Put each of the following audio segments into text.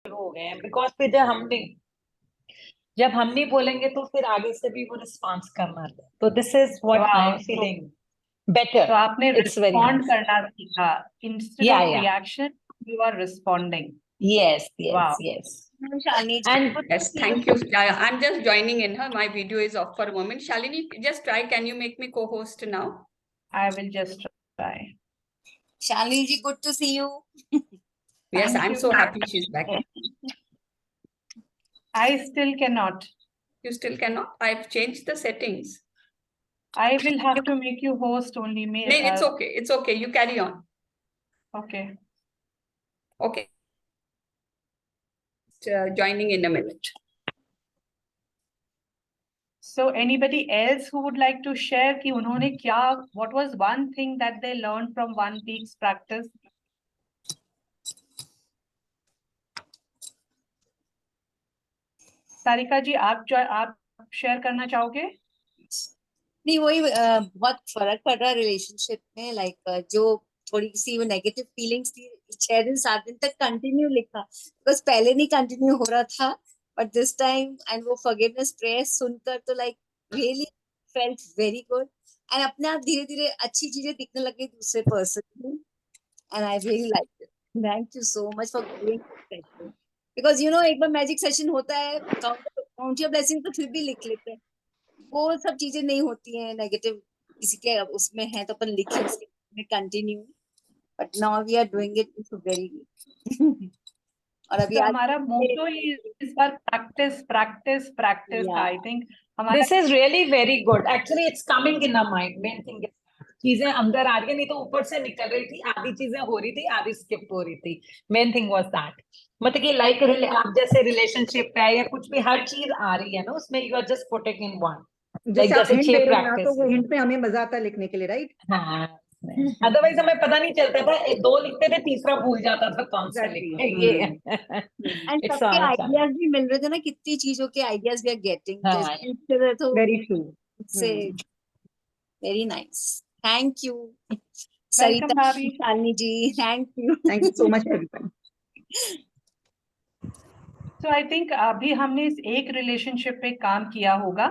शुरू हो गए हैं, बिकॉज फिर जब हम नहीं बोलेंगे तो फिर आगे से भी वो रिस्पॉन्स करना है। तो दिस इज व्हाट आई वाह, एम फीलिंग बेटर। तो आपने इट्स वेरी रिस्पॉन्ड नाइस। करना सीखा। इंस्टेड या ऑफ या reaction you are responding. Yes वाह। Yes yes Shalini ji, and good to Yes, see thank you. you. I'm just joining in. My video is off for a moment. Shalini, just try. Can you make me co-host now? I will just try. Shalini ji, good to see you. Yes, Thank I'm you. so happy she's back. I still cannot. You still cannot? I've changed the settings. I will have to make you host only. No, it's okay. It's okay. You carry on. Okay. Okay. Joining in a minute. So anybody else who would like to share कि उन्होंने क्या, what was one thing that they learned from One Week's practice? Sarika जी, आप share करना चाहोगे? नहीं, वही बहुत फर्क पड़ रहा है रिलेशनशिप में। लाइक जो थोड़ी सी वो नेगेटिव फीलिंग्स थी, 6 दिन 7 दिन तक कंटिन्यू लिखा, बिकॉज पहले नहीं कंटिन्यू हो रहा था, बट दिस टाइम एंड वो फॉरगिवनेस प्रेयर सुनकर तो like really felt very good. And अपने आप धीरे धीरे अच्छी चीजें दिखने लगी दूसरे पर्सन में, and I really like it. Thank you so much for giving session, because you know एक बार मैजिक सेशन होता है, काउंट योर ब्लेसिंग तो फिर भी लिख लेते हैं, वो सब चीजें नहीं होती हैं नेगेटिव किसी के उसमें है तो अपन लिखे उसके में continue, but now we are doing it very good. और अभी तो आज हमारा मोटो ही इस बार प्रैक्टिस प्रैक्टिस प्रैक्टिस था। आई थिंक हमारा this is really very good. Actually it's coming in a mind. Main thing चीजें अंदर आ रही है, नहीं तो ऊपर से निकल रही थी, आधी चीजें हो रही थी, आधी स्किप हो रही थी। मेन थिंग वाज दैट, मतलब कि लाइक आप जैसे रिलेशनशिप है या कुछ भी, हर चीज आ रही है ना उसमें, you are just putting in one. जैसे आप जैसे हिंट 6 दे रहे हो ना, तो वो प्रैक्टिस। हिंट में हमें मजा आता है लिखने के लिए, राइट? हाँ, अदरवाइज हमें पता नहीं चलता था, 2 लिखते थे, तीसरा भूल जाता था कौन सा लिखे ये। एंड इट्स सबके ऑल आइडियाज भी मिल रहे थे ना, कितनी चीजों के आइडियाज वी आर गेटिंग, हाँ, जैसे तो very true. Say very nice. Thank you welcome Sarita, भाभी। Shalini ji, thank you. Thank you so much everyone. So I think अभी हमने इस एक रिलेशनशिप पे काम किया होगा।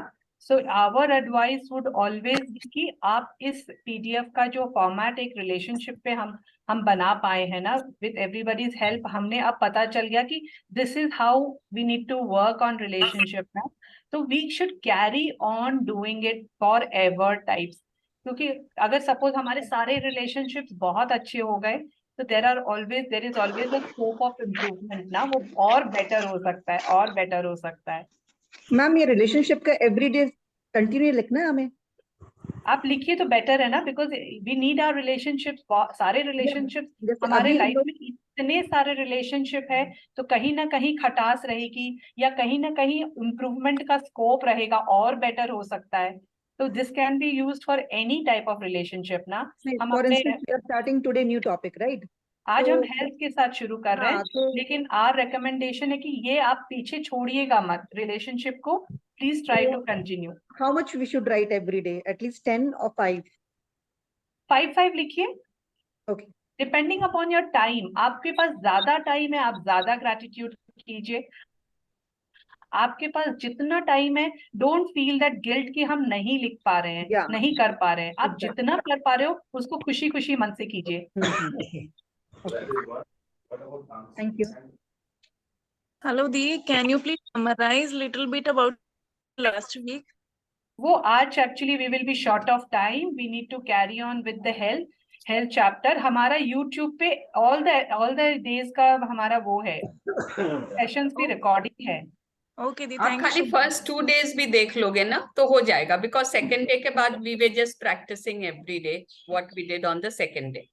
So our advice would always be कि आप इस पीडीएफ का जो फॉर्मेट एक रिलेशनशिप पे हम बना पाए हैं ना, विद एवरीबॉडीज हेल्प, हमने अब पता चल गया कि this is how we need to work on relationship ना। तो we should carry on doing it for ever types, क्योंकि अगर सपोज हमारे सारे रिलेशनशिप्स बहुत अच्छे हो गए तो there is always a scope of improvement ना, वो और बेटर हो सकता है, और बेटर हो सकता है। मैम, ये रिलेशनशिप का एवरीडे कंटिन्यू लिखना है हमें? आप लिखिए तो बेटर है ना, because we need our relationships. सारे रिलेशनशिप्स जैसे हमारे अभी हम लाइफ लोग में इतने सारे रिलेशनशिप है, तो कहीं ना कहीं खटास रहेगी या कहीं ना कहीं इम्प्रूवमेंट का स्कोप रहेगा, और बेटर हो सकता है। तो this can be used for any type of relationship ना। हम फॉर अपने instance we are starting today new topic, right? आज हम तो हेल्थ के साथ शुरू कर रहे हैं, हाँ, तो लेकिन आर रिकमेंडेशन है कि ये आप पीछे छोड़िएगा मत, रिलेशनशिप को please try to continue. How much we should write every day? At least 10 और 5? 5 लिखिए, okay. Depending upon your time. आपके पास ज्यादा टाइम है, आप ज्यादा ग्रेटिट्यूड कीजिए। आपके पास जितना टाइम है, डोंट फील दैट गिल्ट कि हम नहीं लिख पा रहे हैं, या नहीं कर पा रहे हैं। आप जितना कर पा रहे हो उसको खुशी खुशी मन से कीजिए। Thank you. Hello, Dee. Can you please summarize little bit about last week? वो आज actually we will be short of time, we need to carry on with the health chapter. हमारा यूट्यूब पे ऑल द डेज का हमारा वो है, sessions की recording है। Okay, Dee. आप Thank you खाली so much. फर्स्ट 2 days भी देख लोगे ना तो हो जाएगा, बिकॉज सेकेंड डे के बाद we were just practicing every day what we did on the second day.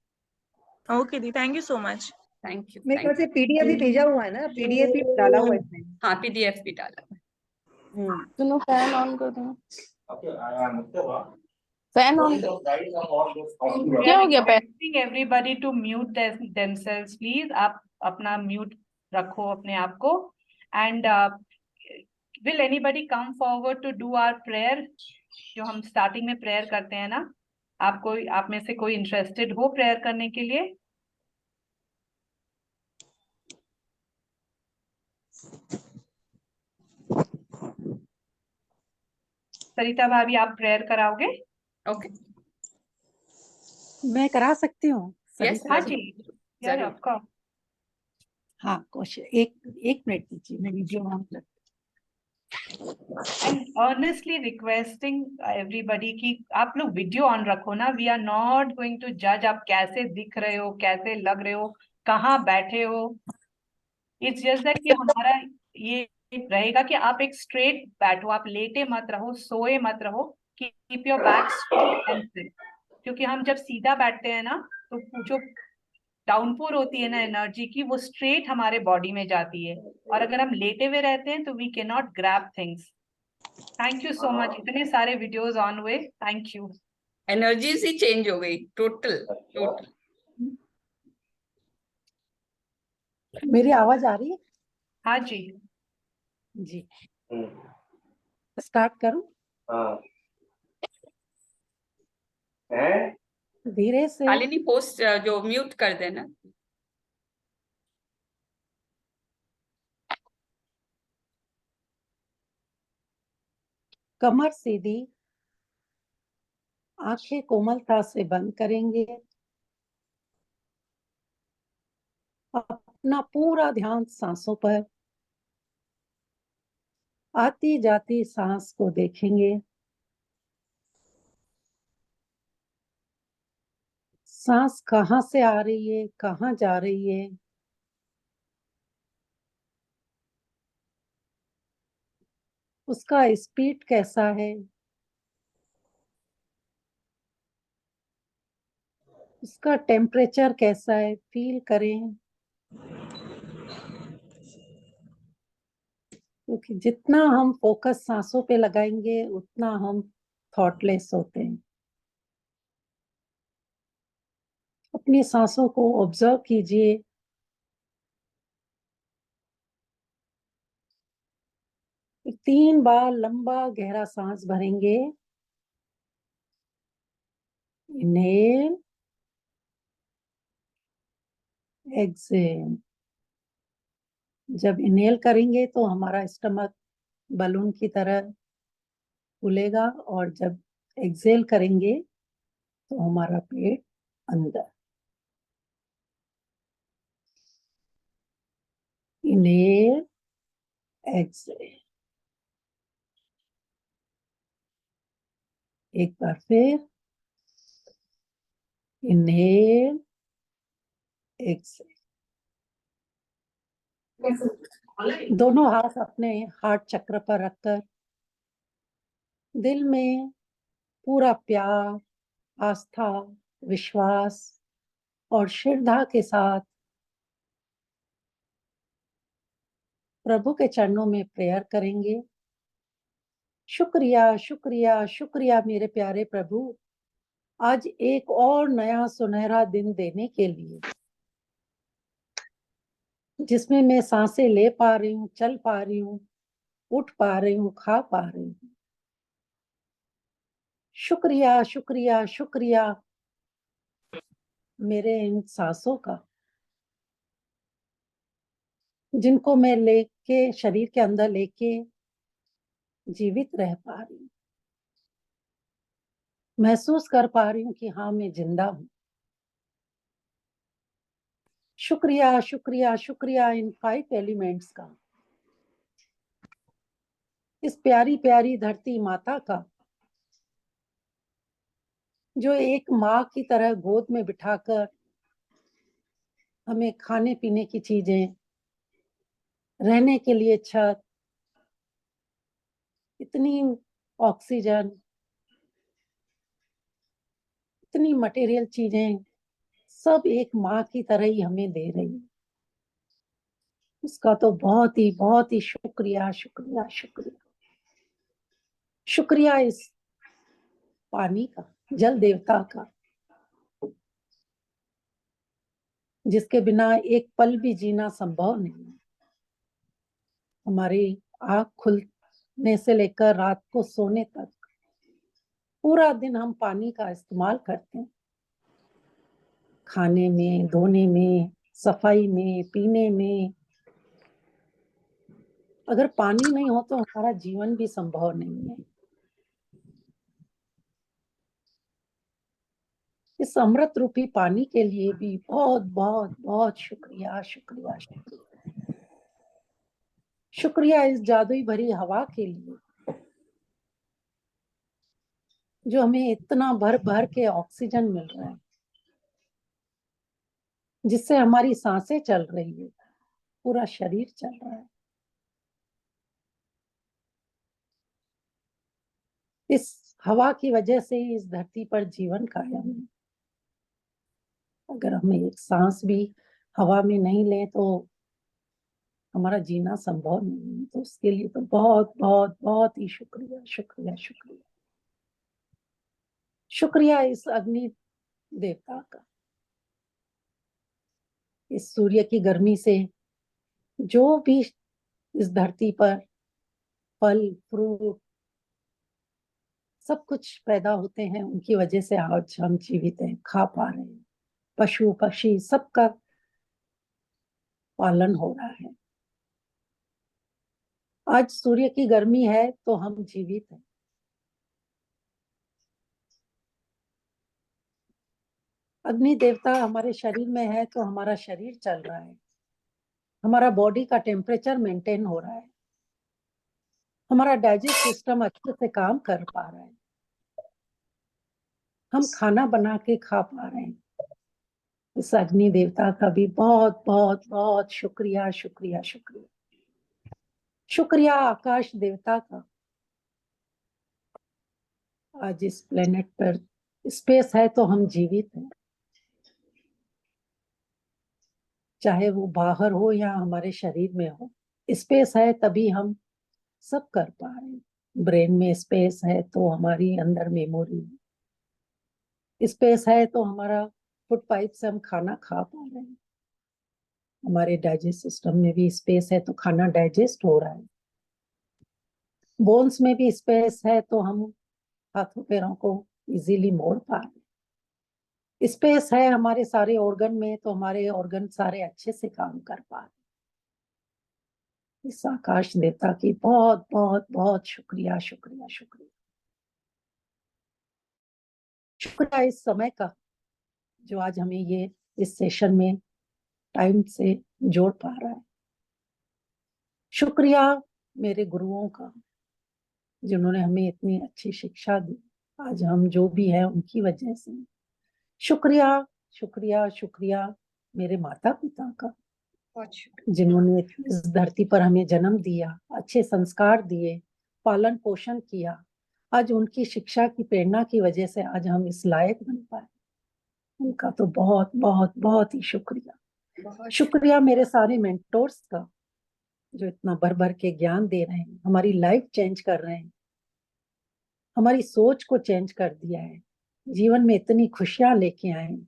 Okay, Dee. Thank you so much. Thank you. मेरे ख्याल से पीडीएफ भी भेजा हुआ है ना, पीडीएफ भी डाला हुआ है इसमें। हाँ, पीडीएफ भी डाला। सुनो, फैन ऑन कर दो। फैन ऑन क्या हो गया? Everybody to mute themselves please. आप अपना म्यूट रखो अपने आप को। And will anybody come forward to do our prayer, जो हम स्टार्टिंग में प्रेयर करते हैं ना। आप में से कोई इंटरेस्टेड हो प्रेयर करने के लिए? सरिता भाभी, आप प्रेयर कराओगे? Okay. मैं करा सकती हूँ Yes, सरिता हाँ जी? जी, यार जरूर। आपका। हाँ क्वेश्चन एक मिनट दीजिए, मैं वीडियो ऑन कर। एंड ऑनेस्टली रिक्वेस्टिंग एवरीबडी कि आप लोग वीडियो ऑन रखो ना। We are not going to जज आप कैसे दिख रहे हो, कैसे लग रहे हो, कहाँ बैठे हो। इट्स जस्ट दैट कि हमारा ये रहेगा कि आप एक स्ट्रेट बैठो, आप लेटे मत रहो, सोए मत रहो, keep your back straight and sit. क्योंकि हम जब सीधा बैठते हैं ना, तो जो डाउनपोर होती है ना एनर्जी की, वो स्ट्रेट हमारे बॉडी में जाती है। और अगर हम लेटे हुए रहते हैं तो we can not grab things. Thank you so much, इतने सारे वीडियोस ऑन हुए, थैंक यू। एनर्जीज ही चेंज हो गई टोटल। मेरी आवाज आ रही है हाँ जी। जी? स्टार्ट करूं? धीरे से। शालिनी पोस्ट जो म्यूट कर देना। कमर सीधी, आंखें कोमलता से बंद करेंगे। अपना पूरा ध्यान सांसों पर, आती जाती सांस को देखेंगे। सांस कहाँ से आ रही है, कहाँ जा रही है, उसका स्पीड कैसा है, उसका टेम्परेचर कैसा है, फील करें। क्योंकि जितना हम फोकस सांसों पे लगाएंगे उतना हम थॉटलेस होते हैं। अपनी सांसों को ऑब्जर्व कीजिए। फिर 3 बार लंबा गहरा सांस भरेंगे। Inhale, exhale. जब इनहेल करेंगे तो हमारा स्टमक बलून की तरह फूलेगा, और जब एक्सहेल करेंगे तो हमारा पेट अंदर। Inhale, exhale. एक बार फिर, इनहेल, एक्सहेल। दोनों हाथ अपने हार्ट चक्र पर रखकर दिल में पूरा प्यार, आस्था, विश्वास और श्रद्धा के साथ प्रभु के चरणों में प्रेयर करेंगे। शुक्रिया, शुक्रिया, शुक्रिया मेरे प्यारे प्रभु, आज एक और नया सुनहरा दिन देने के लिए, जिसमें मैं सांसें ले पा रही हूँ, चल पा रही हूँ, उठ पा रही हूँ, खा पा रही हूँ। शुक्रिया, शुक्रिया, शुक्रिया मेरे इन सांसों का, जिनको मैं लेके शरीर के अंदर लेके जीवित रह पा रही हूँ। महसूस कर पा रही हूँ कि हाँ, मैं जिंदा हूँ। शुक्रिया, शुक्रिया, शुक्रिया इन 5 एलिमेंट्स का, इस प्यारी प्यारी धरती माता का, जो एक माँ की तरह गोद में बिठाकर हमें खाने पीने की चीजें, रहने के लिए छत, इतनी ऑक्सीजन, इतनी मटेरियल चीजें, सब एक माँ की तरह ही हमें दे रही है। उसका तो बहुत ही शुक्रिया, शुक्रिया, शुक्रिया। शुक्रिया इस पानी का, जल देवता का, जिसके बिना एक पल भी जीना संभव नहीं है। हमारी आँख खुलने से लेकर रात को सोने तक पूरा दिन हम पानी का इस्तेमाल करते हैं, खाने में, धोने में, सफाई में, पीने में, अगर पानी नहीं हो तो हमारा जीवन भी संभव नहीं है। इस अमृत रूपी पानी के लिए भी बहुत बहुत बहुत शुक्रिया शुक्रिया शुक्रिया। शुक्रिया इस जादुई भरी हवा के लिए जो हमें इतना भर भर के ऑक्सीजन मिल रहा है, जिससे हमारी सांसें चल रही है, पूरा शरीर चल रहा है। इस हवा की वजह से ही इस धरती पर जीवन कायम है। अगर हम एक सांस भी हवा में नहीं लें तो हमारा जीना संभव नहीं है। तो उसके लिए तो बहुत बहुत बहुत ही शुक्रिया शुक्रिया शुक्रिया। शुक्रिया इस अग्नि देवता का, इस सूर्य की गर्मी से जो भी इस धरती पर फल फ्रूट सब कुछ पैदा होते हैं, उनकी वजह से आज हम जीवित हैं, खा पा रहे हैं। पशु पक्षी सबका पालन हो रहा है। आज सूर्य की गर्मी है तो हम जीवित हैं। अग्नि देवता हमारे शरीर में है तो हमारा शरीर चल रहा है, हमारा बॉडी का टेम्परेचर मेंटेन हो रहा है, हमारा डाइजेस्ट सिस्टम अच्छे से काम कर पा रहा है, हम खाना बना के खा पा रहे हैं। इस अग्नि देवता का भी बहुत बहुत बहुत शुक्रिया शुक्रिया शुक्रिया। शुक्रिया आकाश देवता का, आज इस प्लेनेट पर स्पेस है तो हम जीवित हैं। चाहे वो बाहर हो या हमारे शरीर में हो, स्पेस है तभी हम सब कर पा रहे हैं। ब्रेन में स्पेस है तो हमारी अंदर मेमोरी है, स्पेस है तो हमारा फूड पाइप से हम खाना खा पा रहे हैं, हमारे डाइजेस्ट सिस्टम में भी स्पेस है तो खाना डाइजेस्ट हो रहा है, बोन्स में भी स्पेस है तो हम हाथों पैरों को इजीली मोड़ पा रहे हैं। स्पेस है हमारे सारे ऑर्गन में तो हमारे ऑर्गन सारे अच्छे से काम कर पा रहे हैं। इस आकाश देवता की बहुत बहुत बहुत शुक्रिया शुक्रिया शुक्रिया। शुक्रिया इस समय का जो आज हमें ये इस सेशन में टाइम से जोड़ पा रहा है। शुक्रिया मेरे गुरुओं का जिन्होंने हमें इतनी अच्छी शिक्षा दी। आज हम जो भी हैं उनकी वजह से। शुक्रिया शुक्रिया शुक्रिया मेरे माता पिता का जिन्होंने इस धरती पर हमें जन्म दिया, अच्छे संस्कार दिए, पालन पोषण किया। आज उनकी शिक्षा की प्रेरणा की वजह से आज हम इस लायक बन पाए। उनका तो बहुत बहुत बहुत ही शुक्रिया। शुक्रिया मेरे सारे मेंटोर्स का जो इतना भर भर के ज्ञान दे रहे हैं, हमारी लाइफ चेंज कर रहे हैं, हमारी सोच को चेंज कर दिया है, जीवन में इतनी खुशियां लेके आए हैं।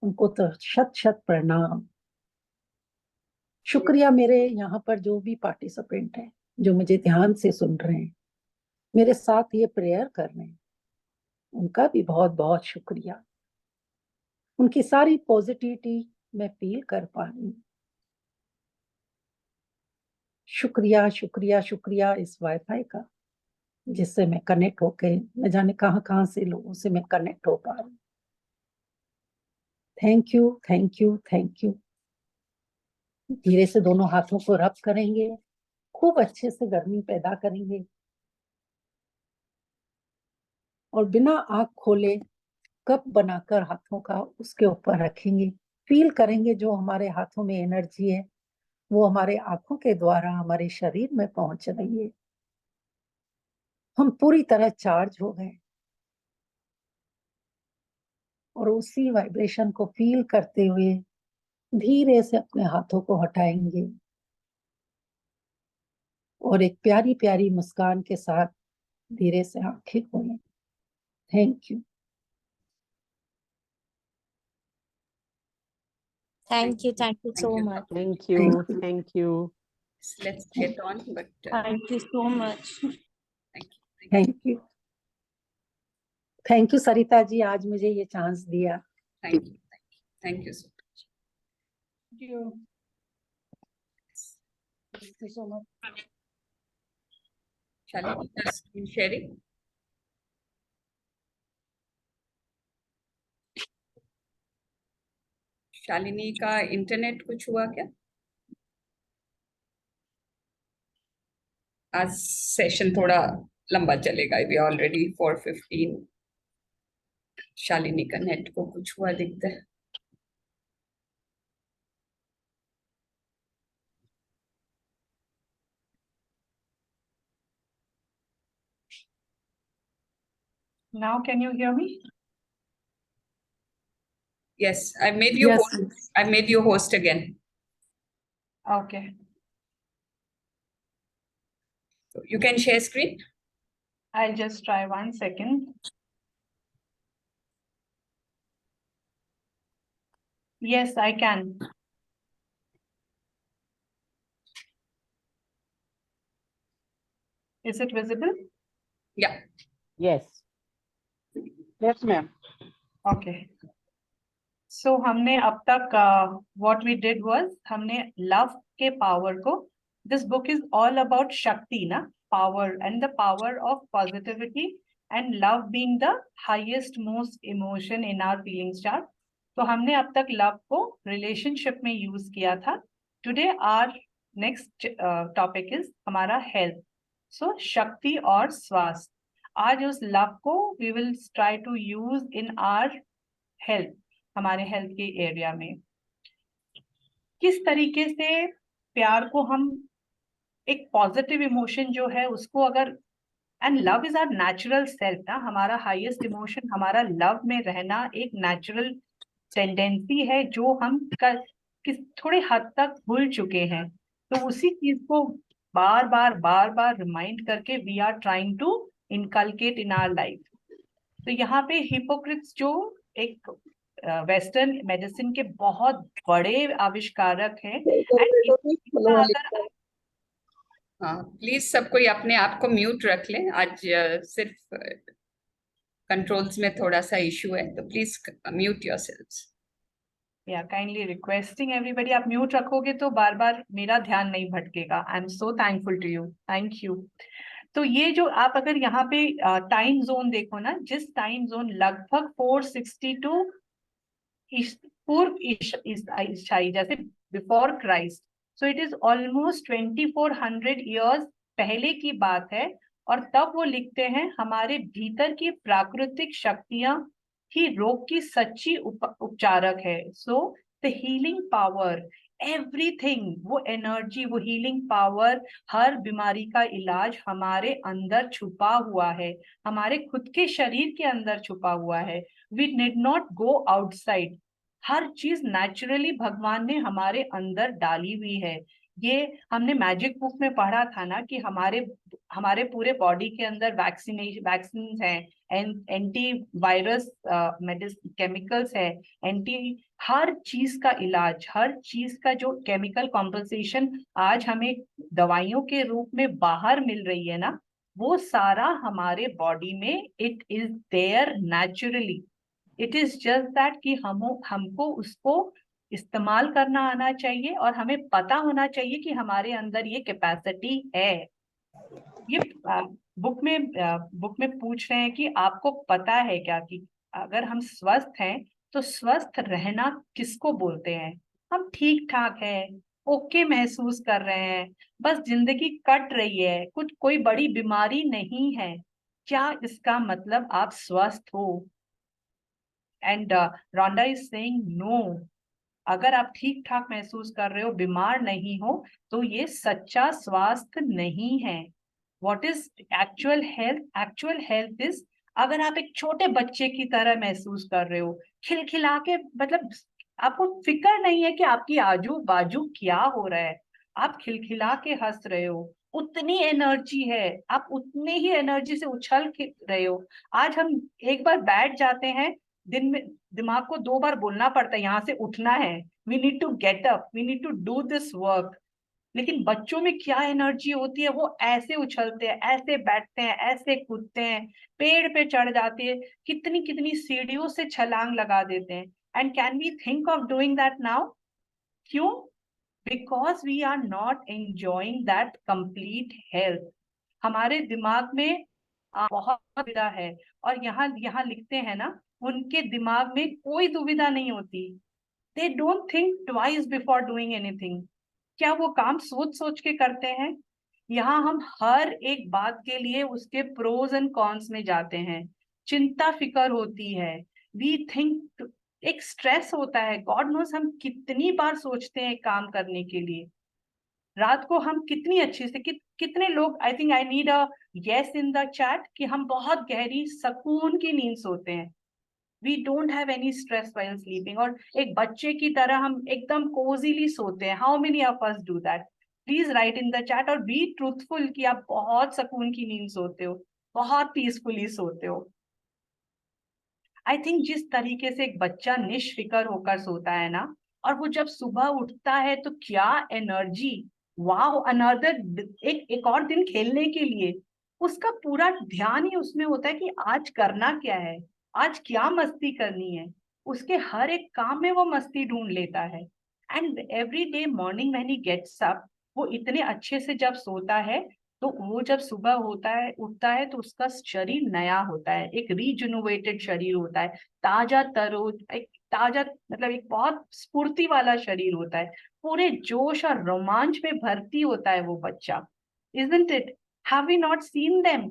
उनको तो शत शत प्रणाम। शुक्रिया मेरे यहाँ पर जो भी पार्टिसिपेंट हैं जो मुझे ध्यान से सुन रहे हैं, मेरे साथ ये प्रेयर कर रहे हैं, उनका भी बहुत बहुत शुक्रिया। उनकी सारी पॉजिटिविटी मैं फील कर पा रही हूँ। शुक्रिया शुक्रिया शुक्रिया इस वाईफाई का जिससे मैं कनेक्ट होके न जाने कहाँ से लोगों से मैं कनेक्ट हो पा रही हूँ। Thank you thank you thank you. धीरे से दोनों हाथों को रब करेंगे, खूब अच्छे से गर्मी पैदा करेंगे और बिना आंख खोले कप बनाकर हाथों का उसके ऊपर रखेंगे। फील करेंगे जो हमारे हाथों में एनर्जी है वो हमारे आंखों के द्वारा हमारे शरीर में पहुंच रही है। हम पूरी तरह चार्ज हो गए और उसी वाइब्रेशन को फील करते हुए धीरे से अपने हाथों को हटाएंगे और एक प्यारी प्यारी मुस्कान के साथ धीरे से आंखें खोलें। Thank you. Thank you so Thank you. much. Thank you. Thank you. Let's get on, but Thank you so much. thank you. Thank you Sarita ji, आज मुझे ये चांस दिया। Thank you. Thank you so much. Thank you. Thank you so much. Shalini, screen sharing. Shalini का internet कुछ हुआ क्या? आज session थोड़ा लंबा चलेगा, वी ऑलरेडी 4:15। शालिनी का नेट को कुछ हुआ दिखता है। Now can you hear me? Yes, I made you Yes, host. I made you host again. Okay. So you can share screen. I'll just try 1 second. Yes, I can. Is it visible? Yeah. Yes. Yes, ma'am. Okay. So हमने अब तक what we did was हमने love के power को, this book is all about Shakti ना, power and the power of positivity and love being the highest most emotion in our feelings chart. तो हमने अब तक love को relationship में use किया था. Today our next topic is हमारा health. So शक्ति और स्वास्थ्य. आज उस love को we will try to use in our health, हमारे हेल्थ के एरिया में. किस तरीके से प्यार को हम एक पॉजिटिव इमोशन जो है उसको अगर, and love is our natural self ना, हमारा हाईएस्ट इमोशन हमारा लव में रहना एक नेचुरल टेंडेंसी है जो हम किस थोड़े हद तक भूल चुके हैं. तो उसी चीज को बार बार रिमाइंड करके we are trying to inculcate in our life. तो यहाँ पे हिपोक्रेट्स जो एक वेस्टर्न मेडिसिन के बहुत बड़े आविष्कारक हैं, अगर हाँ, प्लीज सब कोई अपने आप को म्यूट रख लें. आज सिर्फ कंट्रोल्स में थोड़ा सा इशू है, तो प्लीज म्यूट योरसेल्व्स. या काइंडली रिक्वेस्टिंग एवरीबॉडी, आप म्यूट रखोगे तो बार बार मेरा ध्यान नहीं भटकेगा. I am so thankful to you, thank you. तो ये जो आप अगर यहाँ पे टाइम जोन देखो ना, जिस टाइम जोन लगभग 462 पूर्व ईसाई जैसे before Christ, so it is almost 2400 years पहले की बात है. और तब वो लिखते हैं हमारे भीतर की प्राकृतिक शक्तियां ही रोग की सच्ची उपचारक है. So the healing power, everything, वो एनर्जी, वो हीलिंग पावर, हर बीमारी का इलाज हमारे अंदर छुपा हुआ है, हमारे खुद के शरीर के अंदर छुपा हुआ है. We need not go outside. हर चीज नेचुरली भगवान ने हमारे अंदर डाली हुई है. ये हमने मैजिक बुक में पढ़ा था ना कि हमारे पूरे बॉडी के अंदर वैक्सीन हैं, एंटी वायरस केमिकल्स है, हर चीज का इलाज, हर चीज का जो केमिकल कॉम्पोजिशन आज हमें दवाइयों के रूप में बाहर मिल रही है ना, वो सारा हमारे बॉडी में it is there naturally. It is just that कि हमको उसको इस्तेमाल करना आना चाहिए और हमें पता होना चाहिए कि हमारे अंदर ये कैपेसिटी है. ये बुक में पूछ रहे हैं कि आपको पता है क्या कि अगर हम स्वस्थ हैं तो स्वस्थ रहना किसको बोलते हैं? हम ठीक ठाक है, ओके महसूस कर रहे हैं, बस जिंदगी कट रही है, कोई बड़ी बीमारी नहीं है, क्या इसका मतलब आप स्वस्थ हो? And Rhonda is saying no. अगर आप ठीक ठाक महसूस कर रहे हो, बीमार नहीं हो, तो ये सच्चा स्वास्थ्य नहीं है. What is actual health? Actual health is अगर आप एक छोटे बच्चे की तरह महसूस कर रहे हो, खिलखिला के, मतलब आपको फिक्र नहीं है कि आपकी आजू बाजू क्या हो रहा है, आप खिलखिला के हंस रहे हो, उतनी एनर्जी है, आप उतनी ही एनर्जी से उछल रहे हो. आज हम एक बार बैठ जाते हैं, दिन में दिमाग को 2 बार बोलना पड़ता है, यहाँ से उठना है, we need to get up, we need to do this work. लेकिन बच्चों में क्या एनर्जी होती है, वो ऐसे उछलते हैं, ऐसे बैठते हैं, ऐसे कूदते हैं, पेड़ पे चढ़ जाते हैं, कितनी कितनी सीढ़ियों से छलांग लगा देते हैं. And can we think of doing that now? क्यों? because we are not enjoying that complete health. हमारे दिमाग में बहुत दुविधा है, और यहाँ लिखते हैं ना, उनके दिमाग में कोई दुविधा नहीं होती. They don't think twice before doing anything. क्या वो काम सोच सोच के करते हैं? यहाँ हम हर एक बात के लिए उसके प्रोज एंड कॉन्स में जाते हैं. चिंता फिकर होती है. वी थिंक, एक स्ट्रेस होता है. गॉड नोस हम कितनी बार सोचते हैं काम करने के लिए. रात को हम कितनी अच्छी से कितने लोग, आई think I need a yes in the chat, कि हम बहुत गहरी सुकून की नींद सोते हैं. We don't have any stress while sleeping. और एक बच्चे की तरह हम एकदम कोजीली सोते हैं. How many of us do that? Please write in the chat और be truthful कि आप बहुत सुकून की नींद सोते हो, बहुत पीसफुली सोते हो. I think जिस तरीके से एक बच्चा निष्फिकर होकर सोता है ना, और वो जब सुबह उठता है तो क्या एनर्जी, वाओ, अनदर एक और दिन खेलने के लिए. उसका पूरा ध्यान ही उसमें होता है कि आज करना क्या है, आज क्या मस्ती करनी है. उसके हर एक काम में वो मस्ती ढूंढ लेता है. And every day morning when he gets up, वो इतने अच्छे से जब सोता है, तो वो जब सुबह उठता है तो उसका शरीर नया होता है, एक रीजुनोवेटेड शरीर होता है, एक ताजा, मतलब एक बहुत स्फूर्ति वाला शरीर होता है. पूरे जोश और रोमांच में भर्ती होता है वो बच्चा. Isn't it? Have we not seen them?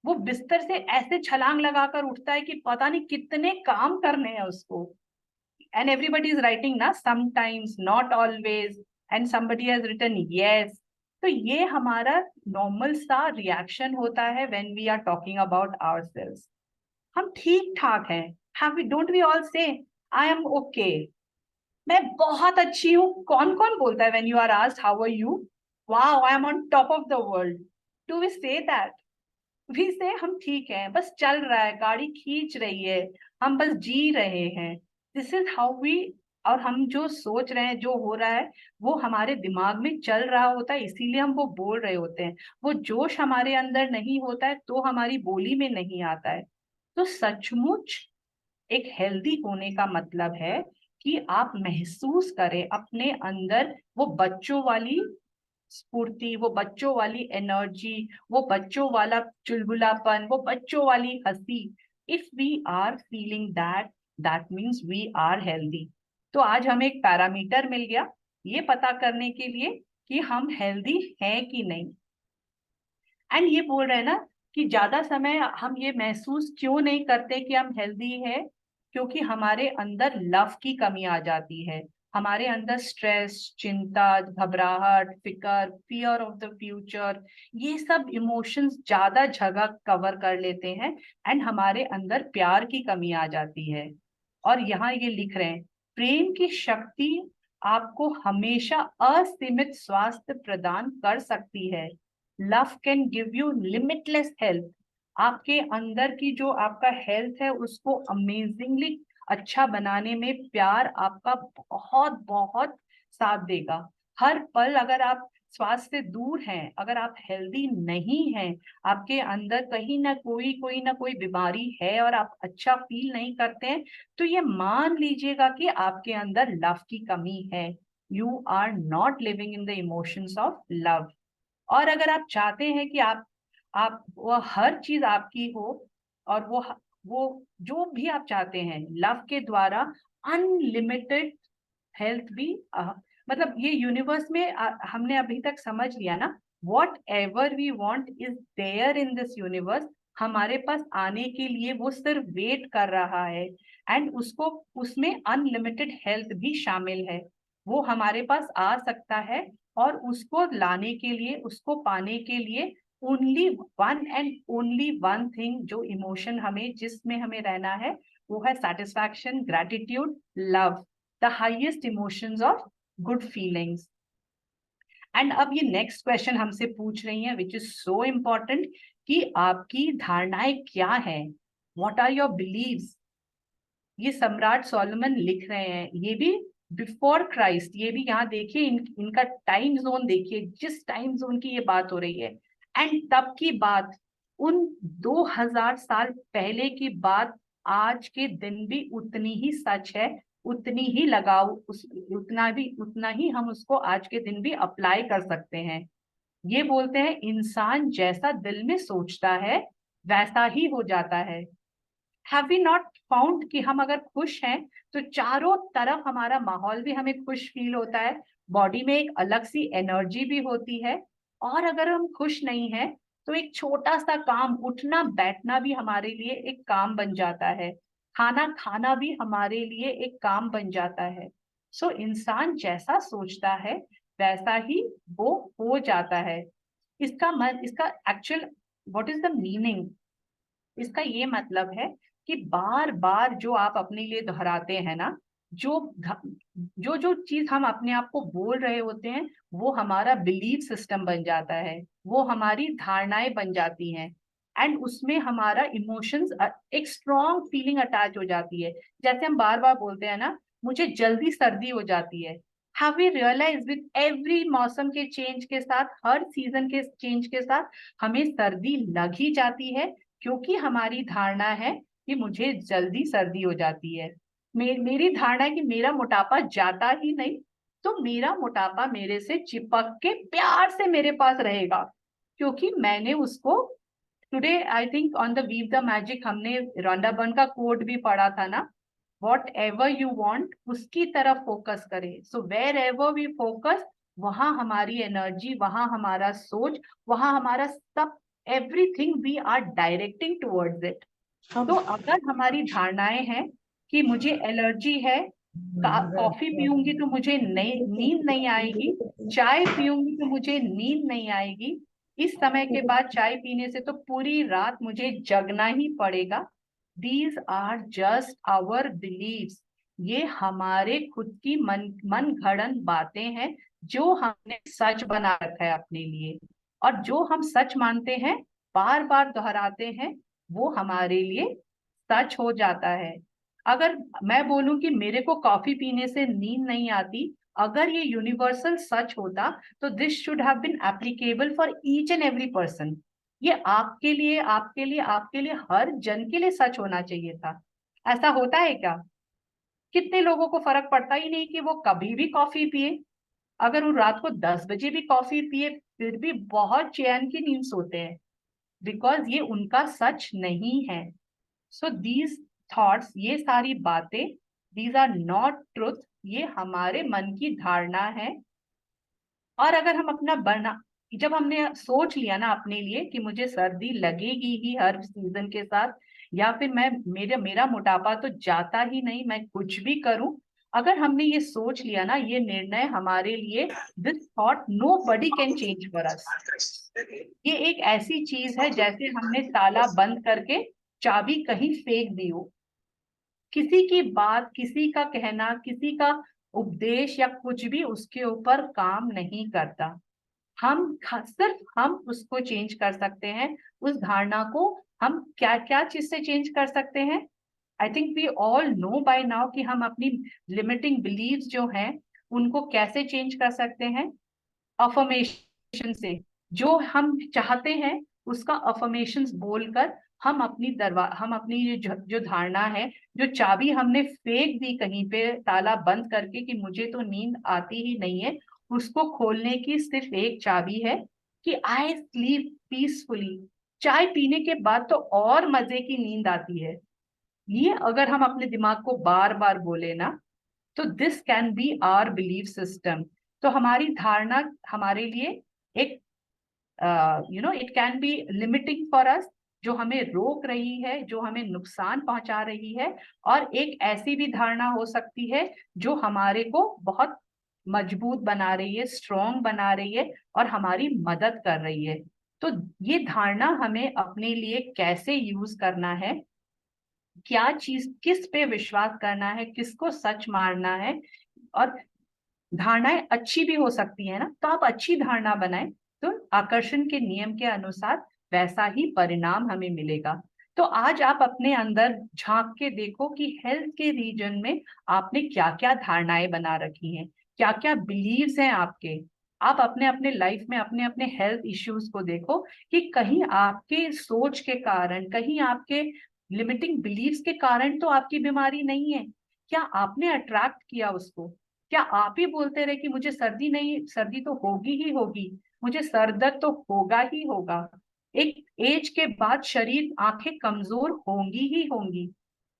वो बिस्तर से ऐसे छलांग लगाकर उठता है कि पता नहीं कितने काम करने हैं उसको. And everybody is writing ना, sometimes, not always, and somebody has written yes. तो ये हमारा नॉर्मल सा रिएक्शन होता है when we are talking about ourselves. हम ठीक ठाक हैं. Don't we all say I am okay? मैं बहुत अच्छी हूँ. कौन कौन बोलता है when you are asked how are you? Wow, I am on top of the world. Do we say that? We say हम ठीक हैं, बस चल रहा है, गाड़ी खींच रही है, हम बस जी रहे हैं. This is how we, और हम जो सोच रहे हैं, जो हो रहा है, वो हमारे दिमाग में चल रहा होता है, इसीलिए हम वो बोल रहे होते हैं. वो जोश हमारे अंदर नहीं होता है तो हमारी बोली में नहीं आता है. तो सचमुच एक हेल्दी होने का मतलब है कि आप महसूस करें अपने अंदर वो बच्चों वाली स्फूर्ति, वो बच्चों वाली एनर्जी, वो बच्चों वाला चुलबुलापन, वो बच्चों वाली हंसी. If we are feeling that, that means we are healthy. तो आज हमें एक पैरामीटर मिल गया ये पता करने के लिए कि हम हेल्दी हैं कि नहीं. एंड ये बोल रहे हैं ना कि ज्यादा समय हम ये महसूस क्यों नहीं करते कि हम हेल्दी है, क्योंकि हमारे अंदर लव की कमी आ जाती है. हमारे अंदर स्ट्रेस, चिंता, घबराहट, फिकर, फियर ऑफ द फ्यूचर, ये सब इमोशंस ज्यादा जगह कवर कर लेते हैं एंड हमारे अंदर प्यार की कमी आ जाती है. और यहाँ ये लिख रहे हैं, प्रेम की शक्ति आपको हमेशा असीमित स्वास्थ्य प्रदान कर सकती है. Love can give you limitless health. आपके अंदर की जो आपका हेल्थ है उसको अमेजिंगली अच्छा बनाने में प्यार आपका बहुत बहुत साथ देगा. हर पल अगर आप स्वास्थ्य से दूर हैं, अगर आप हेल्दी नहीं हैं, आपके अंदर कहीं ना कोई बीमारी है और आप अच्छा फील नहीं करते हैं, तो ये मान लीजिएगा कि आपके अंदर लव की कमी है. You are not living in the emotions of love. और अगर आप चाहते हैं कि आप वो हर चीज आपकी हो, और वो जो भी आप चाहते हैं लव के द्वारा अनलिमिटेड हेल्थ भी, मतलब ये यूनिवर्स में हमने अभी तक समझ लिया ना, whatever we want is there in this universe. हमारे पास आने के लिए वो सिर्फ वेट कर रहा है एंड उसमें अनलिमिटेड हेल्थ भी शामिल है. वो हमारे पास आ सकता है और उसको लाने के लिए, उसको पाने के लिए only one and only one thing, जो इमोशन जिसमें हमें रहना है, वो है satisfaction, gratitude, love, the highest emotions of good feelings. And अब ये नेक्स्ट क्वेश्चन हमसे पूछ रही है विच इज सो इम्पोर्टेंट, कि आपकी धारणाएं क्या है, व्हाट आर योर बिलीव्स. ये सम्राट सोलोमन लिख रहे हैं, ये भी बिफोर क्राइस्ट. ये भी यहाँ देखिए, इनका टाइम जोन देखिए, जिस टाइम जोन की ये बात हो रही है, एंड तब की बात, उन 2000 साल पहले की बात आज के दिन भी उतनी ही सच है उतनी ही लगाव उतना ही हम उसको आज के दिन भी अप्लाई कर सकते हैं। ये बोलते हैं इंसान जैसा दिल में सोचता है वैसा ही हो जाता है। हैव वी नॉट फाउंड कि हम अगर खुश हैं तो चारों तरफ हमारा माहौल भी हमें खुश फील होता है, बॉडी में एक अलग सी एनर्जी भी होती है। और अगर हम खुश नहीं हैं तो एक छोटा सा काम, उठना बैठना भी हमारे लिए एक काम बन जाता है, खाना खाना भी हमारे लिए एक काम बन जाता है। सो इंसान जैसा सोचता है वैसा ही वो हो जाता है। इसका actual what is the meaning, इसका ये मतलब है कि बार बार जो आप अपने लिए दोहराते हैं ना, जो चीज हम अपने आप को बोल रहे होते हैं वो हमारा बिलीफ सिस्टम बन जाता है, वो हमारी धारणाएं बन जाती हैं। एंड उसमें हमारा इमोशंस, एक स्ट्रॉन्ग फीलिंग अटैच हो जाती है। जैसे हम बार बार बोलते हैं ना, मुझे जल्दी सर्दी हो जाती है। Have we realize with every मौसम के चेंज के साथ, हर सीजन के चेंज के साथ हमें सर्दी लग ही जाती है, क्योंकि हमारी धारणा है कि मुझे जल्दी सर्दी हो जाती है। मेरी धारणा है कि मेरा मोटापा जाता ही नहीं, तो मेरा मोटापा मेरे से चिपक के प्यार से मेरे पास रहेगा, क्योंकि मैंने उसको today I think on the weave the magic हमने रोंडा बर्न का कोड भी पढ़ा था ना, वॉट एवर यू वॉन्ट उसकी तरफ फोकस करें। So wherever we focus, वहां हमारी एनर्जी, वहां हमारा सोच, वहां हमारा सब everything we are directing towards it. तो अगर हमारी धारणाएं हैं कि मुझे एलर्जी है, कॉफी पीऊंगी तो मुझे नींद नहीं आएगी, चाय पीऊंगी तो मुझे नींद नहीं आएगी, इस समय के बाद चाय पीने से तो पूरी रात मुझे जगना ही पड़ेगा, these are just our beliefs. ये हमारे खुद की मन घड़न बातें हैं जो हमने सच बना रखा है अपने लिए। और जो हम सच मानते हैं, बार बार दोहराते हैं, वो हमारे लिए सच हो जाता है। अगर मैं बोलूं कि मेरे को कॉफी पीने से नींद नहीं आती, अगर ये यूनिवर्सल सच होता तो this should have been applicable for each and every person. ये आपके लिए, आपके लिए, आपके लिए, हर जन के लिए सच होना चाहिए था। ऐसा होता है क्या? कितने लोगों को फर्क पड़ता ही नहीं कि वो कभी भी कॉफी पिए, अगर वो रात को 10 बजे भी कॉफी पिए फिर भी बहुत चैन की नींद सोते हैं, बिकॉज ये उनका सच नहीं है। सो दीज थॉट्स, ये सारी बातें, दीज आर नॉट ट्रुथ, ये हमारे मन की धारणा है। और अगर हम जब हमने सोच लिया ना अपने लिए कि मुझे सर्दी लगेगी ही हर सीजन के साथ, या फिर मेरा मोटापा तो जाता ही नहीं, मैं कुछ भी करूं, अगर हमने ये सोच लिया ना, ये निर्णय हमारे लिए, this thought nobody can change for us. ये एक ऐसी चीज है जैसे हमने ताला बंद करके चाबी कहीं फेंक दी हो। किसी की बात, किसी का कहना, किसी का उपदेश या कुछ भी उसके ऊपर काम नहीं करता। सिर्फ हम उसको चेंज कर सकते हैं, उस धारणा को हम क्या क्या चीज से चेंज कर सकते हैं। I think we all know by now कि हम अपनी लिमिटिंग बिलीव्स जो हैं उनको कैसे चेंज कर सकते हैं। अफर्मेशन से, जो हम चाहते हैं उसका अफर्मेशंस बोलकर हम अपनी जो धारणा है, जो चाबी हमने फेंक दी कहीं पे ताला बंद करके कि मुझे तो नींद आती ही नहीं है, उसको खोलने की सिर्फ एक चाबी है कि आई स्लीप पीसफुली। चाय पीने के बाद तो और मजे की नींद आती है। ये अगर हम अपने दिमाग को बार बार बोले ना, तो this can be our belief system. तो हमारी धारणा हमारे लिए एक it can be limiting for us, जो हमें रोक रही है, जो हमें नुकसान पहुंचा रही है। और एक ऐसी भी धारणा हो सकती है जो हमारे को बहुत मजबूत बना रही है, स्ट्रॉन्ग बना रही है और हमारी मदद कर रही है। तो ये धारणा हमें अपने लिए कैसे यूज करना है, क्या चीज, किस पे विश्वास करना है, किसको सच मानना है। और धारणाएं अच्छी भी हो सकती है ना, तो आप अच्छी धारणा बनाएं, तो आकर्षण के नियम के अनुसार वैसा ही परिणाम हमें मिलेगा। तो आज आप अपने अंदर झांक के देखो कि हेल्थ के रीजन में आपने क्या क्या धारणाएं बना रखी हैं, क्या क्या बिलीव्स हैं आपके। आप अपने अपने लाइफ में अपने अपने हेल्थ इश्यूज को देखो कि कहीं आपके सोच के कारण, कहीं आपके लिमिटिंग बिलीव्स के कारण तो आपकी बीमारी नहीं है। क्या आपने अट्रैक्ट किया उसको? क्या आप ही बोलते रहे कि मुझे सर्दी नहीं, सर्दी तो होगी ही होगी, मुझे सर दर्द तो होगा ही होगा, एक एज के बाद शरीर, आंखें कमजोर होंगी ही होंगी?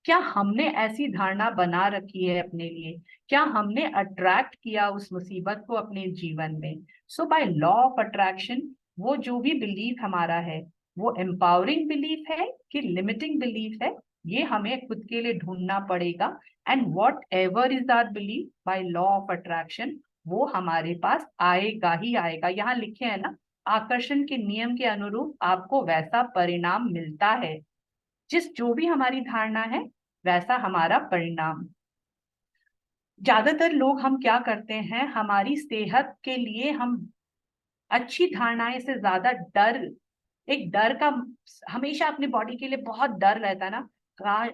क्या हमने ऐसी धारणा बना रखी है अपने लिए? क्या हमने अट्रैक्ट किया उस मुसीबत को अपने जीवन में? सो बाय लॉ ऑफ अट्रैक्शन, वो जो भी बिलीफ हमारा है, वो एम्पावरिंग बिलीफ है कि लिमिटिंग बिलीफ है, ये हमें खुद के लिए ढूंढना पड़ेगा। And whatever is our belief by law of attraction, वो हमारे पास आएगा ही आएगा। यहाँ लिखे है ना, आकर्षण के नियम के अनुरूप आपको वैसा परिणाम मिलता है। जो भी हमारी धारणा है वैसा हमारा परिणाम। ज्यादातर लोग हम क्या करते हैं, हमारी सेहत के लिए हम अच्छी धारणाएं से ज्यादा डर, एक डर का हमेशा अपनी बॉडी के लिए बहुत डर रहता है ना,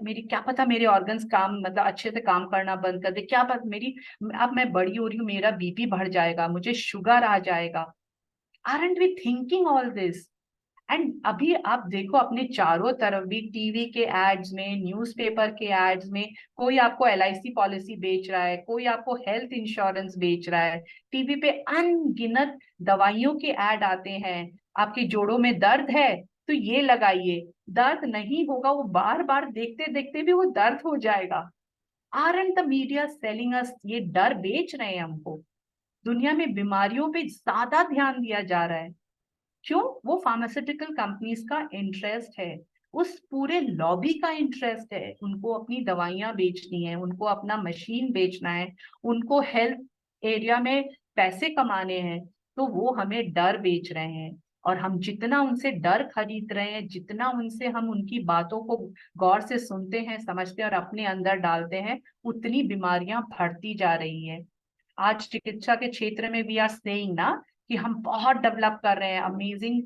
मेरी क्या पता मेरे ऑर्गन्स काम मतलब अच्छे से काम करना बंद कर दे, क्या पता मेरी, अब मैं बड़ी हो रही हूँ, मेरा बीपी बढ़ जाएगा, मुझे शुगर आ जाएगा। Aren't we thinking all this? And अभी आप देखो अपने चारों तरफ भी, टीवी के एड्स में, न्यूज़पेपर के एड्स में, कोई आपको LIC पॉलिसी बेच रहा है, कोई आपको हेल्थ इंश्योरेंस बेच रहा है, टीवी पे अनगिनत दवाइयों के ऐड आते हैं। आपके जोड़ों में दर्द है तो ये लगाइए, दर्द नहीं होगा, वो बार बार देखते देखते भी वो दर्द हो जाएगा। Aren't the media selling us? ये डर बेच रहे हैं हमको। दुनिया में बीमारियों पे ज्यादा ध्यान दिया जा रहा है, क्यों? वो फार्मास्यूटिकल कंपनीज का इंटरेस्ट है, उस पूरे लॉबी का इंटरेस्ट है, उनको अपनी दवाइयां बेचनी है, उनको अपना मशीन बेचना है, उनको हेल्थ एरिया में पैसे कमाने हैं, तो वो हमें डर बेच रहे हैं। और हम जितना उनसे डर खरीद रहे हैं, जितना उनसे हम उनकी बातों को गौर से सुनते हैं, समझते हैं और अपने अंदर डालते हैं, उतनी बीमारियां बढ़ती जा रही है। आज चिकित्सा के क्षेत्र में वी आर सेइंग ना कि हम बहुत डेवलप कर रहे हैं, अमेजिंग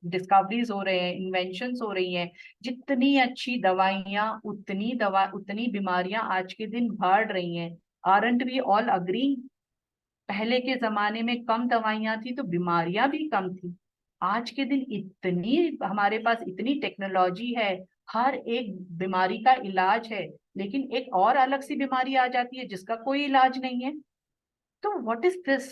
डिस्कवरीज हो रहे हैं, इन्वेंशंस हो रही हैं, जितनी अच्छी दवाइयां उतनी बीमारियां आज के दिन बढ़ रही हैं। Aren't we all agree? पहले के जमाने में कम दवाइयां थी तो बीमारियां भी कम थी। आज के दिन इतनी हमारे पास इतनी टेक्नोलॉजी है, हर एक बीमारी का इलाज है, लेकिन एक और अलग सी बीमारी आ जाती है जिसका कोई इलाज नहीं है। तो व्हाट इज दिस?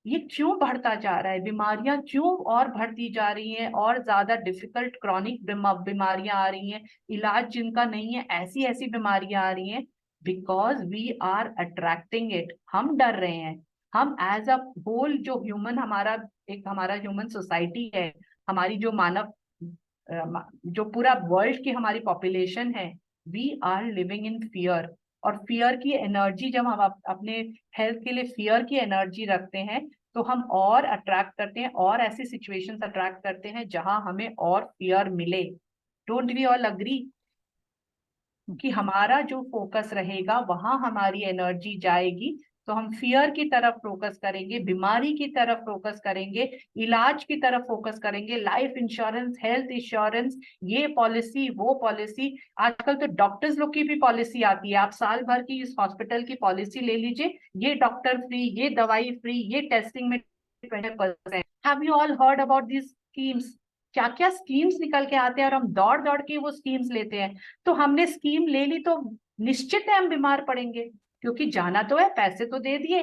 ये क्यों बढ़ता जा रहा है? बीमारियां क्यों और बढ़ती जा रही हैं, और ज्यादा डिफिकल्ट क्रॉनिक बीमारियां आ रही हैं, इलाज जिनका नहीं है, ऐसी ऐसी बीमारियां आ रही हैं? Because we are attracting it. हम डर रहे हैं। हम एज अ होल, जो ह्यूमन हमारा हमारा ह्यूमन सोसाइटी है, हमारी जो मानव जो पूरा वर्ल्ड की हमारी पॉपुलेशन है, we are living in fear. और फियर की एनर्जी, जब हम अपने हेल्थ के लिए फियर की एनर्जी रखते हैं, तो हम और अट्रैक्ट करते हैं, और ऐसी सिचुएशंस अट्रैक्ट करते हैं जहां हमें और फियर मिले। डोंट वी ऑल अग्री कि हमारा जो फोकस रहेगा वहां हमारी एनर्जी जाएगी? तो हम फियर की तरफ फोकस करेंगे, बीमारी की तरफ फोकस करेंगे, इलाज की तरफ फोकस करेंगे, लाइफ इंश्योरेंस, हेल्थ इंश्योरेंस, ये पॉलिसी वो पॉलिसी। आजकल तो डॉक्टर्स लोग की भी पॉलिसी आती है, आप साल भर की इस हॉस्पिटल की पॉलिसी ले लीजिए, ये डॉक्टर फ्री, ये दवाई फ्री, ये टेस्टिंग में 20%। Have you all heard about this schemes? क्या क्या स्कीम्स निकल के आते हैं, और हम दौड़ दौड़ के वो स्कीम्स लेते हैं। तो हमने स्कीम ले ली तो निश्चित है हम बीमार पड़ेंगे, क्योंकि जाना तो है, पैसे तो दे दिए।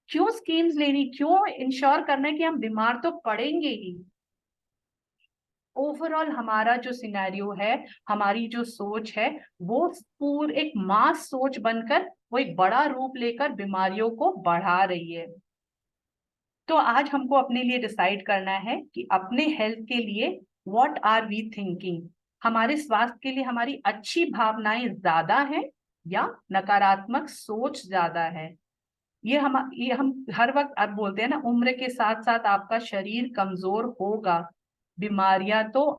क्यों स्कीम्स लेनी, क्यों इंश्योर करना है कि हम बीमार तो पड़ेंगे ही? ओवरऑल हमारा जो सिनेरियो है, हमारी जो सोच है, वो पूरे एक मास सोच बनकर वो एक बड़ा रूप लेकर बीमारियों को बढ़ा रही है। तो आज हमको अपने लिए डिसाइड करना है कि अपने हेल्थ के लिए व्हाट आर वी थिंकिंग। हमारे स्वास्थ्य के लिए हमारी अच्छी भावनाएं ज्यादा हैं या नकारात्मक सोच ज्यादा है? ये हम हर वक्त अब बोलते हैं ना, उम्र के साथ साथ आपका शरीर कमजोर होगा, बीमारियां तो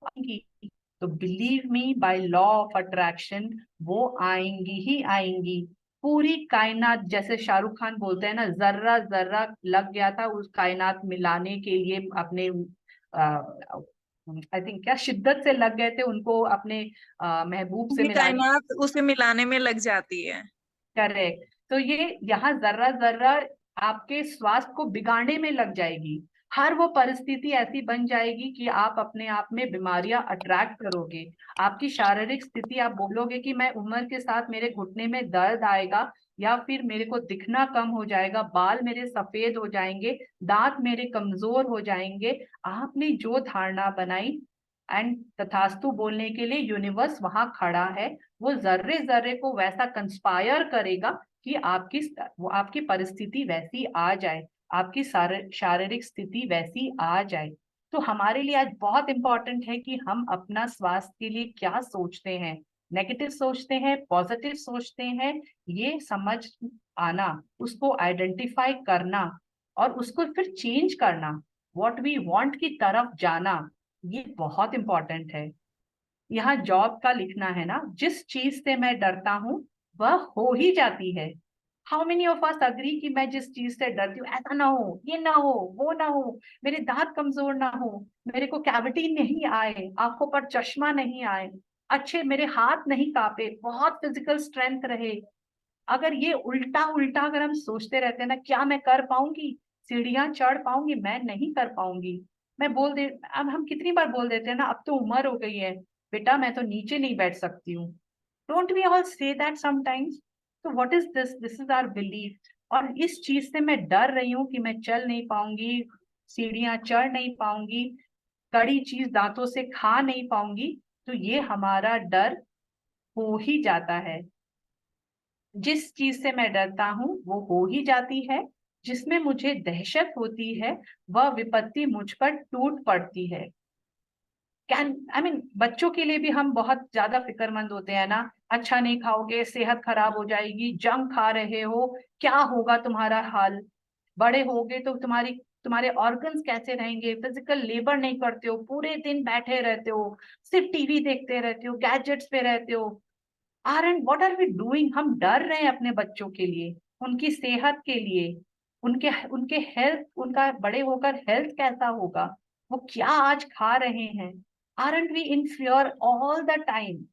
आएंगी। तो believe me, bye law of attraction वो आएंगी ही आएंगी। पूरी कायनात, जैसे शाहरुख खान बोलते हैं ना, जर्रा जर्रा लग गया था उस कायनात मिलाने के लिए, अपने आई थिंक क्या शिद्दत से लग गए थे उनको अपने महबूब से पूरी मिलाने। कायनात उसे मिलाने में लग जाती है। करेक्ट। तो ये यहाँ जर्रा जर्रा आपके स्वास्थ्य को बिगाड़ने में लग जाएगी। हर वो परिस्थिति ऐसी बन जाएगी कि आप अपने आप में बीमारियां अट्रैक्ट करोगे। आपकी शारीरिक स्थिति, आप बोलोगे कि मैं उम्र के साथ मेरे घुटने में दर्द आएगा, या फिर मेरे को दिखना कम हो जाएगा, बाल मेरे सफेद हो जाएंगे, दांत मेरे कमजोर हो जाएंगे। आपने जो धारणा बनाई एंड तथास्तु बोलने के लिए यूनिवर्स वहां खड़ा है, वो जर्रे जर्रे को वैसा कंस्पायर करेगा कि आपकी परिस्थिति वैसी आ जाए, आपकी शारीरिक स्थिति वैसी आ जाए। तो हमारे लिए आज बहुत इंपॉर्टेंट है कि हम अपना स्वास्थ्य के लिए क्या सोचते हैं, नेगेटिव सोचते हैं, पॉजिटिव सोचते हैं, ये समझ आना, उसको आइडेंटिफाई करना और उसको फिर चेंज करना, व्हाट वी वांट की तरफ जाना, ये बहुत इंपॉर्टेंट है। यहाँ जॉब का लिखना है ना, जिस चीज से मैं डरता हूँ वह हो ही जाती है। How many of us agree कि मैं जिस चीज से डरती हूँ, ऐसा ना हो, ये ना हो, वो ना हो, मेरे दांत कमजोर ना हो, मेरे को कैविटी नहीं आए, आंखों पर चश्मा नहीं आए, अच्छे मेरे हाथ नहीं कांपे, बहुत फिजिकल स्ट्रेंथ रहे। अगर ये उल्टा उल्टा अगर हम सोचते रहते हैं ना, क्या मैं कर पाऊंगी, सीढ़ियां चढ़ पाऊंगी, मैं नहीं कर पाऊंगी। अब हम कितनी बार बोल देते हैं ना, अब तो उम्र हो गई है बेटा, मैं तो नीचे नहीं बैठ सकती हूँ। Don't we all say that sometimes? तो what is this? This is our belief. और इस चीज से मैं डर रही हूँ कि मैं चल नहीं पाऊंगी, सीढ़ियां चढ़ नहीं पाऊंगी, कड़ी चीज दांतों से खा नहीं पाऊंगी, तो ये हमारा डर हो ही जाता है। जिस चीज से मैं डरता हूँ वो हो ही जाती है, जिसमें मुझे दहशत होती है वह विपत्ति मुझ पर टूट पड़ती है। बच्चों के लिए भी हम बहुत ज्यादा फिक्रमंद होते हैं ना, अच्छा नहीं खाओगे, सेहत खराब हो जाएगी, जंक खा रहे हो, क्या होगा तुम्हारा हाल, बड़े होगे तो तुम्हारे ऑर्गन्स कैसे रहेंगे, फिजिकल लेबर नहीं करते हो, पूरे दिन बैठे रहते हो, सिर्फ टीवी देखते रहते हो, गैजेट्स पे रहते हो। What are we doing? हम डर रहे हैं अपने बच्चों के लिए, उनकी सेहत के लिए, उनके उनके हेल्थ, उनका बड़े होकर हेल्थ कैसा होगा, वो क्या आज खा रहे हैं। Aren't we in fear all the time?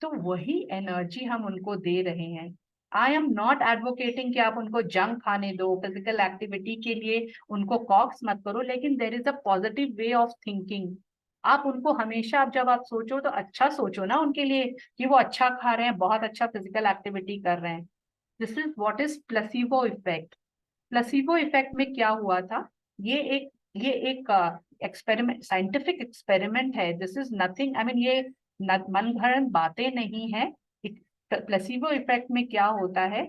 तो वही एनर्जी हम उनको दे रहे हैं। आई एम नॉट एडवोकेटिंग कि आप उनको जंक खाने दो, फिजिकल एक्टिविटी के लिए उनको कॉक्स मत करो, लेकिन there is a positive way of thinking. आप उनको हमेशा, जब आप सोचो तो अच्छा सोचो ना उनके लिए, कि वो अच्छा खा रहे हैं, बहुत अच्छा फिजिकल एक्टिविटी कर रहे हैं। This is what is placebo effect. Placebo effect में क्या हुआ था, ये एक एक्सपेरिमेंट, साइंटिफिक एक्सपेरिमेंट है। दिस इज नथिंग, ये मन घड़ंत बातें नहीं है। प्लेसिबो इफेक्ट में क्या होता है,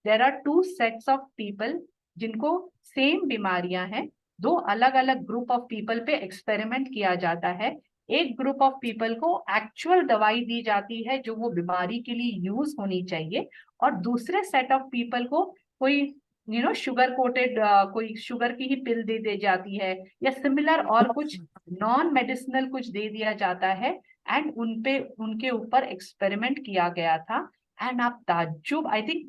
there are two sets of people जिनको सेम बीमारियां हैं, दो अलग अलग ग्रुप ऑफ पीपल पे एक्सपेरिमेंट किया जाता है। एक ग्रुप ऑफ पीपल को एक्चुअल दवाई दी जाती है जो वो बीमारी के लिए यूज होनी चाहिए, और दूसरे सेट ऑफ पीपल को कोई शुगर कोटेड कोई शुगर की ही पिल दे दी जाती है, या सिमिलर और कुछ नॉन मेडिसिनल कुछ दे दिया जाता है। एंड उनके ऊपर एक्सपेरिमेंट किया गया था। एंड आप ताज्जुब, I think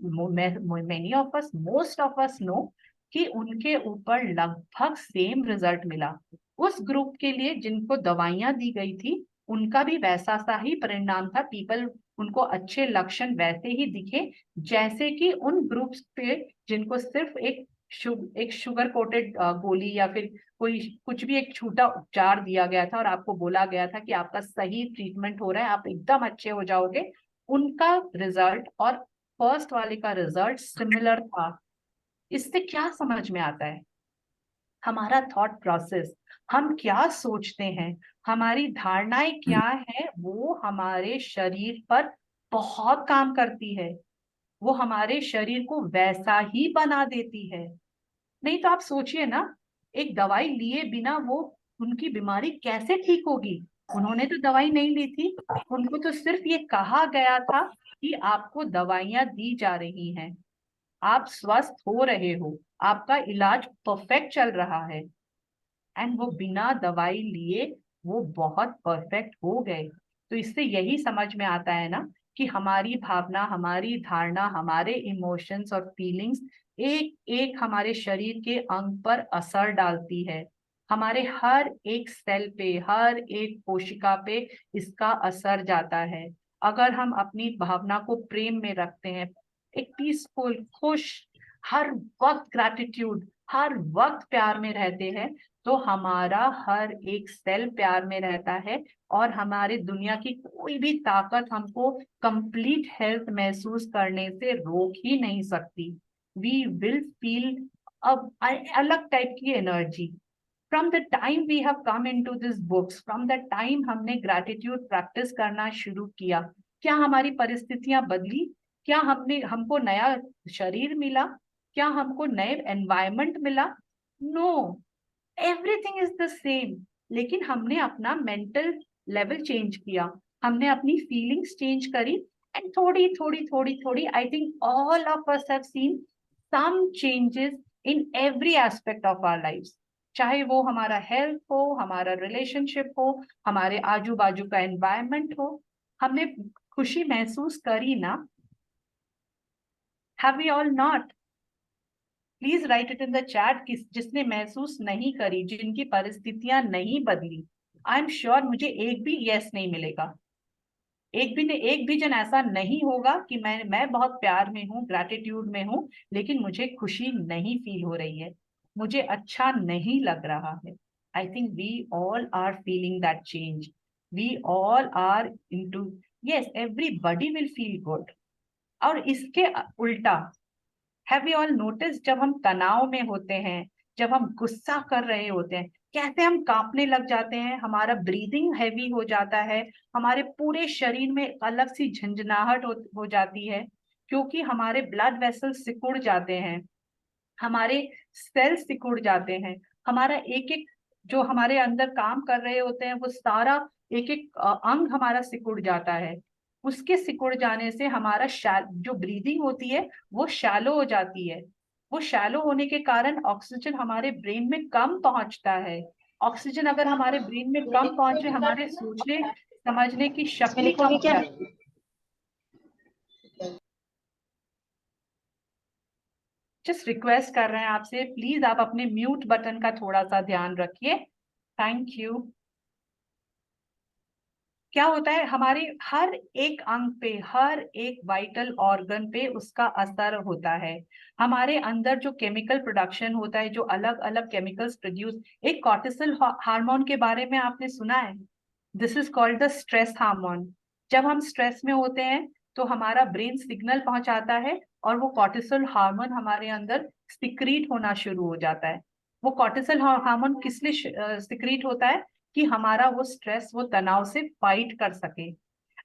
many of us, most of us know कि उनके ऊपर लगभग सेम रिजल्ट मिला। उस ग्रुप के लिए जिनको दवाइयां दी गई थी, उनका भी वैसा सा ही परिणाम था। पीपल, उनको अच्छे लक्षण वैसे ही दिखे जैसे कि उन ग्रुप्स पे जिनको सिर्फ एक शुगर कोटेड गोली या फिर कोई कुछ भी एक छोटा उपचार दिया गया था, और आपको बोला गया था कि आपका सही ट्रीटमेंट हो रहा है, आप एकदम अच्छे हो जाओगे। उनका रिजल्ट और फर्स्ट वाले का रिजल्ट सिमिलर था। इससे क्या समझ में आता है? हमारा थॉट प्रोसेस, हम क्या सोचते हैं, हमारी धारणाएं क्या है, वो हमारे शरीर पर बहुत काम करती है। वो हमारे शरीर को वैसा ही बना देती है। नहीं तो आप सोचिए ना, एक दवाई लिए बिना वो उनकी बीमारी कैसे ठीक होगी? उन्होंने तो दवाई नहीं ली थी, उनको तो सिर्फ ये कहा गया था कि आपको दवाइयां दी जा रही हैं, आप स्वस्थ हो रहे हो, आपका इलाज परफेक्ट चल रहा है। एंड वो बिना दवाई लिए वो बहुत परफेक्ट हो गए। तो इससे यही समझ में आता है ना कि हमारी भावना, हमारी धारणा, हमारे इमोशंस और फीलिंग्स एक एक हमारे शरीर के अंग पर असर डालती है। हमारे हर एक सेल पे, हर एक कोशिका पे इसका असर जाता है। अगर हम अपनी भावना को प्रेम में रखते हैं, एक पीसफुल, खुश, हर वक्त ग्रैटिट्यूड, हर वक्त प्यार में रहते हैं, तो हमारा हर एक सेल प्यार में रहता है और हमारे दुनिया की कोई भी ताकत हमको कंप्लीट हेल्थ महसूस करने से रोक ही नहीं सकती। वी विल फील अब अलग टाइप की energy. From the time we have come into this books, from the time हमने gratitude practice करना शुरू किया, क्या हमारी परिस्थितियां बदली? क्या हमको नया शरीर मिला? क्या हमको नए environment मिला? No, everything is the same. लेकिन हमने अपना mental level change किया, हमने अपनी feelings change करी, and थोड़ी, I think all of us have seen some changes in every aspect of our lives. चाहे वो हमारा हेल्थ हो, हमारा रिलेशनशिप हो, हमारे आजू बाजू का एनवायरनमेंट हो, हमने खुशी महसूस करी ना? Have we all not? Please write it in the chat जिसने महसूस नहीं करी, जिनकी परिस्थितियां नहीं बदली। आई एम श्योर मुझे एक भी यस नहीं मिलेगा, एक भी जन ऐसा नहीं होगा कि मैं बहुत प्यार में हूँ, ग्रैटिट्यूड में हूँ, लेकिन मुझे खुशी नहीं फील हो रही है, मुझे अच्छा नहीं लग रहा है। I think we all are feeling that change, we all are into, yes everybody will feel good. और इसके उल्टा, हैव यू ऑल नोटिस, जब हम तनाव में होते हैं, जब हम गुस्सा कर रहे होते हैं, कैसे हम कांपने लग जाते हैं, हमारा ब्रीदिंग हैवी हो जाता है, हमारे पूरे शरीर में अलग सी झंझनाहट हो जाती है, क्योंकि हमारे ब्लड वेसल सिकुड़ जाते हैं, हमारे सेल्स सिकुड़ जाते हैं, हमारा एक एक जो हमारे अंदर काम कर रहे होते हैं वो सारा एक एक अंग हमारा सिकुड़ जाता है। उसके सिकुड़ जाने से हमारा जो ब्रीदिंग होती है वो शैलो हो जाती है। वो शैलो होने के कारण ऑक्सीजन हमारे ब्रेन में कम पहुंचता है। ऑक्सीजन अगर हमारे ब्रेन में कम पहुंचे, हमारे सोचने समझने की शक्ति कम हो जाती है। जस्ट रिक्वेस्ट कर रहे हैं आपसे, प्लीज आप अपने म्यूट बटन का थोड़ा सा ध्यान रखिए। Thank you. क्या होता है, हमारे हर एक अंग पे, हर एक वाइटल ऑर्गन पे उसका असर होता है। हमारे अंदर जो केमिकल प्रोडक्शन होता है, जो अलग अलग केमिकल्स प्रोड्यूस, एक कॉर्टिसोल हार्मोन के बारे में आपने सुना है? This is called the stress hormone. जब हम स्ट्रेस में होते हैं तो हमारा ब्रेन सिग्नल पहुंचाता है और वो कॉर्टिसोल हार्मोन हमारे अंदर सिक्रीट होना शुरू हो जाता है। वो कॉर्टिसोल हार्मोन किस लिए सिक्रीट होता है? कि हमारा वो स्ट्रेस, वो तनाव से फाइट कर सके।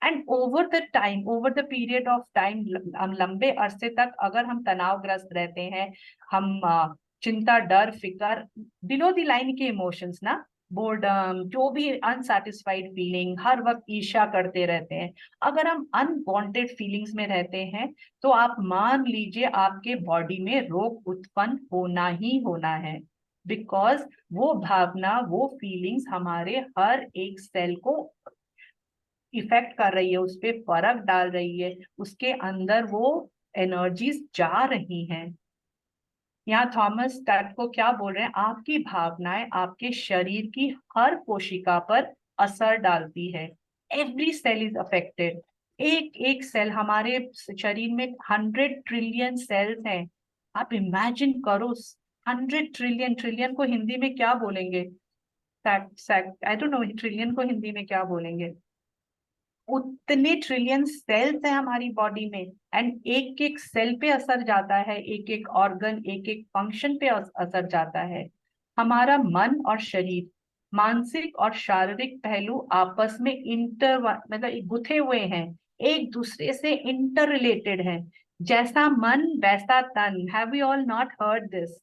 And over the time, over the period of time, हम लंबे अरसे तक अगर हम तनावग्रस्त रहते हैं, हम चिंता, डर, फिकर, बिलो द लाइन के इमोशंस ना, बोर्डम, जो भी अनसेटिस्फाइड फीलिंग, हर वक्त ईर्ष्या करते रहते हैं, अगर हम अनवांटेड फीलिंग्स में रहते हैं, तो आप मान लीजिए आपके बॉडी में रोग उत्पन्न होना ही होना है। बिकॉज वो भावना, वो फीलिंग्स हमारे हर एक सेल को इफेक्ट कर रही है, उस पर फर्क डाल रही है, उसके अंदर वो एनर्जीज जा रही हैं। यहाँ थॉमस टैट को क्या बोल रहे हैं? आपकी भावनाएं आपके शरीर की हर कोशिका पर असर डालती है। Every cell is affected. एक एक सेल, हमारे शरीर में 100 ट्रिलियन सेल्स हैं। आप इमेजिन करो, 100 ट्रिलियन, ट्रिलियन को हिंदी में क्या बोलेंगे? आई डोंट नो ट्रिलियन को हिंदी में क्या बोलेंगे। उतने ट्रिलियन सेल्स हैं हमारी बॉडी में, एंड एक एक सेल पे असर जाता है, एक एक ऑर्गन, एक एक फंक्शन पे असर जाता है। हमारा मन और शरीर, मानसिक और शारीरिक पहलू आपस में मतलब गुथे हुए हैं, एक दूसरे से इंटर रिलेटेड हैं। जैसा मन वैसा तन। Have you all not heard this?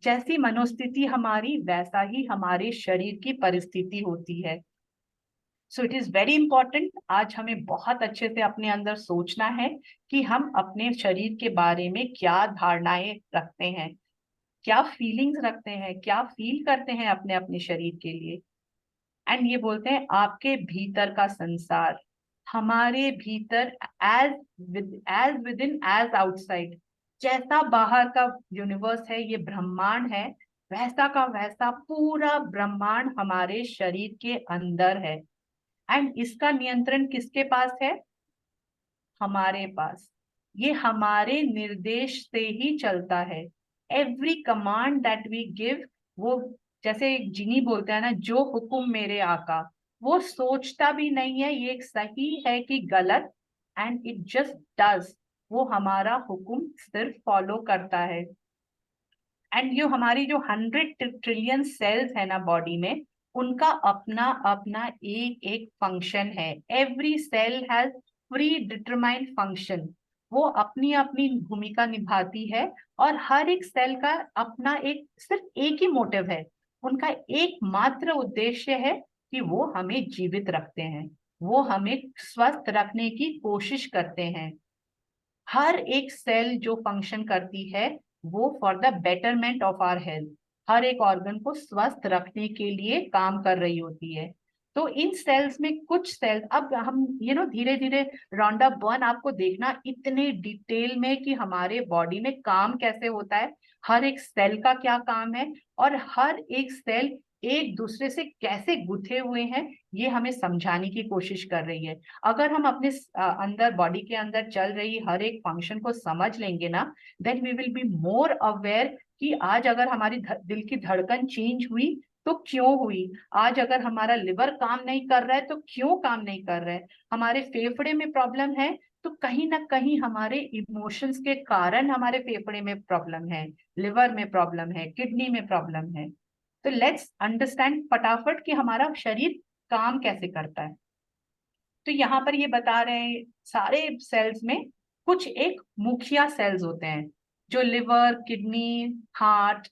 जैसी मनोस्थिति हमारी, वैसा ही हमारे शरीर की परिस्थिति होती है। So it is very important, आज हमें बहुत अच्छे से अपने अंदर सोचना है कि हम अपने शरीर के बारे में क्या धारणाएं रखते हैं, क्या फीलिंग्स रखते हैं, क्या फील करते हैं अपने अपने शरीर के लिए। एंड ये बोलते हैं आपके भीतर का संसार, हमारे भीतर as within as outside. जैसा बाहर का यूनिवर्स है, ये ब्रह्मांड है, वैसा का वैसा पूरा ब्रह्मांड हमारे शरीर के अंदर है। एंड इसका नियंत्रण किसके पास है? हमारे पास। ये हमारे निर्देश से ही चलता है। Every command that we give, वो जैसे जिनी बोलते हैं ना, जो हुक्म मेरे आका, वो सोचता भी नहीं है ये सही है कि गलत, एंड इट जस्ट डज, वो हमारा हुक्म सिर्फ फॉलो करता है। एंड जो हमारी जो 100 ट्रिलियन सेल्स है ना बॉडी में, उनका अपना अपना एक एक फंक्शन है। Every cell has predetermined function, वो अपनी अपनी भूमिका निभाती है, और हर एक सेल का अपना एक सिर्फ एक ही मोटिव है, उनका एकमात्र उद्देश्य है कि वो हमें जीवित रखते हैं, वो हमें स्वस्थ रखने की कोशिश करते हैं। हर एक सेल जो फंक्शन करती है वो for the betterment of our health, हर एक ऑर्गन को स्वस्थ रखने के लिए काम कर रही होती है। तो इन सेल्स में कुछ सेल्स, अब हम धीरे धीरे राउंड अप वन आपको देखना इतने डिटेल में कि हमारे बॉडी में काम कैसे होता है, हर एक सेल का क्या काम है, और हर एक सेल एक दूसरे से कैसे गुथे हुए हैं, ये हमें समझाने की कोशिश कर रही है। अगर हम अपने अंदर, बॉडी के अंदर चल रही हर एक फंक्शन को समझ लेंगे ना, then we will be more aware कि आज अगर हमारी दिल की धड़कन चेंज हुई तो क्यों हुई, आज अगर हमारा लिवर काम नहीं कर रहा है तो क्यों काम नहीं कर रहा है, हमारे फेफड़े में प्रॉब्लम है तो कहीं ना कहीं हमारे इमोशंस के कारण हमारे फेफड़े में प्रॉब्लम है, लिवर में प्रॉब्लम है, किडनी में प्रॉब्लम है। तो लेट्स अंडरस्टैंड फटाफट कि हमारा शरीर काम कैसे करता है। तो यहाँ पर ये बता रहे हैं सारे सेल्स में कुछ एक मुखिया सेल्स होते हैं, जो liver, kidney, heart,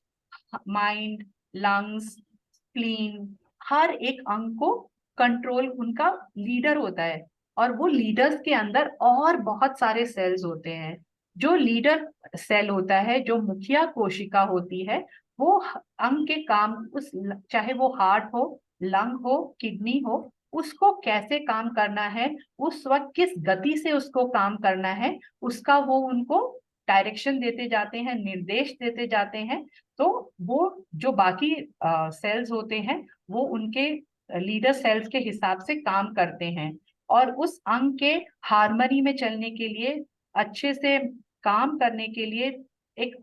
mind, lungs, spleen, हर एक अंग को कंट्रोल उनका लीडर होता है, और वो लीडर्स के अंदर और बहुत सारे सेल्स होते हैं। जो लीडर सेल होता है, जो मुखिया कोशिका होती है, वो अंग के काम, उस चाहे वो हार्ट हो, लंग हो, किडनी हो, उसको कैसे काम करना है, उस वक्त किस गति से उसको काम करना है, उसका वो उनको डायरेक्शन देते जाते हैं, निर्देश देते जाते हैं। तो वो जो बाकी सेल्स होते हैं वो उनके लीडर सेल्स के हिसाब से काम करते हैं, और उस अंग के हार्मनी में चलने के लिए, अच्छे से काम करने के लिए, एक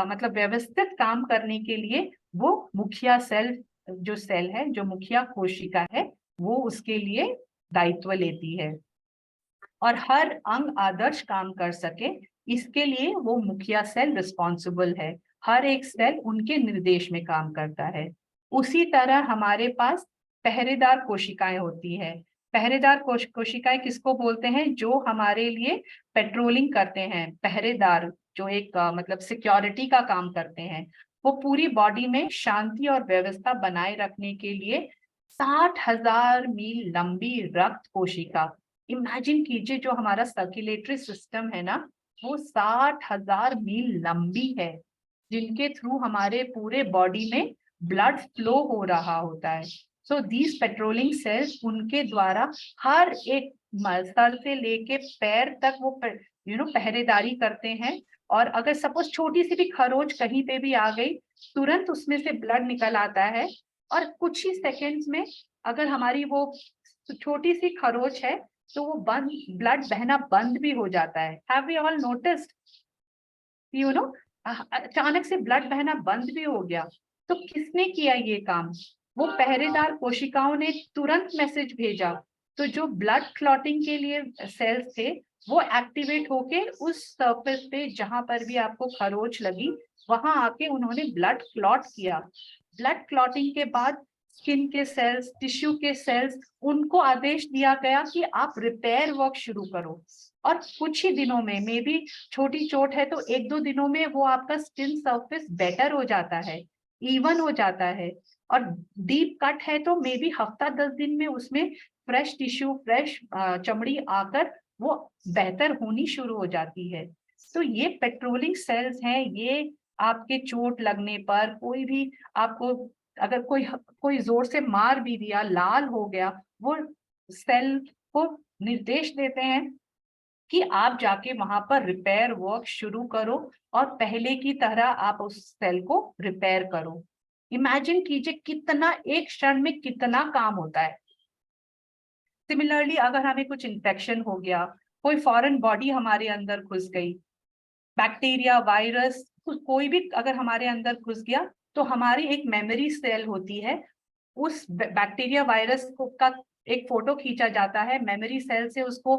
मतलब व्यवस्थित काम करने के लिए वो मुखिया सेल, जो सेल है, जो मुखिया कोशिका है, वो उसके लिए दायित्व लेती है, और हर अंग आदर्श काम कर सके इसके लिए वो मुखिया सेल रिस्पॉन्सिबल है। हर एक सेल उनके निर्देश में काम करता है। उसी तरह हमारे पास पहरेदार कोशिकाएं होती है। पहरेदार कोशिकाएं किसको बोलते हैं? जो हमारे लिए पेट्रोलिंग करते हैं, पहरेदार, जो एक मतलब सिक्योरिटी का काम करते हैं। वो पूरी बॉडी में शांति और व्यवस्था बनाए रखने के लिए 60,000 मील लंबी रक्त कोशिका, इमेजिन कीजिए, जो हमारा सर्कुलेटरी सिस्टम है ना, वो 60,000 मील लंबी है, जिनके थ्रू हमारे पूरे बॉडी में ब्लड फ्लो हो रहा होता है। सो दीज पेट्रोलिंग सेल्स, उनके द्वारा हर एक सर से लेके पैर तक वो पहरेदारी करते हैं। और अगर सपोज छोटी सी भी खरोच कहीं पे भी आ गई, तुरंत उसमें से ब्लड निकल आता है, और कुछ ही सेकेंड्स में अगर हमारी वो छोटी सी खरोच है तो वो ब्लड बहना बंद भी हो जाता है। Have we all noticed? अचानक से ब्लड बहना बंद भी हो गया। तो किसने किया ये काम? वो पहरेदार कोशिकाओं ने तुरंत मैसेज भेजा। तो जो ब्लड क्लॉटिंग के लिए सेल्स थे, वो एक्टिवेट होके उस सरफेस पे जहां पर भी आपको खरोच लगी, वहां आके उन्होंने ब्लड क्लॉट किया। ब्लड क्लॉटिंग के बाद स्किन के सेल्स, टिश्यू के सेल्स, उनको आदेश दिया गया कि आप रिपेयर वर्क शुरू करो। और कुछ ही दिनों में, मे बी छोटी चोट है तो 1-2 दिनों में वो आपका स्किन सरफेस बेटर हो जाता है, इवन हो जाता है। और डीप कट है तो मे बी हफ्ता 10 दिन में उसमें फ्रेश टिश्यू, फ्रेश चमड़ी आकर वो बेहतर होनी शुरू हो जाती है। तो ये पेट्रोलिंग सेल्स हैं। ये आपके चोट लगने पर, कोई भी आपको अगर कोई जोर से मार भी दिया, लाल हो गया, वो सेल को निर्देश देते हैं कि आप जाके वहां पर रिपेयर वर्क शुरू करो, और पहले की तरह आप उस सेल को रिपेयर करो। इमेजिन कीजिए कितना, एक क्षण में कितना काम होता है। सिमिलरली अगर हमें कुछ इन्फेक्शन हो गया, कोई फॉरेन बॉडी हमारे अंदर घुस गई, बैक्टीरिया, वायरस, कोई भी अगर हमारे अंदर घुस गया तो हमारी एक मेमोरी सेल होती है, उस बैक्टीरिया वायरस को का एक फोटो खींचा जाता है मेमोरी सेल से, उसको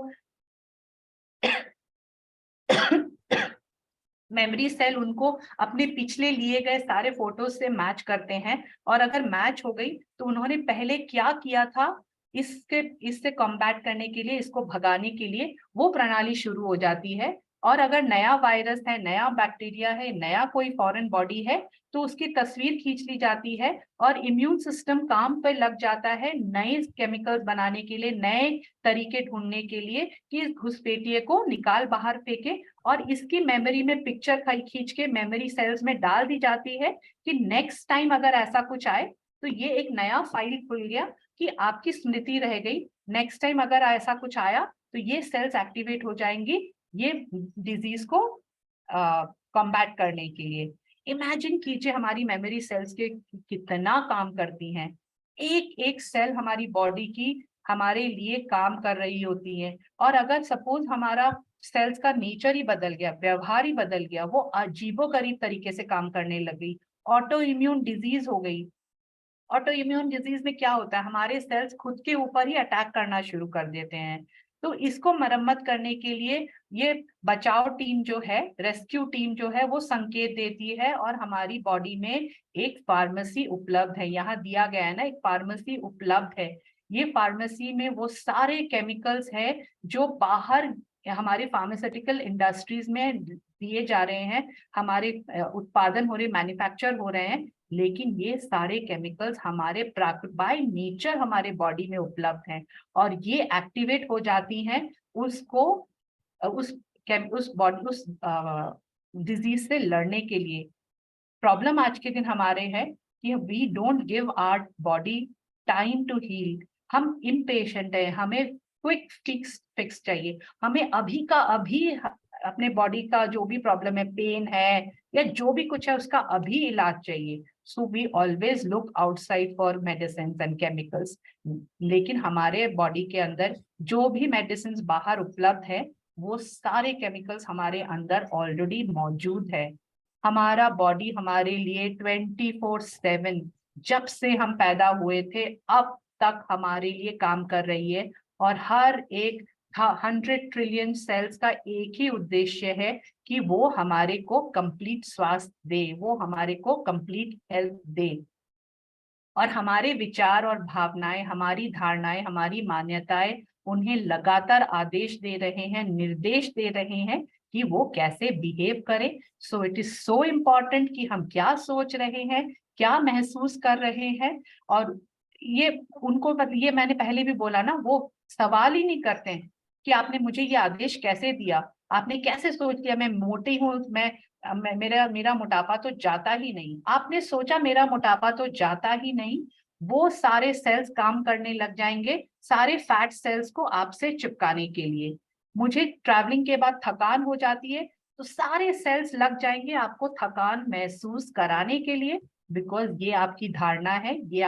मेमोरी सेल उनको अपने पिछले लिए गए सारे फोटोज से मैच करते हैं, और अगर मैच हो गई तो उन्होंने पहले क्या किया था इससे कॉम्बैट करने के लिए, इसको भगाने के लिए वो प्रणाली शुरू हो जाती है। और अगर नया वायरस है, नया बैक्टीरिया है, नया कोई फॉरेन बॉडी है, तो उसकी तस्वीर खींच ली जाती है और इम्यून सिस्टम काम पे लग जाता है नए केमिकल्स बनाने के लिए, नए तरीके ढूंढने के लिए कि इस घुसपैठिए को निकाल बाहर फेंके, और इसकी मेमोरी में पिक्चर खींच के मेमोरी सेल्स में डाल दी जाती है कि नेक्स्ट टाइम अगर ऐसा कुछ आए तो ये एक नया फाइल खुल गया कि आपकी स्मृति रह गई, नेक्स्ट टाइम अगर ऐसा कुछ आया तो ये सेल्स एक्टिवेट हो जाएंगी ये डिजीज को कॉम्बैट करने के लिए। इमेजिन कीजिए हमारी मेमोरी सेल्स के कितना काम करती हैं, एक एक सेल हमारी बॉडी की हमारे लिए काम कर रही होती है। और अगर सपोज हमारा सेल्स का नेचर ही बदल गया, व्यवहार ही बदल गया, वो अजीबोगरीब तरीके से काम करने लग गई, ऑटो इम्यून डिजीज हो गई। ऑटो इम्यून डिजीज में क्या होता है, हमारे सेल्स खुद के ऊपर ही अटैक करना शुरू कर देते हैं। तो इसको मरम्मत करने के लिए ये बचाव टीम जो है, रेस्क्यू टीम जो है, वो संकेत देती है और हमारी बॉडी में एक फार्मेसी उपलब्ध है, यहाँ दिया गया है ना, एक फार्मेसी उपलब्ध है। ये फार्मेसी में वो सारे केमिकल्स है जो बाहर हमारे फार्मास्यूटिकल इंडस्ट्रीज में दिए जा रहे हैं, हमारे उत्पादन हो रहे, मैन्युफैक्चर हो रहे हैं, लेकिन ये सारे केमिकल्स हमारे बाय नेचर हमारे बॉडी में उपलब्ध हैं और ये एक्टिवेट हो जाती हैं उसको उस बॉडी उस डिजीज से लड़ने के लिए। प्रॉब्लम आज के दिन हमारे है कि we don't give our body time to heal. हम इम्पेशेंट है, हमें क्विक फिक्स चाहिए, हमें अभी का अभी अपने बॉडी का जो भी प्रॉब्लम है, पेन है या जो भी कुछ है, उसका अभी इलाज चाहिए। So we always look outside for medicine and chemicals. लेकिन हमारे बॉडी के अंदर जो भी मेडिसिन बाहर उपलब्ध है, वो सारे केमिकल्स हमारे अंदर ऑलरेडी मौजूद है। हमारा बॉडी हमारे लिए 24/7 जब से हम पैदा हुए थे अब तक हमारे लिए काम कर रही है, और हर एक 100 ट्रिलियन सेल्स का एक ही उद्देश्य है कि वो हमारे को कंप्लीट स्वास्थ्य दे, वो हमारे को कंप्लीट हेल्थ दे। और हमारे विचार और भावनाएं, हमारी धारणाएं, हमारी मान्यताएं उन्हें लगातार आदेश दे रहे हैं, निर्देश दे रहे हैं कि वो कैसे बिहेव करें। So it is so important कि हम क्या सोच रहे हैं, क्या महसूस कर रहे हैं। और ये उनको, ये मैंने पहले भी बोला ना, वो सवाल ही नहीं करते हैं कि आपने मुझे ये आदेश कैसे दिया, आपने कैसे सोच लिया मैं मोटी हूँ, मेरा मोटापा तो जाता ही नहीं। आपने सोचा मेरा मोटापा तो जाता ही नहीं, वो सारे सेल्स काम करने लग जाएंगे सारे फैट सेल्स को आपसे चिपकाने के लिए। मुझे ट्रैवलिंग के बाद थकान हो जाती है तो सारे सेल्स लग जाएंगे आपको थकान महसूस कराने के लिए, बिकॉज ये आपकी धारणा है, ये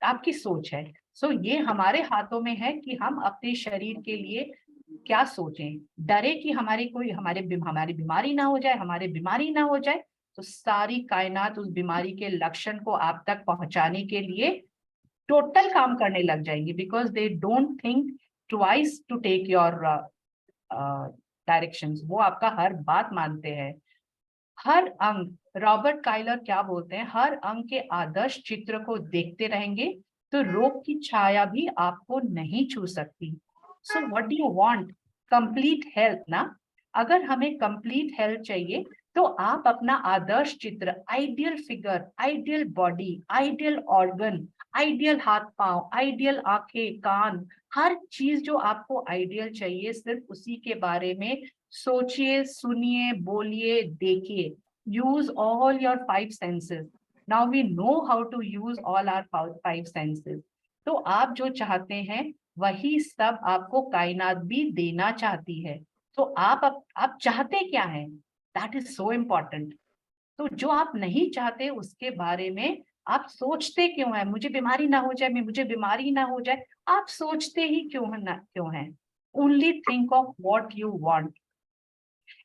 आपकी सोच है। सो ये हमारे हाथों में है कि हम अपने शरीर के लिए क्या सोचें। डरे कि हमारी बीमारी ना हो जाए, हमारे बीमारी ना हो जाए, तो सारी कायनात उस बीमारी के लक्षण को आप तक पहुंचाने के लिए टोटल काम करने लग जाएंगे, because they don't think twice to take your directions. वो आपका हर बात मानते हैं। हर अंग, रॉबर्ट काइलर क्या बोलते हैं, हर अंग के आदर्श चित्र को देखते रहेंगे तो रोग की छाया भी आपको नहीं छू सकती। So what do you want? Complete health ना। अगर हमें कंप्लीट हेल्थ चाहिए तो आप अपना आदर्श चित्र, ideal figure, ideal body, ideal organ, ideal हाथ पांव, आइडियल आंखें, कान, हर चीज जो आपको आइडियल चाहिए, सिर्फ उसी के बारे में सोचिए, सुनिए, बोलिए, देखिए। Use all your 5 senses. Now we know how to use all our 5 senses. तो आप जो चाहते हैं वही सब आपको कायनात भी देना चाहती है। तो आप चाहते क्या हैं? That is so important. तो जो आप नहीं चाहते उसके बारे में आप सोचते क्यों हैं? मुझे बीमारी ना हो जाए, मुझे बीमारी ना हो जाए, आप सोचते ही क्यों है? only think of what you want.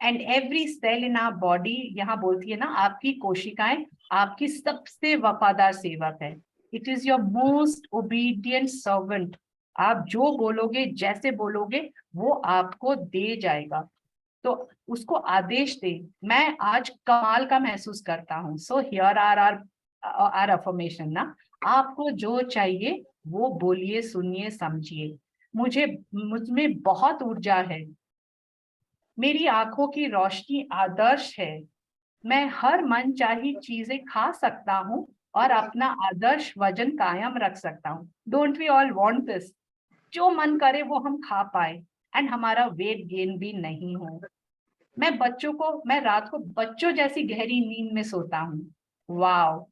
And every cell in our body, यहाँ बोलती है ना, आपकी कोशिकाएं आपकी सबसे वफादार सेवक है. It is your most obedient servant. आप जो बोलोगे, जैसे बोलोगे, वो आपको दे जाएगा. तो उसको आदेश दे. मैं आज कमाल का महसूस करता हूँ. So here are our affirmation ना. आपको जो चाहिए वो बोलिए, सुनिए, समझिए. मुझ में बहुत ऊर्जा है. मेरी आंखों की रोशनी आदर्श है. मैं हर मनचाही चीजें खा सकता हूँ और अपना आदर्श वजन कायम रख सकता हूँ. Don't we all want this? जो मन करे वो हम खा पाए एंड हमारा वेट गेन भी नहीं हो. मैं रात को बच्चों जैसी गहरी नींद में सोता हूँ. Wow,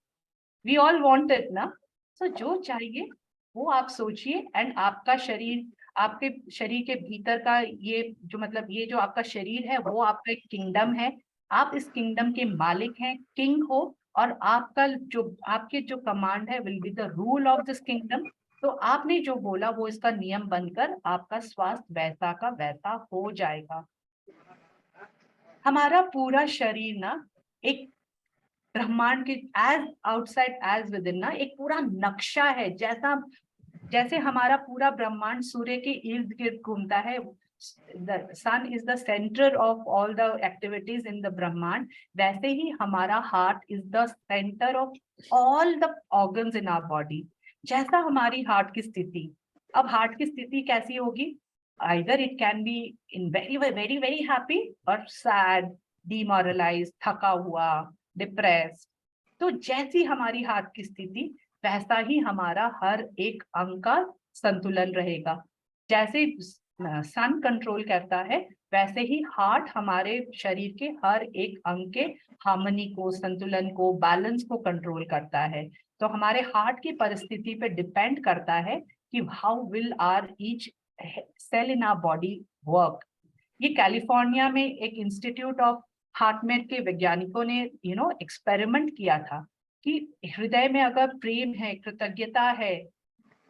we all want it ना. सो जो चाहिए वो आप सोचिए एंड आपका शरीर, आपके शरीर के भीतर का ये जो मतलब ये जो आपका शरीर है वो आपका एक किंगडम है. आप इस किंगडम के मालिक हैं, किंग हो, और आपके जो कमांड है will be the rule of this kingdom. तो आपने जो बोला वो इसका नियम बनकर आपका स्वास्थ्य वैसा का वैसा हो जाएगा. हमारा पूरा शरीर ना एक ब्रह्मांड के as outside as within ना एक पूरा नक्शा है. जैसे हमारा पूरा ब्रह्मांड सूर्य के इर्द गिर्द घूमता है. The sun is the center of all the activities in the Brahman. वैसे ही हमारा heart is the center of all the organs in our body. जैसा हमारी heart की स्थिति, अब heart की स्थिति कैसी होगी? Either it can be in very happy or sad, demoralized, थका हुआ, depressed. तो जैसी हमारी heart की स्थिति वैसा ही हमारा हर एक अंग का संतुलन रहेगा. जैसे सन कंट्रोल करता है वैसे ही हार्ट हमारे शरीर के हर एक अंग के हार्मनी को, संतुलन को, बैलेंस को कंट्रोल करता है. तो हमारे हार्ट की परिस्थिति पे डिपेंड करता है कि how will are each cell in our body work. ये कैलिफोर्निया में एक इंस्टीट्यूट ऑफ हार्टमेट के वैज्ञानिकों ने एक्सपेरिमेंट किया था कि हृदय में अगर प्रेम है, कृतज्ञता है,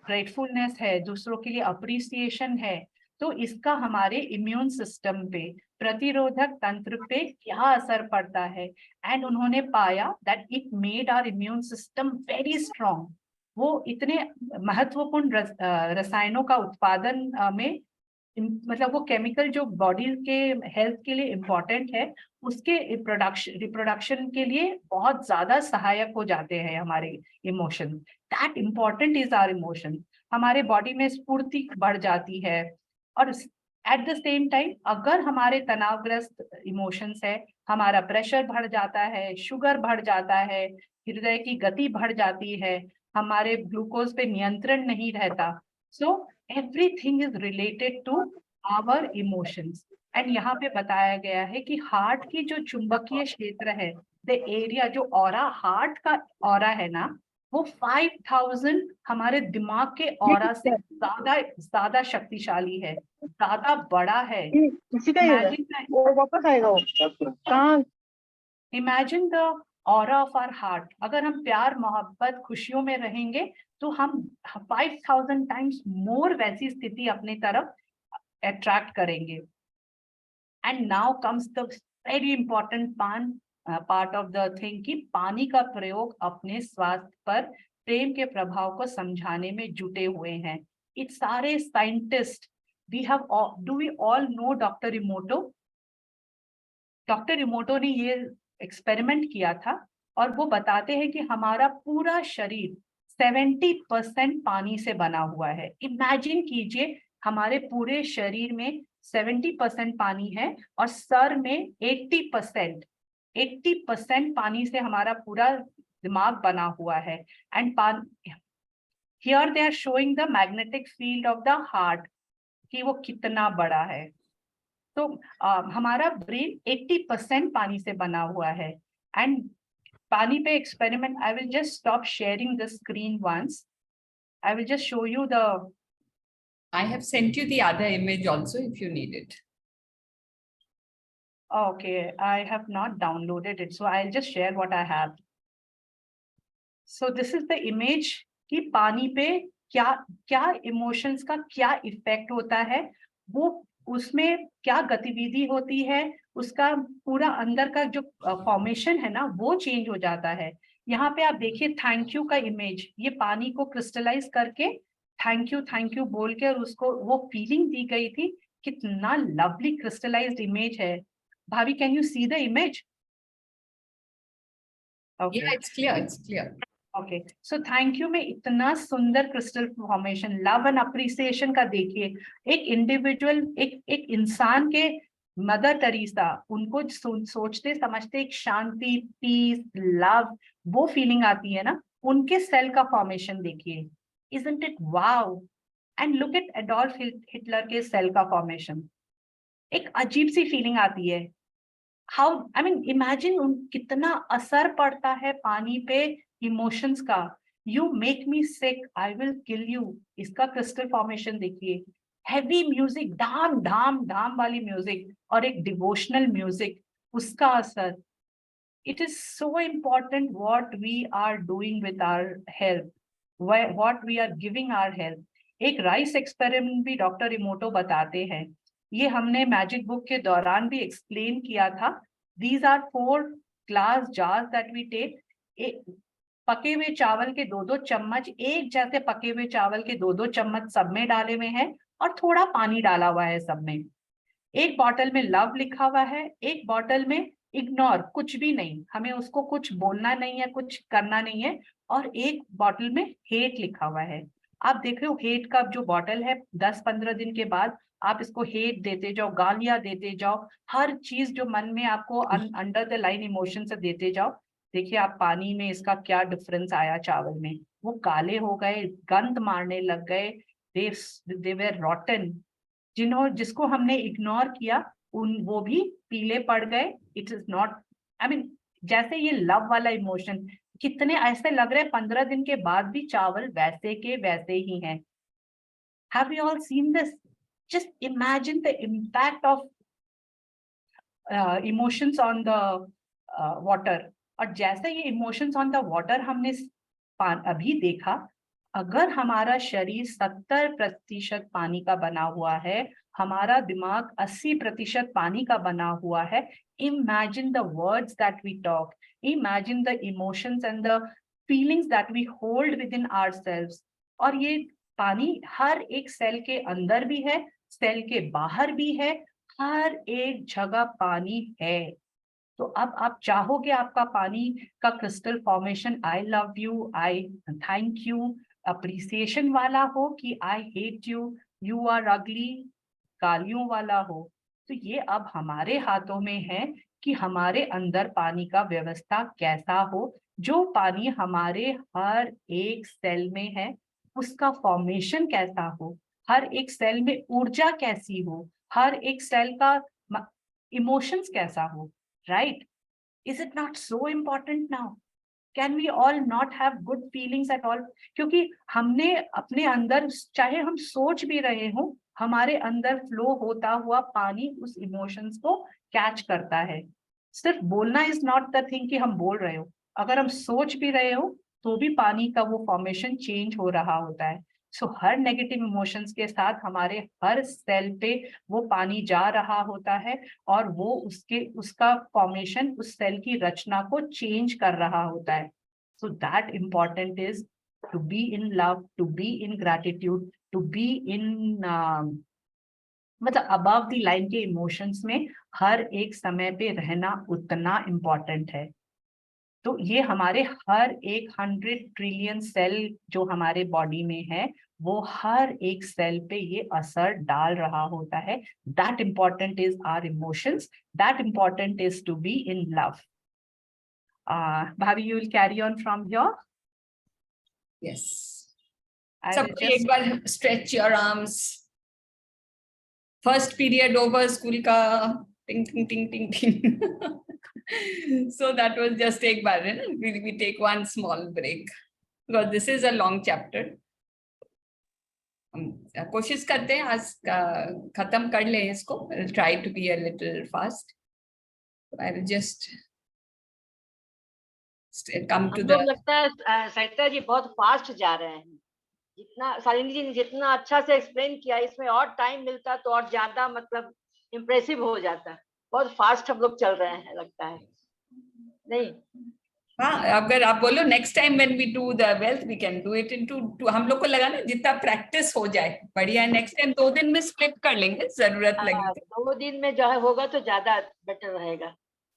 ग्रेटफुलनेस है, दूसरों के लिए अप्रिसिएशन है, तो इसका हमारे इम्यून सिस्टम पे, प्रतिरोधक तंत्र पे क्या असर पड़ता है. एंड उन्होंने पाया that it made our immune system very strong. वो इतने महत्वपूर्ण रसायनों का उत्पादन में, मतलब वो केमिकल जो बॉडी के हेल्थ के लिए इम्पोर्टेंट है, उसके रिप्रोडक्शन के लिए बहुत ज्यादा सहायक हो जाते हैं हमारे emotion. That important is our emotion. हमारे बॉडी में स्फूर्ति बढ़ जाती है. और एट द सेम टाइम अगर हमारे तनावग्रस्त इमोशंस है, हमारा प्रेशर बढ़ जाता है, शुगर बढ़ जाता है, हृदय की गति बढ़ जाती है, हमारे ग्लूकोज पे नियंत्रण नहीं रहता. So everything is related to our emotions. And यहाँ पे बताया गया है कि हार्ट की जो चुंबकीय क्षेत्र है, द एरिया, जो ऑरा, हार्ट का ऑरा है ना, वो 5000 हमारे दिमाग के ऑरा से ज्यादा शक्तिशाली है, ज्यादा बड़ा है. Imagine the aura of our heart. अगर हम प्यार, मोहब्बत, खुशियों में रहेंगे तो हम 5000 टाइम्स मोर वैसी स्थिति अपनी तरफ अट्रैक्ट करेंगे. And now comes the very important part of the thing कि पानी का प्रयोग अपने स्वास्थ्य पर प्रेम के प्रभाव को समझाने में जुटे हुए हैं. इस सारे scientist, do we all know doctor Emoto? Doctor Emoto ने ये एक्सपेरिमेंट किया था और वो बताते हैं कि हमारा पूरा शरीर 70% पानी से बना हुआ है. इमेजिन कीजिए हमारे पूरे शरीर में 70% पानी है और सर में 80% पानी से हमारा पूरा दिमाग बना हुआ है. And here they are showing the magnetic field of the heart कि वो कितना बड़ा है. तो हमारा ब्रेन 80% पानी से बना हुआ है. एंड पानी पे experiment, I will just stop sharing the screen once. I will just show you the. I have sent you the other image also if you need it. Okay, I have not downloaded it, so I'll just share what I have. So this is the image कि पानी पे क्या क्या emotions का क्या effect होता है. वो उसमें क्या गतिविधि होती है, उसका पूरा अंदर का जो फॉर्मेशन है ना वो चेंज हो जाता है। यहाँ पे आप देखिए थैंक यू का इमेज, ये पानी को क्रिस्टलाइज करके थैंक यू बोल के और उसको वो फीलिंग दी गई थी। कितना लवली क्रिस्टलाइज्ड इमेज है। भाभी, can you see the image? Yeah, it's clear, it's clear. Okay, so thank you में इतना सुंदर crystal formation, love and appreciation का देखिए। एक इंडिविजुअल, एक इंसान के मदर टेरेसा, उनको सोचते समझते एक शांति, पीस, लव, वो फीलिंग आती है ना, उनके सेल का फॉर्मेशन देखिए। Isn't it wow? And look at Adolf Hitler के सेल का फॉर्मेशन, एक अजीब सी फीलिंग आती है। हाउ, आई मीन इमेजिन कितना असर पड़ता है पानी पे इमोशंस का। You make me sick, I will kill you, इसका क्रिस्टल फॉर्मेशन देखिए। हैवी म्यूजिक, धाम धाम धाम वाली म्यूजिक, और एक डिवोशनल म्यूजिक, उसका असर। It is so important what we are doing with our health, what we are giving our health. एक राइस एक्सपेरिमेंट भी डॉक्टर इमोटो बताते हैं, ये हमने मैजिक बुक के दौरान भी एक्सप्लेन किया था। These are 4 glass jars that we take. पके हुए चावल के 2-2 चम्मच, एक जैसे पके हुए चावल के 2-2 चम्मच सब में डाले हुए हैं, और थोड़ा पानी डाला हुआ है सब में। एक बॉटल में लव लिखा हुआ है, एक बॉटल में इग्नोर, कुछ भी नहीं, हमें उसको कुछ बोलना नहीं है, कुछ करना नहीं है, और एक बॉटल में हेट लिखा हुआ है। आप देख रहे हो हेट का जो बॉटल है, 10-15 दिन के बाद आप इसको हेट देते जाओ, गालियां देते जाओ, हर चीज जो मन में आपको अंडर द लाइन इमोशन से देते जाओ। देखिए आप पानी में इसका क्या डिफरेंस आया, चावल में वो काले हो गए, गंध मारने लग गए, दे वर रॉटन। जिसको हमने इग्नोर किया, वो भी पीले पड़ गए। It is not, I mean जैसे ये लव वाला इमोशन, कितने ऐसे लग रहे 15 दिन के बाद भी चावल वैसे के वैसे ही हैं। Have you all seen this? Just imagine the impact of emotions on the water. और जैसे ये इमोशंस ऑन द वाटर हमने अभी देखा, अगर हमारा शरीर 70% पानी का बना हुआ है, हमारा दिमाग 80% पानी का बना हुआ है, imagine the words that we talk, imagine the emotions and the feelings that we hold with in ourselves. और ये पानी हर एक सेल के अंदर भी है, सेल के बाहर भी है, हर एक जगह पानी है। तो अब आप चाहोगे आपका पानी का crystal formation I love you, I thank you, appreciation वाला हो, कि I hate you, you are ugly, गालियों वाला हो। तो ये अब हमारे हाथों में है कि हमारे अंदर पानी का व्यवस्था कैसा हो। जो पानी हमारे हर एक सेल में है, उसका फॉर्मेशन कैसा हो, हर एक सेल में ऊर्जा कैसी हो, हर एक सेल का इमोशंस कैसा हो, right? Is it not so important now? Can we all not have good feelings at all? क्योंकि हमने अपने अंदर, चाहे हम सोच भी रहे हो, हमारे अंदर फ्लो होता हुआ पानी उस इमोशंस को कैच करता है। सिर्फ बोलना इज नॉट द थिंग कि हम बोल रहे हो, अगर हम सोच भी रहे हो तो भी पानी का वो फॉर्मेशन चेंज हो रहा होता है। सो हर नेगेटिव इमोशंस के साथ हमारे हर सेल पे वो पानी जा रहा होता है, और वो उसका फॉर्मेशन उस सेल की रचना को चेंज कर रहा होता है। So that important is to be in love, to be in gratitude, to be in मतलब अबव द लाइन के इमोशंस में हर एक समय पे रहना उतना इम्पोर्टेंट है। तो ये हमारे हर एक 100 ट्रिलियन सेल जो हमारे बॉडी में है, वो हर एक सेल पे ये असर डाल रहा होता है। That important is our emotions, that important is to be in love. भाभी, you will carry on from here. Yes. I will सबको just एक बार stretch your arms. First period over school का ting ting ting ting ting. So that was just एक बार है ना, we take one small break because this is a long chapter. कोशिश करते हैं आज खत्म कर लें इसको. I'll try to be a little fast. I will just come to the. लगता है सरिता जी बहुत फास्ट जा रहे हैं. जितना शालिनी जी ने जितना अच्छा से एक्सप्लेन किया, इसमें और टाइम मिलता तो और ज्यादा मतलब इम्प्रेसिव हो जाता। बहुत फास्ट हम लोग चल रहे हैं लगता है, नहीं? हाँ, अगर आप बोलो next time when we do the wealth we can do it into, हम लोग को लगा ना जितना प्रैक्टिस हो जाए बढ़िया, नेक्स्ट टाइम 2 दिन में स्प्लिट कर लेंगे जरूरत लगी हाँ, तो। 2 दिन में जो है होगा तो ज्यादा बेटर रहेगा,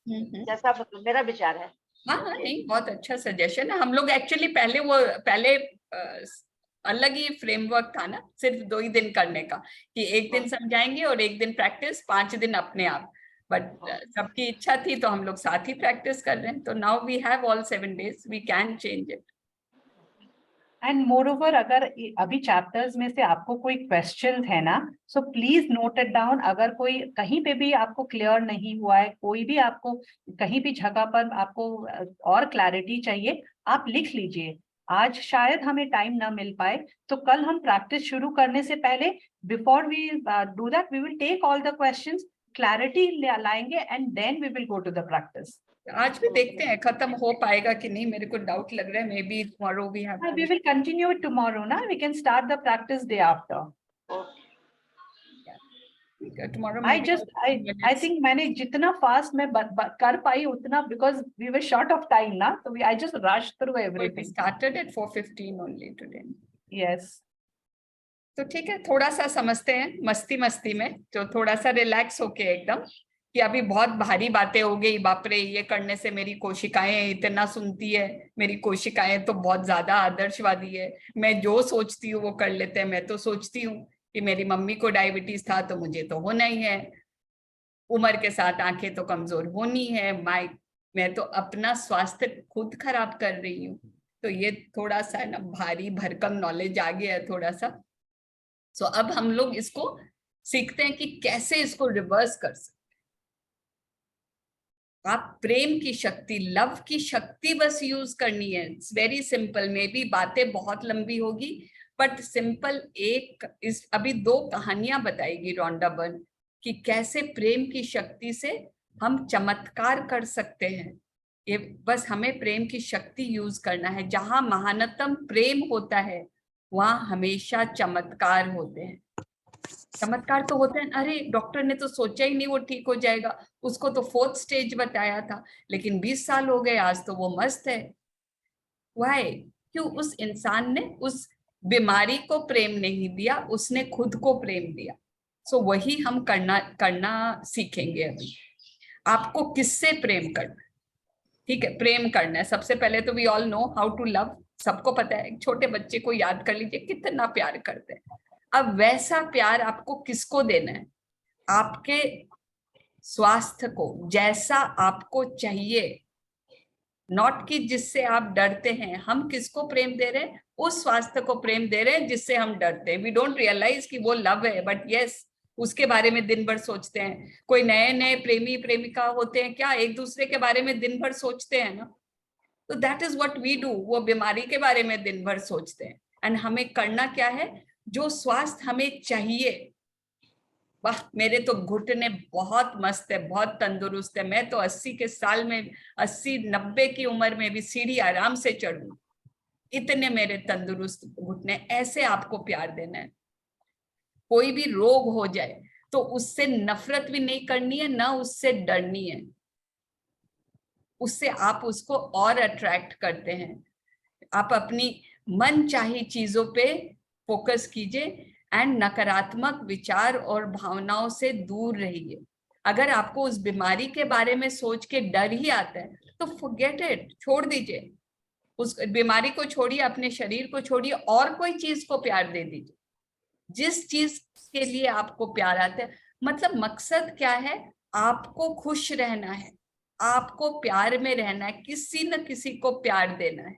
जैसा मतलब मेरा विचार है। हाँ हाँ, नहीं बहुत अच्छा सजेशन है। हम लोग एक्चुअली पहले अलग ही फ्रेमवर्क था ना, सिर्फ 2 ही दिन करने का, कि 1 दिन समझाएंगे और 1 दिन प्रैक्टिस, 5 दिन अपने आप। बट सबकी इच्छा थी तो हम लोग साथ ही प्रैक्टिस कर रहे हैं, तो now we have all 7 days, we can change it. And moreover, अगर अभी चैप्टर्स में से आपको कोई क्वेश्चन है ना, so please note it down. अगर कोई कहीं पे भी आपको क्लियर नहीं हुआ है, कोई भी आपको कहीं भी जगह पर आपको और क्लैरिटी चाहिए, आप लिख लीजिए। आज शायद हमें टाइम ना मिल पाए, तो कल हम प्रैक्टिस शुरू करने से पहले, before we do that, we will take all the questions, clarity लाएंगे, and then we will go to the practice. आज भी देखते हैं खत्म हो पाएगा कि नहीं, मेरे को डाउट लग रहा है, maybe tomorrow we have. We will continue it tomorrow, na? We can start the practice day after. tomorrow I think मैंने जितना fast मैं कर पाई उतना, because we were short of time ना, so I just rushed through we everything. started at 4:15 only today. Yes. तो ठीक है, थोड़ा सा समझते हैं मस्ती मस्ती में, तो थोड़ा सा रिलैक्स होके एकदम, कि अभी बहुत भारी बातें हो गई, बाप रे ये करने से मेरी कोशिकाएं इतना सुनती है, मेरी कोशिकाएं तो बहुत ज्यादा आदर्शवादी है, मैं जो सोचती हूँ वो कर लेते हैं। मैं तो सोचती हूँ कि मेरी मम्मी को डायबिटीज था तो मुझे तो होना ही है, उम्र के साथ आंखें तो कमजोर होनी है, मैं तो अपना स्वास्थ्य खुद खराब कर रही हूँ। तो ये थोड़ा सा ना भारी भरकम नॉलेज आ गया है थोड़ा सा। सो अब हम लोग इसको सीखते हैं कि कैसे इसको रिवर्स कर सकते। आप प्रेम की शक्ति, लव की शक्ति बस यूज करनी है। It's very simple. May be बातें बहुत लंबी होगी, बट सिंपल अभी 2 कहानियां बताएगी रॉन्डा बर्न, कि कैसे प्रेम की शक्ति से हम चमत्कार कर सकते हैं। ये बस हमें प्रेम की शक्ति यूज करना है। जहां महानतम प्रेम होता है वहां हमेशा चमत्कार होते हैं। चमत्कार तो होते हैं, अरे डॉक्टर ने तो सोचा ही नहीं वो ठीक हो जाएगा, उसको तो 4th स्टेज बताया था, लेकिन 20 साल हो गए, आज तो वो मस्त है। वाई? क्यों? उस इंसान ने उस बीमारी को प्रेम नहीं दिया, उसने खुद को प्रेम दिया। सो वही हम करना सीखेंगे अभी। आपको किससे प्रेम करना? ठीक है, प्रेम करना है। सबसे पहले तो we all know how to love, सबको पता है। एक छोटे बच्चे को याद कर लीजिए कितना प्यार करते हैं। अब वैसा प्यार आपको किसको देना है? आपके स्वास्थ्य को, जैसा आपको चाहिए, नॉट कि जिससे आप डरते हैं। हम किसको प्रेम दे रहे हैं? उस स्वास्थ्य को प्रेम दे रहे हैं जिससे हम डरते हैं। वी डोंट रियलाइज कि वो लव है, बट यस, उसके बारे में दिन भर सोचते हैं। कोई नए नए प्रेमी प्रेमिका होते हैं क्या, एक दूसरे के बारे में दिन भर सोचते हैं ना। तो that is what we do. वो बीमारी के बारे में दिन भर सोचते हैं। एंड हमें करना क्या है? जो स्वास्थ्य हमें चाहिए, वाह मेरे तो घुटने बहुत मस्त है, बहुत तंदुरुस्त है, मैं तो 80 के साल में, 80-90 की उम्र में भी सीढ़ी आराम से चढ़ूं, इतने मेरे तंदुरुस्त घुटने। ऐसे आपको प्यार देना है। कोई भी रोग हो जाए तो उससे नफरत भी नहीं करनी है, ना उससे डरनी है। उससे आप उसको और अट्रैक्ट करते हैं। आप अपनी मन चाही चीजों पे फोकस कीजिए एंड नकारात्मक विचार और भावनाओं से दूर रहिए। अगर आपको उस बीमारी के बारे में सोच के डर ही आता है तो फॉरगेट इट, छोड़ दीजिए। उस बीमारी को छोड़िए, अपने शरीर को छोड़िए, और कोई चीज को प्यार दे दीजिए जिस चीज के लिए आपको प्यार आता है। मतलब मकसद क्या है? आपको खुश रहना है, आपको प्यार में रहना है, किसी न किसी को प्यार देना है।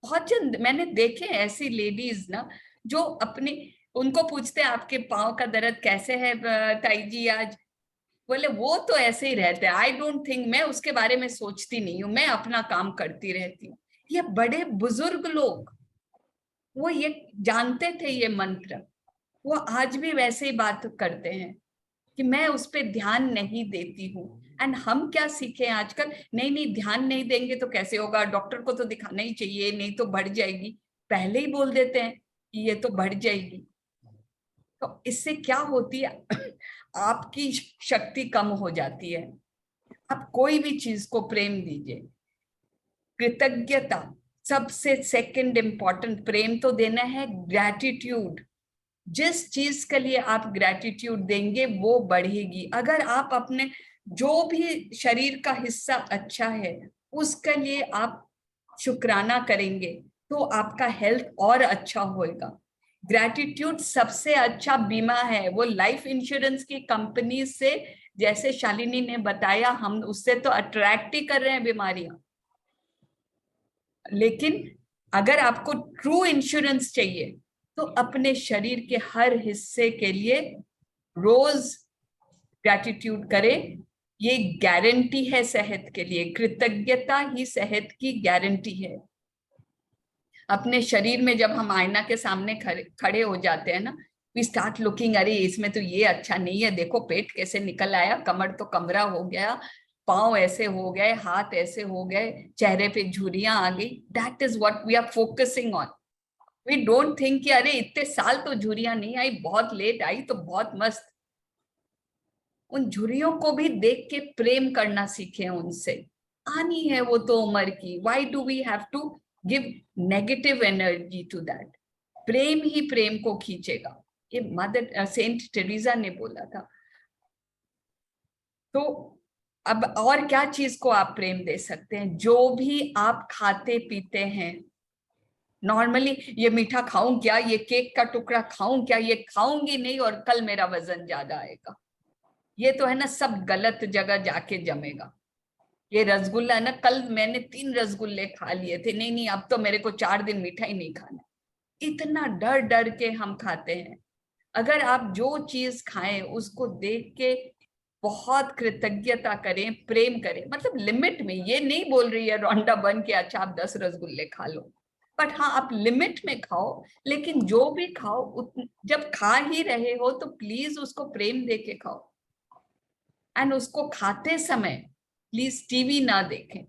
बहुत जन मैंने देखे ऐसी लेडीज ना, जो अपने, उनको पूछते हैं आपके पाँव का दर्द कैसे है ताई जी आज, बोले वो तो ऐसे ही रहते हैं, आई डोंट थिंक, मैं उसके बारे में सोचती नहीं हूँ, मैं अपना काम करती रहती हूँ। ये बड़े बुजुर्ग लोग, वो ये जानते थे ये मंत्र, वो आज भी वैसे ही बात करते हैं कि मैं उस पर ध्यान नहीं देती हूँ। एंड हम क्या सीखे आजकल? नहीं ध्यान नहीं देंगे तो कैसे होगा, डॉक्टर को तो दिखाना ही चाहिए, नहीं तो बढ़ जाएगी। पहले ही बोल देते हैं कि ये तो बढ़ जाएगी, तो इससे क्या होती है, आपकी शक्ति कम हो जाती है। आप कोई भी चीज को प्रेम दीजिए, कृतज्ञता सबसे सेकंड इंपॉर्टेंट, प्रेम तो देना है, ग्रैटिट्यूड, जिस चीज के लिए आप ग्रैटिट्यूड देंगे वो बढ़ेगी। अगर आप अपने जो भी शरीर का हिस्सा अच्छा है उसके लिए आप शुक्राना करेंगे तो आपका हेल्थ और अच्छा होएगा। ग्रैटिट्यूड सबसे अच्छा बीमा है, वो लाइफ इंश्योरेंस की कंपनी से, जैसे शालिनी ने बताया, हम उससे तो अट्रैक्ट ही कर रहे हैं बीमारियां, लेकिन अगर आपको ट्रू इंश्योरेंस चाहिए तो अपने शरीर के हर हिस्से के लिए रोज ग्रैटिट्यूड करें। ये गारंटी है सेहत के लिए, कृतज्ञता ही सेहत की गारंटी है। अपने शरीर में जब हम आईना के सामने खड़े हो जाते हैं ना, वी स्टार्ट लुकिंग, अरे इसमें तो ये अच्छा नहीं है, देखो पेट कैसे निकल आया, कमर तो कमरा हो गया, पांव ऐसे हो गए, हाथ ऐसे हो गए, चेहरे पे झुर्रियां आ गई। That is what we are focusing on. We don't think कि अरे इतने साल तो झुर्रियां नहीं आई, बहुत लेट आई तो बहुत मस्त। उन झुर्रियों को भी देख के प्रेम करना सीखें, उनसे आनी है वो तो उम्र की। Why do we have to give negative energy to that? प्रेम ही प्रेम को खींचेगा, ये मदर सेंट टेरेसा ने बोला था। तो अब और क्या चीज को आप प्रेम दे सकते हैं? जो भी आप खाते पीते हैं, नॉर्मली ये मीठा खाऊं क्या, ये केक का टुकड़ा खाऊं क्या, ये खाऊंगी नहीं और कल मेरा वजन ज्यादा आएगा, ये तो है ना सब गलत जगह जाके जमेगा। ये रसगुल्ला है ना, कल मैंने 3 रसगुल्ले खा लिए थे, नहीं नहीं अब तो मेरे को 4 दिन मीठा ही नहीं खाना। इतना डर डर के हम खाते हैं। अगर आप जो चीज खाएं उसको देख के बहुत कृतज्ञता करें, प्रेम करें, मतलब लिमिट में। ये नहीं बोल रही है रोंडा बन के अच्छा आप 10 रसगुल्ले खा लो, बट हाँ आप लिमिट में खाओ। लेकिन जो भी खाओ, जब खा ही रहे हो तो प्लीज उसको प्रेम दे के खाओ। एंड उसको खाते समय प्लीज टीवी ना देखें।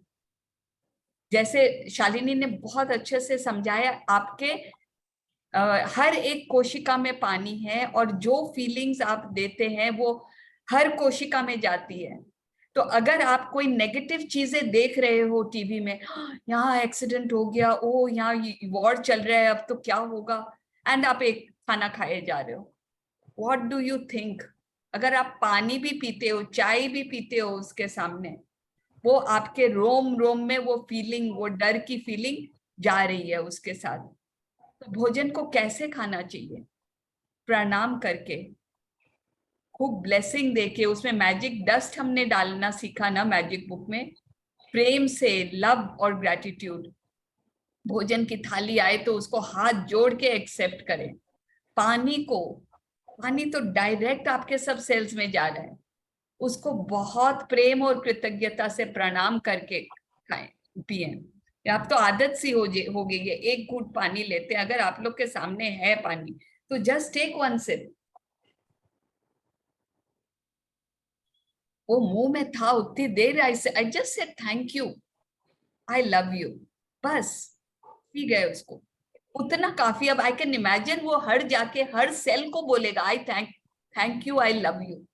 जैसे शालिनी ने बहुत अच्छे से समझाया, आपके हर एक कोशिका में पानी है और जो फीलिंग्स आप देते हैं वो हर कोशिका में जाती है। तो अगर आप कोई नेगेटिव चीजें देख रहे हो टीवी में, यहाँ एक्सीडेंट हो गया, ओ यहाँ वॉर चल रहा है, अब तो क्या होगा, एंड आप एक खाना खाए जा रहे हो, व्हाट डू यू थिंक? अगर आप पानी भी पीते हो, चाय भी पीते हो उसके सामने, वो आपके रोम रोम में वो फीलिंग, वो डर की फीलिंग जा रही है उसके साथ। तो भोजन को कैसे खाना चाहिए? प्रणाम करके, खूब ब्लेसिंग देके, उसमें मैजिक डस्ट हमने डालना सीखा ना मैजिक बुक में, प्रेम से, लव और ग्रैटिट्यूड। भोजन की थाली आए तो उसको हाथ जोड़ के एक्सेप्ट करें। पानी तो डायरेक्ट आपके सब सेल्स में जा रहा है, उसको बहुत प्रेम और कृतज्ञता से प्रणाम करके खाएं, पिएं। आप तो आदत सी हो गई है, एक घूंट पानी लेते हैं, अगर आप लोग के सामने है पानी तो जस्ट टेक 1 सिप। वो मुंह में था उतनी देर, I just said thank you, I love you, बस पी गए उसको, उतना काफी। अब आई कैन इमेजिन वो हर जाके हर सेल को बोलेगा आई thank you, I love you.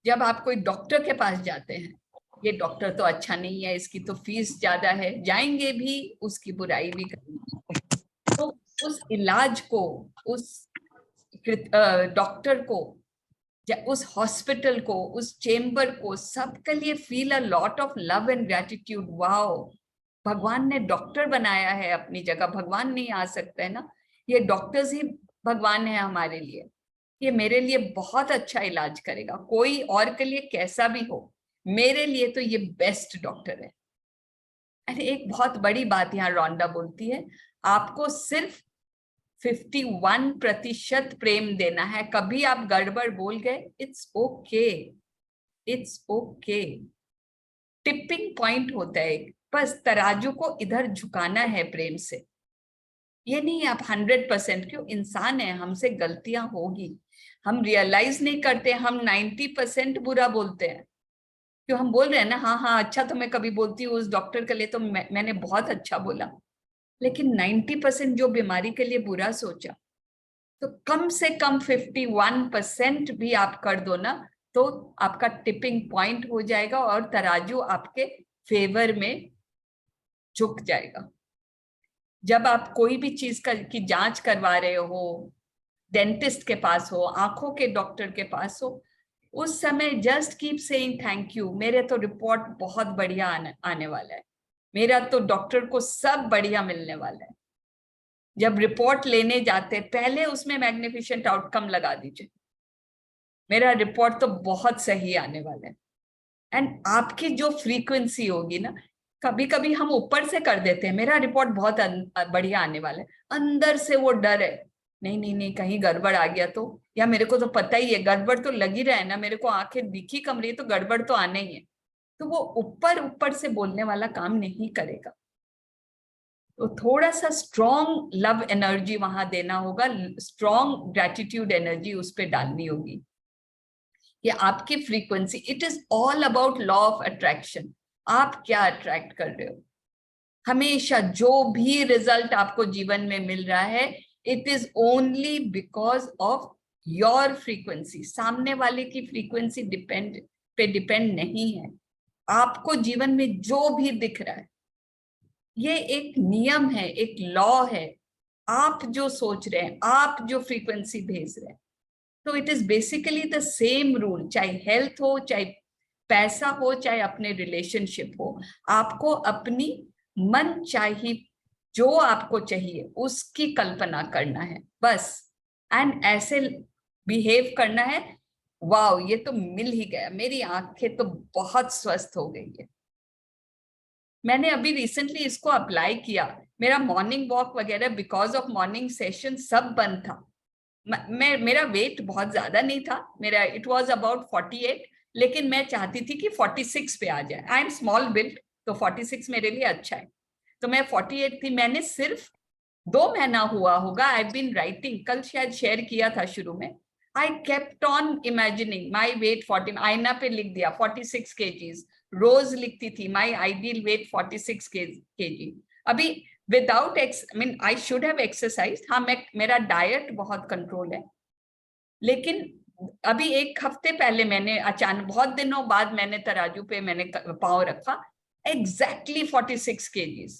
जब आप कोई डॉक्टर के पास जाते हैं, ये डॉक्टर तो अच्छा नहीं है, इसकी तो फीस ज्यादा है, जाएंगे भी उसकी बुराई भी करेंगे। तो उस इलाज को, उस डॉक्टर को, उस हॉस्पिटल को, उस चेम्बर को, सबके लिए feel a lot of love and gratitude. Wow, भगवान ने डॉक्टर बनाया है अपनी जगह, भगवान नहीं आ सकता है ना, ये डॉक्टर्स ही भगवान है हमारे लिए। ये मेरे लिए बहुत अच्छा इलाज करेगा, कोई और के लिए कैसा भी हो, मेरे लिए तो ये बेस्ट डॉक्टर है। अरे एक बहुत बड़ी बात यहाँ रोंडा बोलती है, आपको सिर्फ 51% प्रेम देना है। कभी आप गड़बड़ बोल गए, it's okay, it's okay. Tipping point होता है, बस तराजू को इधर झुकाना है प्रेम से। ये नहीं आप 100%, क्यों, इंसान है, हमसे गलतियां होगी, हम रियलाइज नहीं करते, हम 90% बुरा बोलते हैं। क्यों हम बोल रहे हैं ना, हाँ हाँ अच्छा तो मैं कभी बोलती हूँ उस डॉक्टर के लिए तो मैंने बहुत अच्छा बोला, लेकिन 90% जो बीमारी के लिए बुरा सोचा, तो कम से कम 51% भी आप कर दो ना, तो आपका टिपिंग पॉइंट हो जाएगा और तराजू आपके फेवर में झुक जाएगा। जब आप कोई भी चीज की जांच करवा रहे हो, डेंटिस्ट के पास हो, आंखों के डॉक्टर के पास हो, उस समय just keep saying thank you, मेरे तो रिपोर्ट बहुत बढ़िया आने वाला है, मेरा तो डॉक्टर को सब बढ़िया मिलने वाला है। जब रिपोर्ट लेने जाते पहले उसमें मैग्निफिसेंट आउटकम लगा दीजिए, मेरा रिपोर्ट तो बहुत सही आने वाला है। एंड आपकी जो फ्रीक्वेंसी होगी ना, कभी कभी हम ऊपर से कर देते हैं मेरा रिपोर्ट बहुत बढ़िया आने वाला है, अंदर से वो डर है, नहीं नहीं नहीं कहीं गड़बड़ आ गया तो, या मेरे को तो पता ही है गड़बड़ तो लगी रहा है ना, मेरे को आंखें दिखी कम रही है तो गड़बड़ तो आना ही है। तो वो ऊपर ऊपर से बोलने वाला काम नहीं करेगा। तो थोड़ा सा स्ट्रॉन्ग लव एनर्जी वहां देना होगा, स्ट्रॉन्ग ग्रेटिट्यूड एनर्जी उस पर डालनी होगी कि आपकी frequency, it is all about law of attraction. आप क्या अट्रैक्ट कर रहे हो? हमेशा जो भी रिजल्ट आपको जीवन में मिल रहा है, it is only because of your frequency. सामने वाले की फ्रीक्वेंसी डिपेंड नहीं है। आपको जीवन में जो भी दिख रहा है, ये एक नियम है, एक लॉ है। आप जो सोच रहे हैं, आप जो फ्रीक्वेंसी भेज रहे हैं, तो it is basically the same rule, चाहे हेल्थ हो, चाहे पैसा हो, चाहे अपने रिलेशनशिप हो। आपको अपनी मन चाहिए, जो आपको चाहिए उसकी कल्पना करना है बस, एंड ऐसे बिहेव करना है, वाओ ये तो मिल ही गया, मेरी आंखें तो बहुत स्वस्थ हो गई है। मैंने अभी रिसेंटली इसको अप्लाई किया, मेरा मॉर्निंग वॉक वगैरह बिकॉज ऑफ मॉर्निंग सेशन सब बंद था। मेरा वेट बहुत ज्यादा नहीं था, मेरा इट वाज अबाउट 48, लेकिन मैं चाहती थी कि 46 पे आ जाए। आई एम स्मॉल बिल्ड, तो 46 मेरे लिए अच्छा है। तो मैं 48 थी। मैंने सिर्फ 2 महीना हुआ होगा, आई बीन राइटिंग, कल शायद शेयर किया था शुरू में, आई kept on imagining my weight 40, आईना पे लिख दिया 46 kgs, रोज लिखती थी माई आइडियल वेट 46 kg। अभी without I should have exercise, हाँ मेरा डाइट बहुत कंट्रोल है, लेकिन अभी 1 हफ्ते पहले मैंने अचानक, बहुत दिनों बाद मैंने तराजू पे मैंने पाँव रखा, exactly 46 kgs,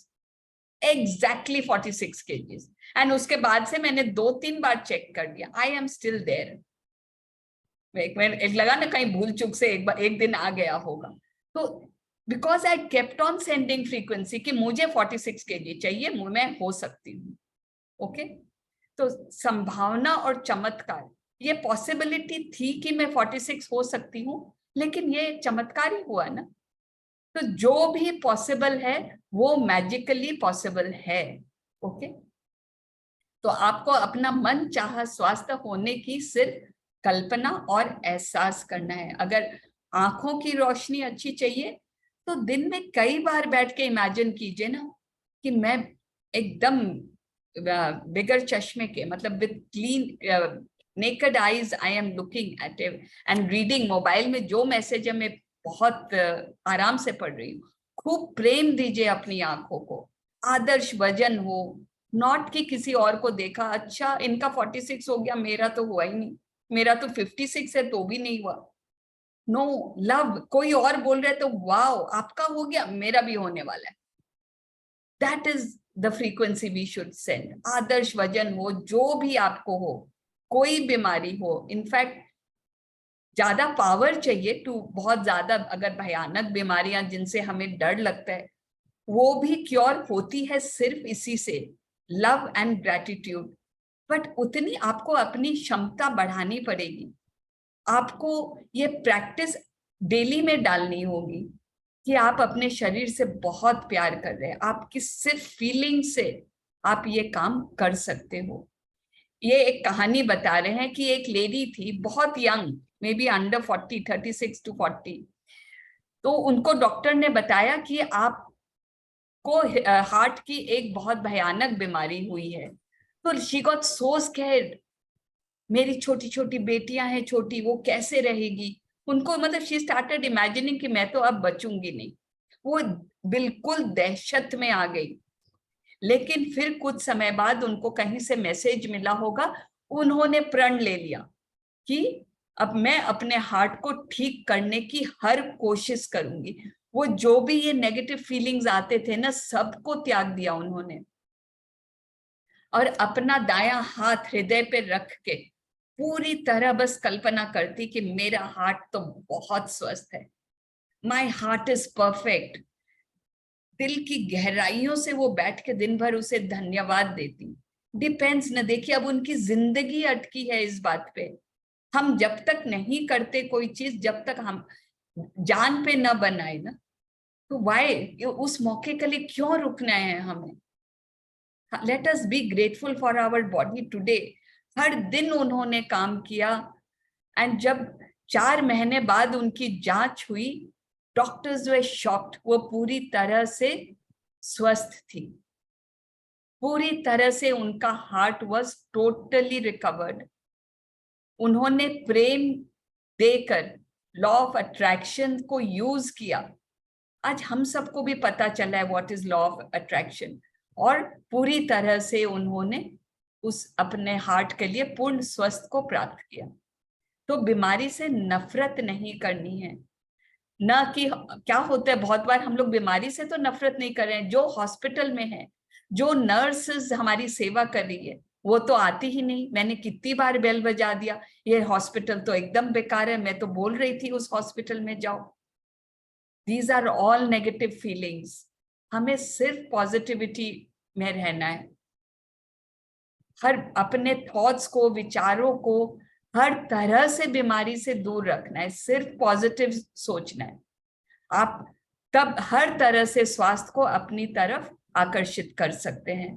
exactly 46 kgs। And उसके बाद से मैंने 2-3 बार चेक कर दिया, आई एम स्टिल देयर। एक लगा ना कहीं भूल चूक से एक दिन आ गया होगा, तो because I kept on sending frequency कि मुझे 46 kg चाहिए, मैं हो सकती हूँ। ओके, तो संभावना और चमत्कार, ये पॉसिबिलिटी थी कि मैं 46 हो सकती हूँ, लेकिन ये चमत्कार ही हुआ ना। तो जो भी पॉसिबल है वो मैजिकली पॉसिबल है। ओके, तो आपको अपना मन चाहा स्वास्थ्य होने की सिर्फ कल्पना और एहसास करना है। अगर आंखों की रोशनी अच्छी चाहिए, तो दिन में कई बार बैठ के इमेजिन कीजिए ना कि मैं एकदम बिगर चश्मे के, मतलब with clean naked eyes I am looking at it and reading. Mobile में जो मैसेज है मैं बहुत आराम से पढ़ रही हूँ। खूब प्रेम दीजिए अपनी आंखों को, आदर्श वजन हो, नॉट कि किसी और को देखा, अच्छा इनका 46 हो गया, मेरा तो हुआ ही नहीं, मेरा तो 56 है तो भी नहीं हुआ। नो लव, कोई और बोल रहे तो वाओ आपका हो गया, मेरा भी होने वाला है। That is the frequency we should send. आदर्श वजन हो, जो भी आपको हो, कोई बीमारी हो, इनफैक्ट ज्यादा पावर चाहिए टू, बहुत ज्यादा अगर भयानक बीमारियां जिनसे हमें डर लगता है, वो भी क्योर होती है सिर्फ इसी से, लव एंड ग्रेटिट्यूड। बट उतनी आपको अपनी क्षमता बढ़ानी पड़ेगी। आपको ये प्रैक्टिस डेली में डालनी होगी कि आप अपने शरीर से बहुत प्यार कर रहे हैं, आपकी सिर्फ फीलिंग से आप ये काम कर सकते हो। ये एक कहानी बता रहे हैं कि एक लेडी थी बहुत young, may be under 40, 36 to 40। तो उनको डॉक्टर ने बताया कि आपको हार्ट की एक बहुत भयानक बीमारी हुई है। तो शी गॉट सो स्कैर्ड, मेरी छोटी छोटी बेटियां हैं छोटी, वो कैसे रहेगी उनको, मतलब शी स्टार्टेड इमेजिनिंग कि मैं तो अब बचूंगी नहीं। वो बिल्कुल दहशत में आ गई। लेकिन फिर कुछ समय बाद उनको कहीं से मैसेज मिला होगा, उन्होंने प्रण ले लिया कि अब मैं अपने हार्ट को ठीक करने की हर कोशिश करूंगी। वो जो भी ये नेगेटिव फीलिंग्स आते थे ना, सबको त्याग दिया उन्होंने और अपना दायां हाथ हृदय पे रख के पूरी तरह बस कल्पना करती कि मेरा हार्ट तो बहुत स्वस्थ है, माय हार्ट इज परफेक्ट। दिल की गहराइयों से वो बैठ के दिन भर उसे धन्यवाद देती। डिपेंड्स न, देखिए अब उनकी जिंदगी अटकी है इस बात पे। हम जब तक नहीं करते कोई चीज, जब तक हम जान पे न बनाए ना, तो वाई उस मौके के लिए क्यों रुकना है हमें। Let us be grateful for our body today. हर दिन उन्होंने काम किया एंड जब 4 महीने बाद उनकी जांच हुई, डॉक्टर्स वे शॉक्ड। वो पूरी तरह से स्वस्थ थी, पूरी तरह से उनका हार्ट वाज टोटली रिकवर्ड। उन्होंने प्रेम देकर लॉ ऑफ अट्रैक्शन को यूज किया। आज हम सबको भी पता चला है what is law of attraction, और पूरी तरह से उन्होंने उस अपने हार्ट के लिए पूर्ण स्वस्थ को प्राप्त किया। तो बीमारी से नफरत नहीं करनी है ना, कि क्या होता है बहुत बार हम लोग बीमारी से तो नफरत नहीं कर रहे हैं, जो हॉस्पिटल में है, जो नर्सेस हमारी सेवा कर रही है, वो तो आती ही नहीं। मैंने कितनी बार बेल बजा दिया, ये हॉस्पिटल तो एकदम बेकार है, मैं तो बोल रही थी उस हॉस्पिटल में जाओ। These are all negative feelings. हमें सिर्फ पॉजिटिविटी में रहना है। हर अपने थॉट्स को, विचारों को हर तरह से बीमारी से दूर रखना है, सिर्फ पॉजिटिव सोचना है। आप तब हर तरह से स्वास्थ्य को अपनी तरफ आकर्षित कर सकते हैं।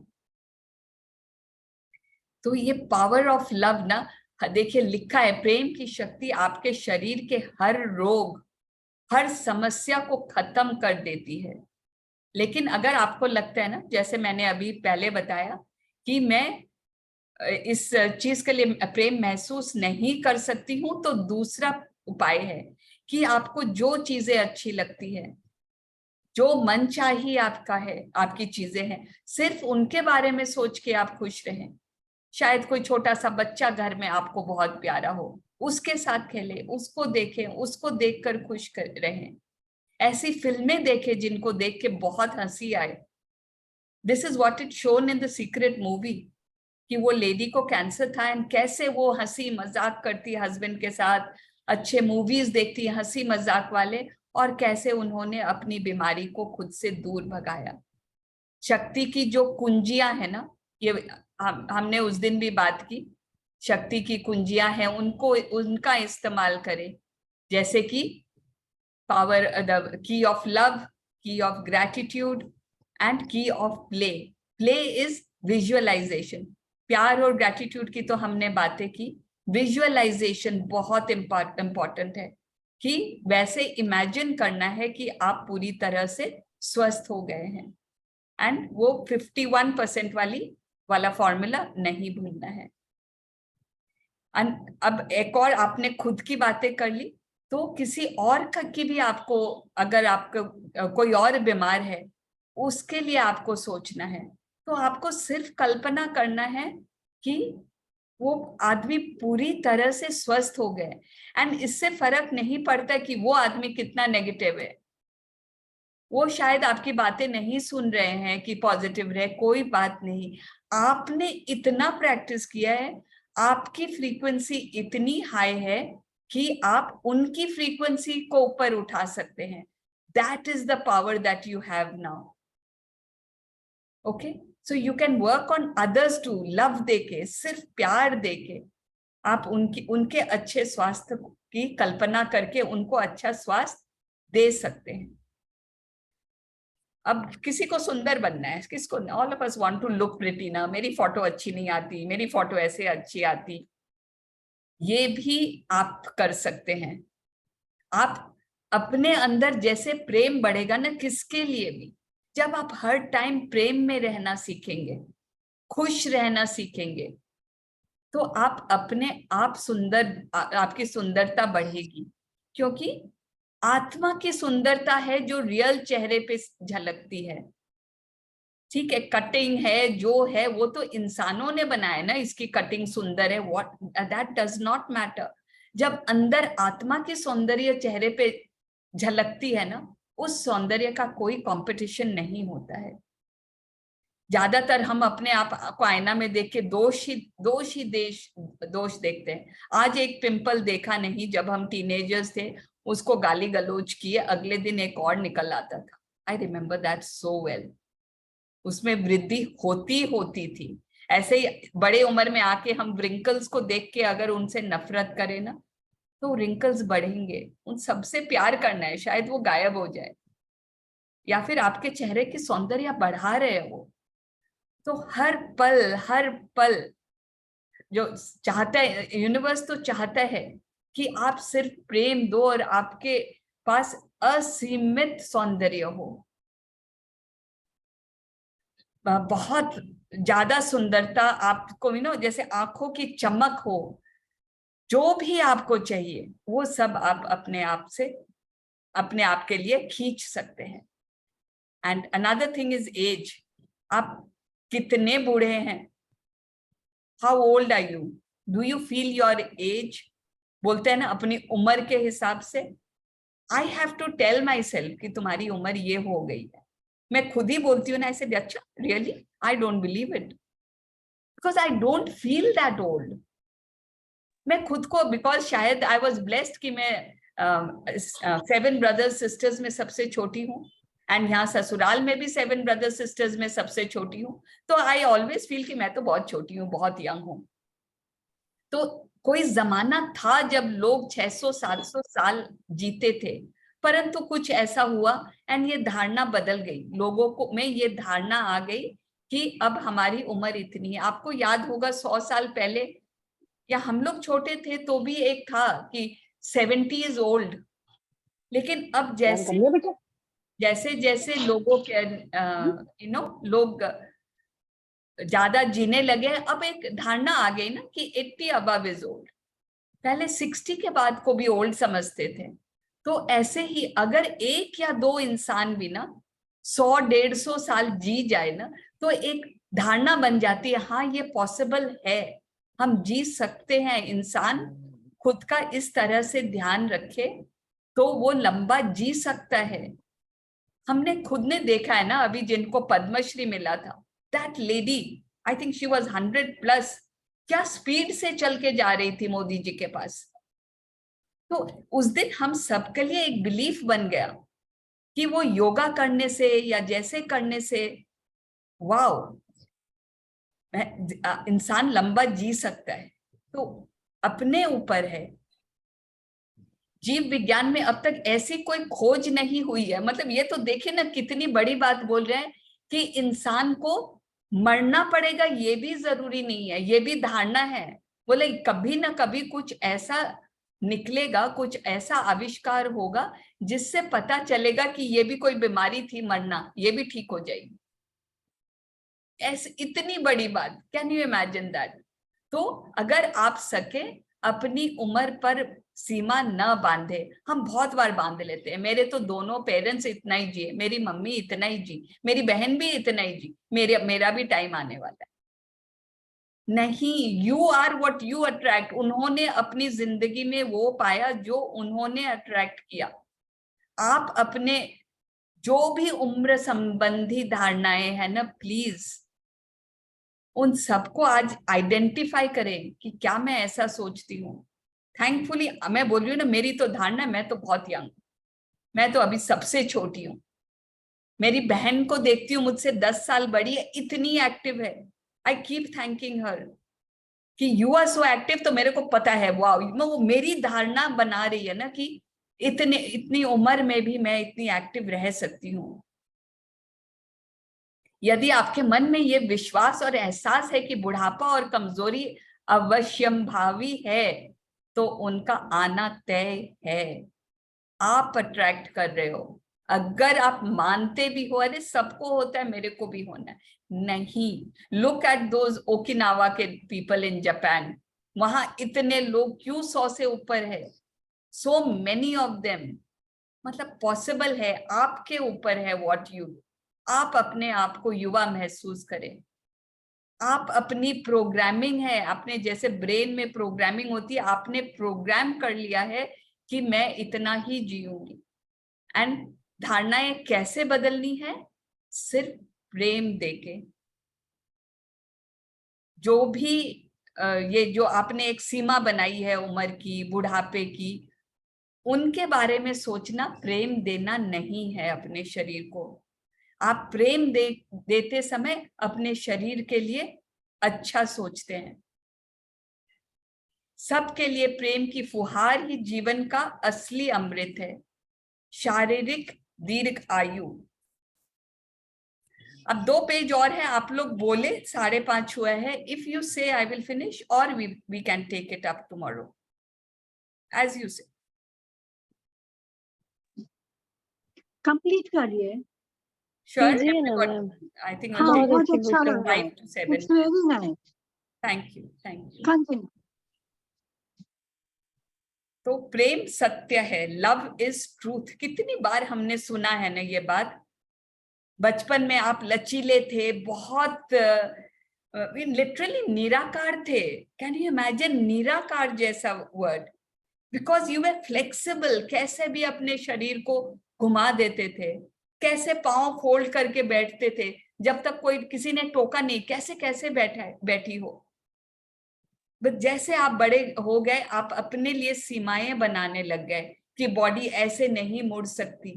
तो ये पावर ऑफ लव ना, देखिए लिखा है, प्रेम की शक्ति आपके शरीर के हर रोग, हर समस्या को खत्म कर देती है। लेकिन अगर आपको लगता है ना, जैसे मैंने अभी पहले बताया कि मैं इस चीज के लिए प्रेम महसूस नहीं कर सकती हूं, तो दूसरा उपाय है कि आपको जो चीजें अच्छी लगती है, जो मन चाहिए आपका है, आपकी चीजें हैं, सिर्फ उनके बारे में सोच के आप खुश रहें। शायद कोई छोटा सा बच्चा घर में आपको बहुत प्यारा हो, उसके साथ खेलें, उसको देखें, उसको देखकर खुश कर रहें। ऐसी फिल्में देखें जिनको देख के बहुत हंसी आए। This is what it shown in the secret movie, कि वो लेडी को कैंसर था एंड कैसे वो हंसी मजाक करती हस्बैंड के साथ, अच्छे मूवीज देखती हंसी मजाक वाले, और कैसे उन्होंने अपनी बीमारी को खुद से दूर भगाया। शक्ति की जो कुंजियां है ना, ये हमने उस दिन भी बात की, शक्ति की कुंजियां हैं, उनको उनका इस्तेमाल करें। जैसे कि power, the key of love, key of gratitude and key of play. Play is visualization. प्यार और ग्रैटिट्यूड की तो हमने बातें की, विजुअलाइजेशन बहुत इंपॉर्टेंट है, कि वैसे इमेजिन करना है कि आप पूरी तरह से स्वस्थ हो गए हैं। एंड वो 51% वाला फॉर्मूला नहीं भूलना है। अब एक और आपने खुद की बातें कर ली, तो किसी और की भी आपको, अगर आपको कोई और बीमार है, उसके लिए आपको सोचना है। तो आपको सिर्फ कल्पना करना है कि वो आदमी पूरी तरह से स्वस्थ हो गए, एंड इससे फर्क नहीं पड़ता कि वो आदमी कितना नेगेटिव है। वो शायद आपकी बातें नहीं सुन रहे हैं कि पॉजिटिव रहे, कोई बात नहीं। आपने इतना प्रैक्टिस किया है, आपकी फ्रीक्वेंसी इतनी हाई है कि आप उनकी फ्रीक्वेंसी को ऊपर उठा सकते हैं। That is the power that you have now. Okay, so you can work on others too. Love देके, सिर्फ प्यार देके आप उनके अच्छे स्वास्थ्य की कल्पना करके उनको अच्छा स्वास्थ्य दे सकते हैं। अब किसी को सुंदर बनना है, किसको, all of us want to look pretty ना, मेरी फोटो अच्छी नहीं आती, मेरी फोटो ऐसे अच्छी आती, ये भी आप कर सकते हैं। आप अपने अंदर जैसे प्रेम बढ़ेगा ना, किसके लिए भी, जब आप हर टाइम प्रेम में रहना सीखेंगे, खुश रहना सीखेंगे, तो आप अपने आप सुंदर, आपकी सुंदरता बढ़ेगी। क्योंकि आत्मा की सुंदरता है जो रियल चेहरे पे झलकती है। ठीक है, कटिंग है जो है वो तो इंसानों ने बनाया ना, इसकी कटिंग सुंदर है, what that does not matter. जब अंदर आत्मा की सौंदर्य चेहरे पे झलकती है ना, उस सौंदर्य का कोई कंपटीशन नहीं होता है। ज्यादातर हम अपने आप को आईना में देख के दोष देखते हैं। आज एक पिंपल देखा नहीं, जब हम टीनेजर्स थे उसको गाली गलौज किए, अगले दिन एक और निकल आता था। I remember that so well. उसमें वृद्धि होती थी। ऐसे ही बड़े उम्र में आके हम रिंकल्स को देख के अगर उनसे नफरत करें ना, तो रिंकल्स बढ़ेंगे। उन सबसे प्यार करना है, शायद वो गायब हो जाए, या फिर आपके चेहरे की सौंदर्य बढ़ा रहे हो। तो हर पल जो चाहता है यूनिवर्स, तो चाहता है कि आप सिर्फ प्रेम दो और आपके पास असीमित सौंदर्य हो, बहुत ज्यादा सुंदरता आपको, जैसे आंखों की चमक हो, जो भी आपको चाहिए वो सब आप अपने आप के लिए खींच सकते हैं। And another thing is age. आप कितने बूढ़े हैं? How old are you? Do you feel your age? बोलते हैं ना अपनी उम्र के हिसाब से। I have to tell myself कि तुम्हारी उम्र ये हो गई है। मैं खुद ही बोलती हूँ ना ऐसे, अच्छा really? I don't believe it, because I don't feel that old. मैं खुद को, बिकॉज शायद आई वॉज ब्लेस्ड कि मैं 7 ब्रदर्स सिस्टर्स में सबसे छोटी हूँ, एंड यहाँ ससुराल में भी 7 ब्रदर्स सिस्टर्स में सबसे छोटी हूँ। तो आई ऑलवेज फील कि मैं तो बहुत छोटी हूँ, बहुत यंग हूँ। तो कोई जमाना था जब लोग 600-700 साल जीते थे, परंतु कुछ ऐसा हुआ एंड ये धारणा बदल गई। लोगों को में ये धारणा आ गई कि अब हमारी उम्र इतनी है। आपको याद होगा 100 साल पहले, या हम लोग छोटे थे तो भी एक था कि 70 इज ओल्ड। लेकिन अब जैसे जैसे लोगों के लोग ज्यादा जीने लगे, अब एक धारणा आ गई ना कि 80 अबव इज ओल्ड। पहले 60 के बाद को भी ओल्ड समझते थे। तो ऐसे ही अगर 1 या 2 इंसान भी ना 100-150 साल जी जाए ना, तो एक धारणा बन जाती है, हाँ ये पॉसिबल है, हम जी सकते हैं। इंसान खुद का इस तरह से ध्यान रखे तो वो लंबा जी सकता है। हमने खुद ने देखा है ना, अभी जिनको पद्मश्री मिला था, that lady, I think she was 100+, क्या स्पीड से चल के जा रही थी मोदी जी के पास। तो उस दिन हम सबके लिए एक बिलीफ बन गया कि वो योगा करने से या जैसे करने से वाओ इंसान लंबा जी सकता है। तो अपने ऊपर है। जीव विज्ञान में अब तक ऐसी कोई खोज नहीं हुई है। मतलब ये तो देखिए ना कितनी बड़ी बात बोल रहे हैं कि इंसान को मरना पड़ेगा, ये भी जरूरी नहीं है, ये भी धारणा है। बोले कभी ना कभी कुछ ऐसा निकलेगा, कुछ ऐसा आविष्कार होगा जिससे पता चलेगा कि ये भी कोई बीमारी थी, मरना ये भी ठीक हो जाएगी। ऐसी इतनी बड़ी बात, कैन यू इमेजिन दैट? तो अगर आप सके अपनी उम्र पर सीमा न बांधे। हम बहुत बार बांध लेते हैं। मेरे तो दोनों पेरेंट्स इतना ही जिए, मेरी मम्मी इतना ही जी, मेरी बहन भी इतना ही जी, मेरा भी टाइम आने वाला है। नहीं, you are what you attract. उन्होंने अपनी जिंदगी में वो पाया जो उन्होंने अट्रैक्ट किया। आप अपने जो भी उम्र संबंधी धारणाएं हैं ना, प्लीज उन सबको आज आइडेंटिफाई करें कि क्या मैं ऐसा सोचती हूँ। थैंकफुली मैं बोल रही हूँ ना, मेरी तो धारणा, मैं तो बहुत यंग, मैं तो अभी सबसे छोटी हूँ। मेरी बहन को देखती हूँ, मुझसे 10 साल बड़ी है, इतनी एक्टिव है। आई कीप थैंकिंग हर कि यू आर सो एक्टिव। तो मेरे को पता है वाह, वो मेरी धारणा बना रही है ना कि इतनी उम्र में भी मैं इतनी एक्टिव रह सकती हूँ। यदि आपके मन में ये विश्वास और एहसास है कि बुढ़ापा और कमजोरी अवश्यंभावी है, तो उनका आना तय है। आप अट्रैक्ट कर रहे हो। अगर आप मानते भी हो, अरे सबको होता है, मेरे को भी होना है, नहीं। लुक एट दोज ओकिनावा के पीपल इन जापान। वहां इतने लोग क्यों 100 से ऊपर है? So many of them. मतलब पॉसिबल है, आपके ऊपर है व्हाट यू। आप अपने आप को युवा महसूस करें। आप अपनी प्रोग्रामिंग है, अपने जैसे ब्रेन में प्रोग्रामिंग होती है, आपने प्रोग्राम कर लिया है कि मैं इतना ही जीऊंगी। एंड धारणाएं कैसे बदलनी है? सिर्फ प्रेम देके। जो भी ये जो आपने एक सीमा बनाई है उम्र की, बुढ़ापे की, उनके बारे में सोचना, प्रेम देना नहीं है अपने शरीर को। आप प्रेम देते समय अपने शरीर के लिए अच्छा सोचते हैं। सबके लिए प्रेम की फुहार ही जीवन का असली अमृत है। शारीरिक दीर्घ आयु। अब 2 पेज और है, आप लोग बोले 5:30 हुआ है। If you say I will finish और we can take it up tomorrow as you say. Complete करिए। श्योर, कीजिए ना मैम। आई थिंक हाँ, बहुत बहुत अच्छी अच्छा बुक है। लग रहा है। 5 to 7। It's very nice. Thank you, thank you. Continue. तो प्रेम सत्य है, लव इज ट्रूथ। कितनी बार हमने सुना है ना ये बात। बचपन में आप लचीले थे, बहुत लिटरली निराकार थे। कैन यू इमेजिन निराकार जैसा word? Because you were flexible, कैसे भी अपने शरीर को घुमा देते थे, कैसे पांव फोल्ड करके बैठते थे, जब तक कोई किसी ने टोका नहीं, कैसे कैसे बैठी हो। बट जैसे आप बड़े हो गए, आप अपने लिए सीमाएं बनाने लग गए कि बॉडी ऐसे नहीं मुड़ सकती।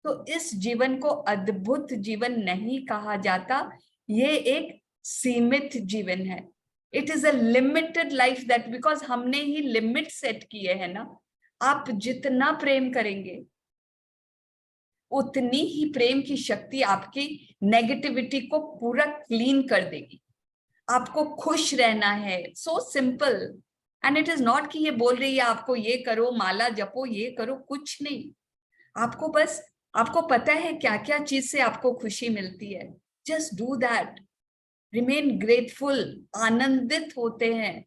तो इस जीवन को अद्भुत जीवन नहीं कहा जाता, ये एक सीमित जीवन है। It is a limited life that, because हमने ही लिमिट सेट किए हैं ना। आप जितना प्रेम करेंगे उतनी ही प्रेम की शक्ति आपकी नेगेटिविटी को पूरा क्लीन कर देगी। आपको खुश रहना है, so simple. And it is not कि ये बोल रही है आपको ये करो, माला जपो, ये करो, कुछ नहीं। आपको बस, आपको पता है क्या क्या चीज से आपको खुशी मिलती है, just do that. Remain grateful, आनंदित होते हैं।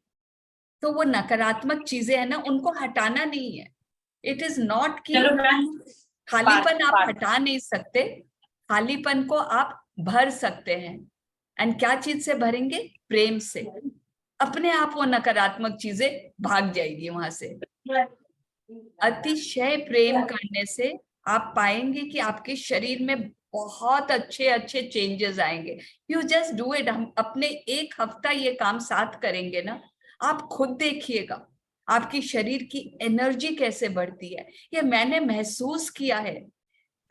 तो वो नकारात्मक चीजें है ना, उनको हटाना नहीं है। इट इज नॉट कि खालीपन आप हटा नहीं सकते, खालीपन को आप भर सकते हैं। एंड क्या चीज से भरेंगे? प्रेम से। अपने आप वो नकारात्मक चीजें भाग जाएगी वहां से। अतिशय प्रेम करने से आप पाएंगे कि आपके शरीर में बहुत अच्छे अच्छे चेंजेस आएंगे। You just do it. हम अपने 1 हफ्ता ये काम साथ करेंगे ना, आप खुद देखिएगा आपकी शरीर की एनर्जी कैसे बढ़ती है। ये मैंने महसूस किया है।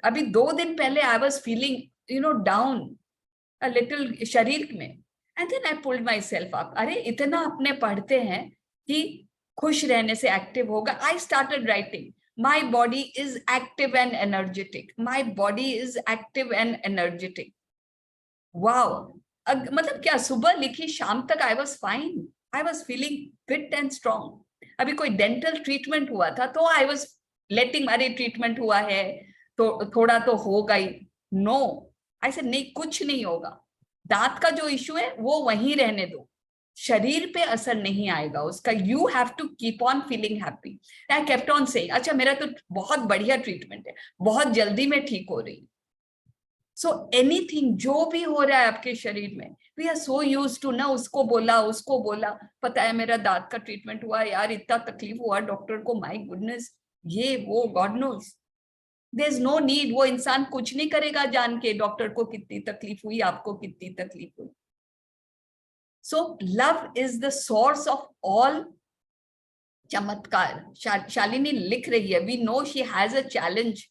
अभी 2 दिन पहले I was feeling down a little शरीर में, and then I pulled myself up. अरे इतना अपने पढ़ते हैं कि खुश रहने से एक्टिव होगा। I started writing, my body is active and energetic, my body is active and energetic. Wow, मतलब क्या, सुबह लिखी शाम तक I was fine, I was feeling fit and strong. अभी कोई डेंटल ट्रीटमेंट हुआ था तो आई वॉज लेटिंग, अरे ट्रीटमेंट हुआ है तो थोड़ा तो होगा ही। नो, ऐसे नहीं, कुछ नहीं होगा। दांत का जो इश्यू है वो वहीं रहने दो, शरीर पे असर नहीं आएगा उसका। You have to keep on feeling happy. I kept on saying, अच्छा मेरा तो बहुत बढ़िया ट्रीटमेंट है, बहुत जल्दी में ठीक हो रही। सो एनीथिंग जो भी हो रहा है आपके शरीर में, we are so used to ना, उसको बोला उसको बोला, पता है मेरा दांत का ट्रीटमेंट हुआ यार, इतना तकलीफ हुआ डॉक्टर को, माय गुडनेस, ये वो, god knows. There is no need. वो इंसान कुछ नहीं करेगा जान के डॉक्टर को कितनी तकलीफ हुई, आपको कितनी तकलीफ हुई। So love is the source of all चमत्कार। शालिनी लिख रही है, we know she has a challenge,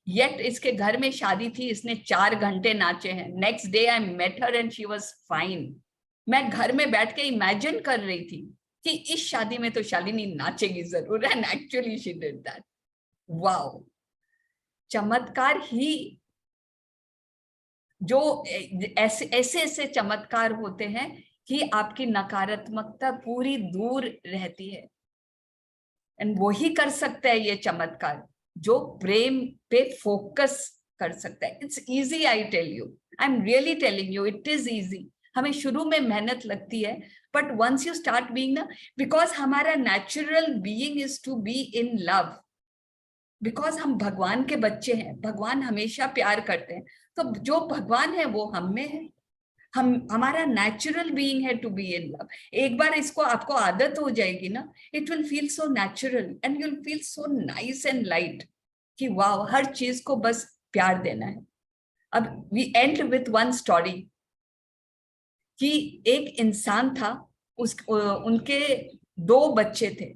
yet इसके घर में शादी थी, इसने 4 घंटे नाचे हैं। Next day I met her and she was fine. मैं घर में बैठ के इमेजिन कर रही थी कि इस शादी में तो शालिनी नाचेगी जरूर, and actually she did that. Wow, चमत्कार ही, जो ऐसे ऐसे चमत्कार होते हैं कि आपकी नकारात्मकता पूरी दूर रहती है। एंड वो ही कर सकता है ये चमत्कार जो प्रेम पे फोकस कर सकता है। It's easy, I tell you, I am really telling you, it is easy. हमें शुरू में मेहनत लगती है, but once you start being ना, बिकॉज हमारा natural being is to be in love, because हम भगवान के बच्चे हैं, भगवान हमेशा प्यार करते हैं। तो जो भगवान है वो हम में है, हमारा नेचुरल बीइंग है टू बी इन लव। एक बार इसको आपको आदत हो जाएगी ना, it will feel so natural and you will feel so nice and light कि वाह, हर चीज को बस प्यार देना है। अब we end with one story कि एक इंसान था, उनके 2 बच्चे थे।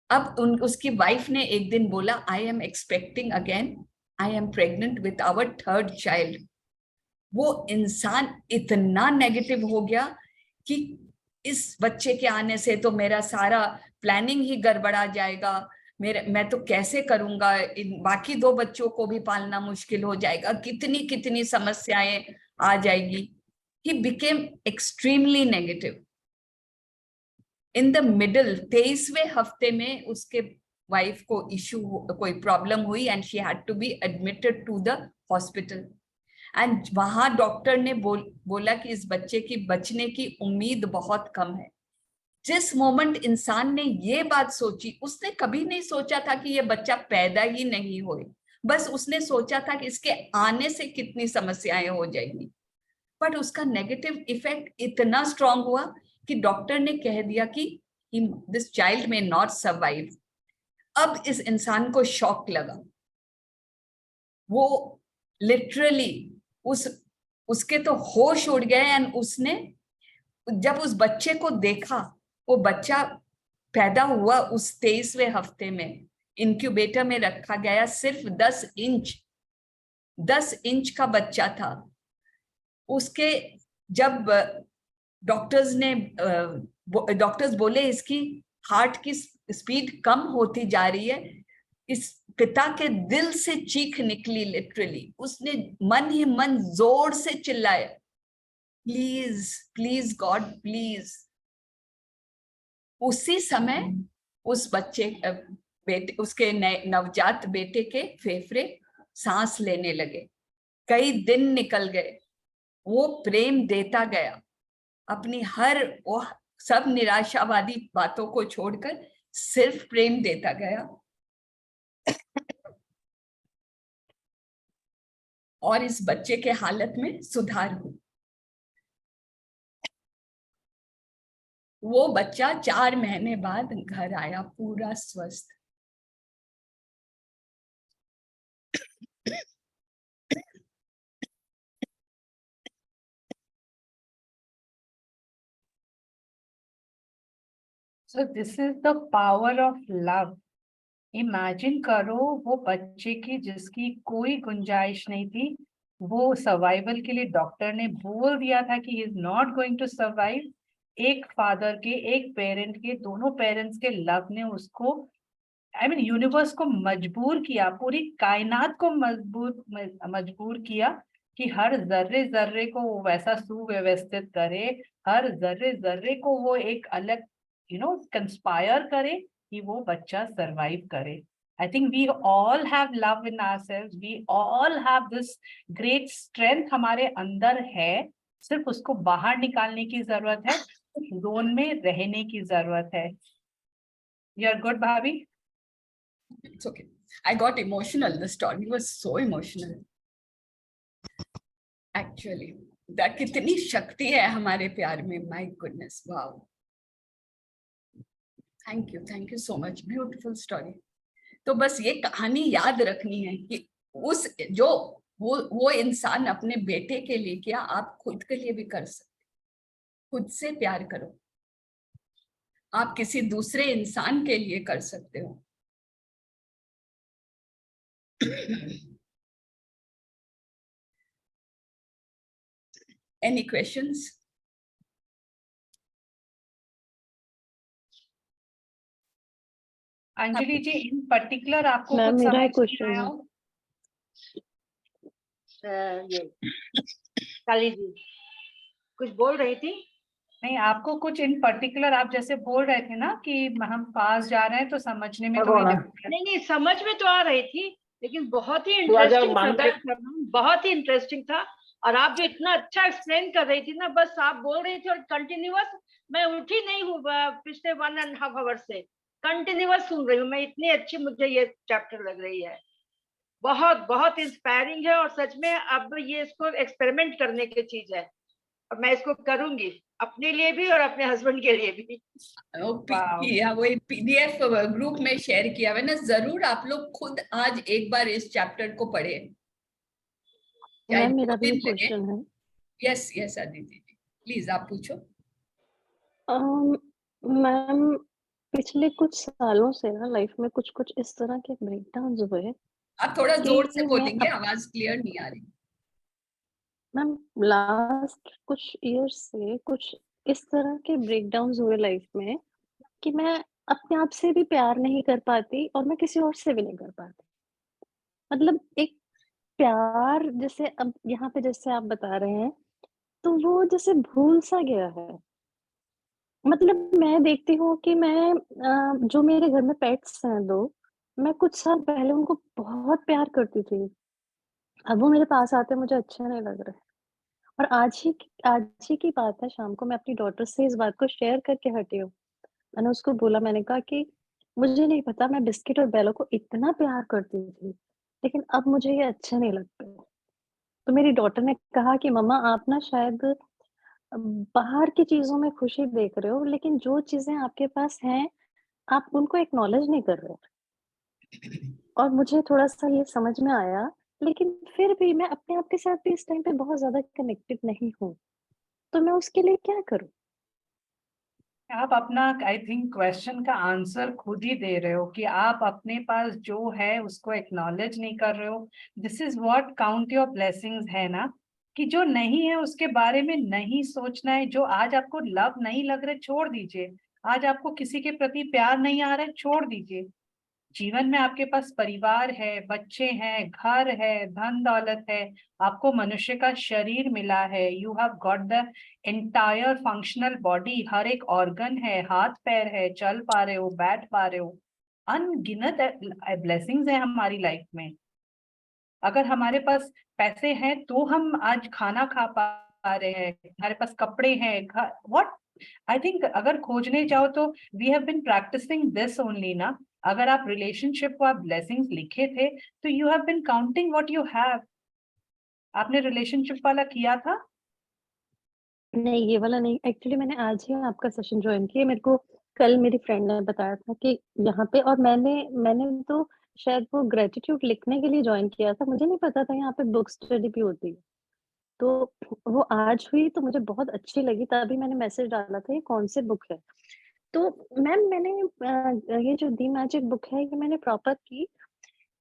अब उसकी वाइफ ने एक दिन बोला, I am expecting again, I am pregnant with our 3rd child. वो इंसान इतना नेगेटिव हो गया कि इस बच्चे के आने से तो मेरा सारा प्लानिंग ही गड़बड़ा जाएगा, मैं तो कैसे करूंगा, इन बाकी 2 बच्चों को भी पालना मुश्किल हो जाएगा, कितनी कितनी समस्याएं आ जाएगी। He became extremely negative. In the middle 23वें हफ्ते में उसके वाइफ को कोई प्रॉब्लम हुई and she had to be admitted to the hospital. And वहां डॉक्टर ने बोला कि इस बच्चे की बचने की उम्मीद बहुत कम है। जिस मोमेंट इंसान ने ये बात सोची, उसने कभी नहीं सोचा था कि ये बच्चा पैदा ही नहीं होए, बस उसने सोचा था कि इसके आने से कितनी समस्याएं हो जाएंगी। बट उसका नेगेटिव इफेक्ट इतना स्ट्रांग हुआ कि डॉक्टर ने कह दिया कि दिस चाइल्ड में नॉट सर्वाइव। अब इस इंसान को शॉक लगा, वो लिटरली उसके तो होश उड़ गए। एंड उसने जब उस बच्चे को देखा, वो बच्चा पैदा हुआ उस 23वें हफ्ते में, इंक्यूबेटर में रखा गया, सिर्फ 10 इंच का बच्चा था। उसके जब डॉक्टर्स बोले इसकी हार्ट की स्पीड कम होती जा रही है, इस पिता के दिल से चीख निकली लिटरली। उसने मन ही मन जोर से चिल्लाया, प्लीज प्लीज गॉड प्लीज। उसी समय उस उसके नवजात बेटे के फेफड़े सांस लेने लगे। कई दिन निकल गए, वो प्रेम देता गया, अपनी वो सब निराशावादी बातों को छोड़कर सिर्फ प्रेम देता गया। और इस बच्चे के हालत में सुधार हुई। वो बच्चा 4 महीने बाद घर आया पूरा स्वस्थ। So this is the power of love. Imagine करो, वो बच्चे की जिसकी कोई गुंजाइश नहीं थी, वो सर्वाइवल के लिए डॉक्टर ने बोल दिया था कि he is not going to survive. एक फादर के, एक पेरेंट के, दोनों पेरेंट्स के लव ने उसको, यूनिवर्स को मजबूर किया, पूरी कायनात को मजबूर किया कि हर जर्रे जर्रे को वो वैसा सुव्यवस्थित करे, हर जर्रे जर्रे को वो एक अलग कंस्पायर करे कि वो बच्चा सरवाइव करे। I think we all have love in ourselves. We all have this great strength हमारे अंदर है, सिर्फ उसको बाहर निकालने की जरूरत है, जोन में रहने की जरूरत है। You're good, Bhavi? It's okay. I got emotional. The story was so emotional. Actually, that कितनी शक्ति है हमारे प्यार में। My goodness, wow. Thank you so much. Beautiful story. तो बस ये कहानी याद रखनी है कि वो इंसान अपने बेटे के लिए किया, आप खुद के लिए भी कर सकते। खुद से प्यार करो, आप किसी दूसरे इंसान के लिए कर सकते हो। Any questions? Anjali ji, in particular आपको मैम, कुछ मेरा समझ एक क्वेश्चन आया है। हो? ये काली जी कुछ बोल रही थी। नहीं, आपको कुछ इन पर्टिकुलर, आप जैसे बोल रहे थे ना कि हम पास जा रहे हैं तो समझने में थोड़ी दिक्कत। नहीं, समझ में तो आ रही थी, लेकिन बहुत ही इंटरेस्टिंग था, बहुत ही इंटरेस्टिंग था। और आप जो इतना अच्छा एक्सप्लेन कर रही थी ना, बस आप बोल रही थी और कंटिन्यूअस, मैं उठी नहीं हूँ पिछले 1.5 आवर से, कंटिन्यूअस सुन रही हूँ मैं। इतनी अच्छी मुझे ये चैप्टर लग रही है, बहुत बहुत इंस्पायरिंग है और सच में अब ये इसको एक्सपेरिमेंट करने की चीज है और मैं इसको करूंगी अपने लिए भी और अपने हस्बैंड के लिए भी। वही PDF ग्रुप में शेयर किया हुआ है ना, जरूर आप लोग खुद आज एक बार इस चैप्टर को पढ़े। मैम मेरा भी क्वेश्चन है। Yes yes Aditi ji, please आप पूछो। मैम पिछले कुछ सालों से ना लाइफ में कुछ कुछ इस तरह के ब्रेकडाउन्स हुए। आप थोड़ा जोर से मैं बोलेंगे, आवाज क्लियर नहीं आ रही। मैम लास्ट कुछ ईयर्स से कुछ इस तरह के ब्रेकडाउन्स हुए लाइफ में कि मैं अपने आप से भी प्यार नहीं कर पाती और मैं किसी और से भी नहीं कर पाती। मतलब एक प्यार जैसे अब यहाँ पे जैसे आप बता रहे हैं तो वो जैसे भूल सा गया है। मतलब मैं देखती हूँ कि मैं जो मेरे घर में पेट्स हैं 2, मैं कुछ साल पहले उनको बहुत प्यार करती थी। अब वो मेरे पास आते मुझे अच्छे नहीं लग रहे। और आज ही की बात है, शाम को मैं अपनी डॉटर से इस बात को शेयर करके हटी हूँ। मैंने उसको बोला, मैंने कहा कि मुझे नहीं पता मैं बिस्किट और बेलो को इतना प्यार करती थी, लेकिन अब मुझे ये अच्छे नहीं लगते। तो मेरी डॉटर ने कहा कि मम्मा आप ना शायद बाहर की चीज़ों में खुशी देख रहे हो, लेकिन जो चीज़ें आपके पास हैं, आप उनको एक्नॉलेज नहीं कर रहे। और मुझे थोड़ा-सा ये समझ में आया, लेकिन फिर भी मैं अपने आप के साथ भी इस टाइम पे बहुत ज़्यादा कनेक्टेड नहीं हूँ। तो मैं उसके लिए क्या करूँ? आप अपना आई थिंक क्वेश्चन का आंसर खुद ही दे रहे हो कि आप अपने पास जो है उसको एक्नॉलेज नहीं कर रहे हो। This is what count your blessings है ना, कि जो नहीं है उसके बारे में नहीं सोचना है। जो आज आपको लव नहीं लग रहे छोड़ दीजिए, आज आपको किसी के प्रति प्यार नहीं आ रहा है छोड़ दीजिए। जीवन में आपके पास परिवार है, बच्चे हैं, घर है, धन दौलत है, आपको मनुष्य का शरीर मिला है, you have got the entire functional body, हर एक ऑर्गन है, हाथ पैर है, चल पा रहे हो, बैठ पा रहे हो। अनगिनत ब्लेसिंग्स है हमारी लाइफ में। अगर हमारे पास पैसे हैं तो हम आज खाना खा पा रहे हैं, हमारे पास कपड़े हैं, व्हाट आई थिंक अगर खोजने जाओ तो we have been practicing this only ना। अगर आप रिलेशनशिप को आप ब्लेसिंग्स लिखे थे तो you have been counting what you have. आपने रिलेशनशिप वाला किया था? नहीं, ये वाला नहीं। एक्चुअली मैंने आज ही आपका सेशन जॉइन किया। मेरे को कल मेरी फ्रेंड ने बताया था कि यहाँ पे, और मैंने तो शायद वो ग्रेटिट्यूड लिखने के लिए जॉइन किया था। मुझे नहीं पता था यहाँ पे बुक स्टडी भी होती है। तो वो आज हुई तो मुझे बहुत अच्छी लगी, तभी मैंने मैसेज डाला था ये कौन सी बुक है। तो मैम मैंने ये जो दी मैजिक बुक है ये मैंने प्रॉपर की।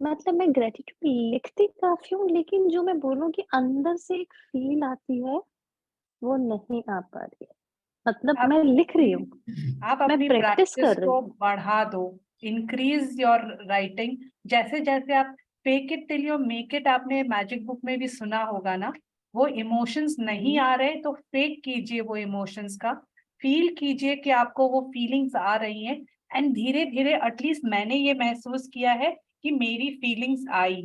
मतलब मैं ग्रेटिट्यूड लिखती काफी हूँ, लेकिन जो मैं बोलूँ कि अंदर से एक फील आती है वो नहीं आ पा रही है। मतलब मैं लिख रही हूँ, आप मैं अपनी प्रैक्टिस प्रैक्टिस कर रही को हूँ। बढ़ा दो, इंक्रीज योर राइटिंग। जैसे जैसे आप fake it till you make it, आपने मैजिक बुक में भी सुना होगा ना। वो इमोशंस नहीं आ रहे तो फेक कीजिए, वो इमोशंस का फील कीजिए कि आपको वो फीलिंग्स आ रही हैं। एंड धीरे धीरे एटलीस्ट मैंने ये महसूस किया है कि मेरी फीलिंग्स आई।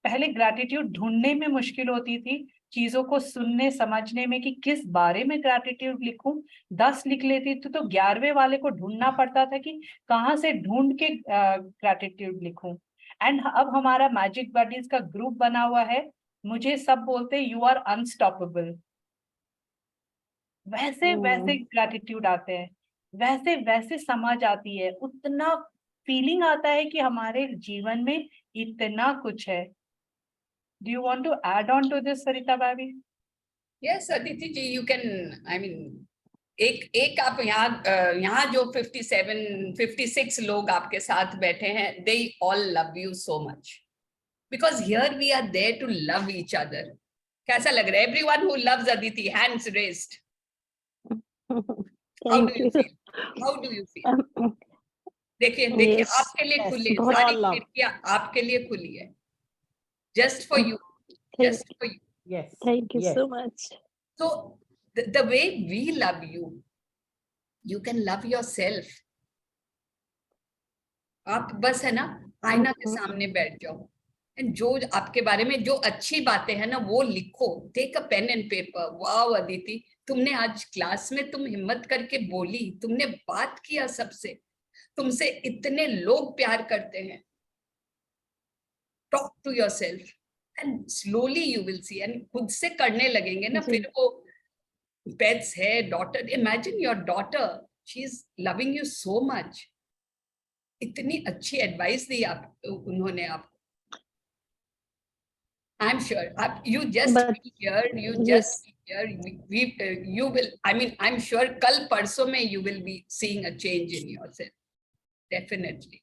पहले ग्रैटिट्यूड ढूंढने में मुश्किल होती थी, चीजों को सुनने समझने में कि किस बारे में ग्रैटिट्यूड लिखूं। 10 लिख लेती थी तो 11वें वाले को ढूंढना पड़ता था कि कहाँ से ढूंढ के ग्रैटिट्यूड लिखूं। एंड अब हमारा मैजिक बडीज का ग्रुप बना हुआ है, मुझे सब बोलते यू आर अनस्टॉपेबल। वैसे वैसे ग्रैटिट्यूड आते हैं, वैसे वैसे समझ आती है, उतना फीलिंग आता है कि हमारे जीवन में इतना कुछ है। Do you want to add on to this, Sarita Bhavi? Yes, Aditi ji, you can, I mean, एक आप यहाँ जो 56 लोग आपके साथ बैठे हैं, they all love you so much because here we are there to love each other. कैसा लग रहा है? Everyone who loves Aditi, hands raised. How do you feel? How do you feel? देखिए Yes, आपके लिए खुली, बहुत सारी खिड़कियां आपके लिए खुली है, just for you, just for you. Yes. Thank you yes. so much. So the way we love you, you can love yourself. आप बस है ना आईना के सामने बैठ जाओ, एंड जो आपके बारे में जो अच्छी बातें हैं ना वो लिखो। Take a pen and paper. Wow Aditi, तुमने आज क्लास में तुम हिम्मत करके बोली, तुमने बात किया सबसे, तुमसे इतने लोग प्यार करते हैं। talk to yourself and slowly you will see, and खुद से करने लगेंगे ना, फिर वो pets है, daughter, imagine your daughter, she is loving you so much. इतनी अच्छी एडवाइस दी आप उन्होंने आपको. I'm sure you just be here, you just be here. You will, I mean, I'm sure कल परसों में you will be seeing a change in yourself. Definitely.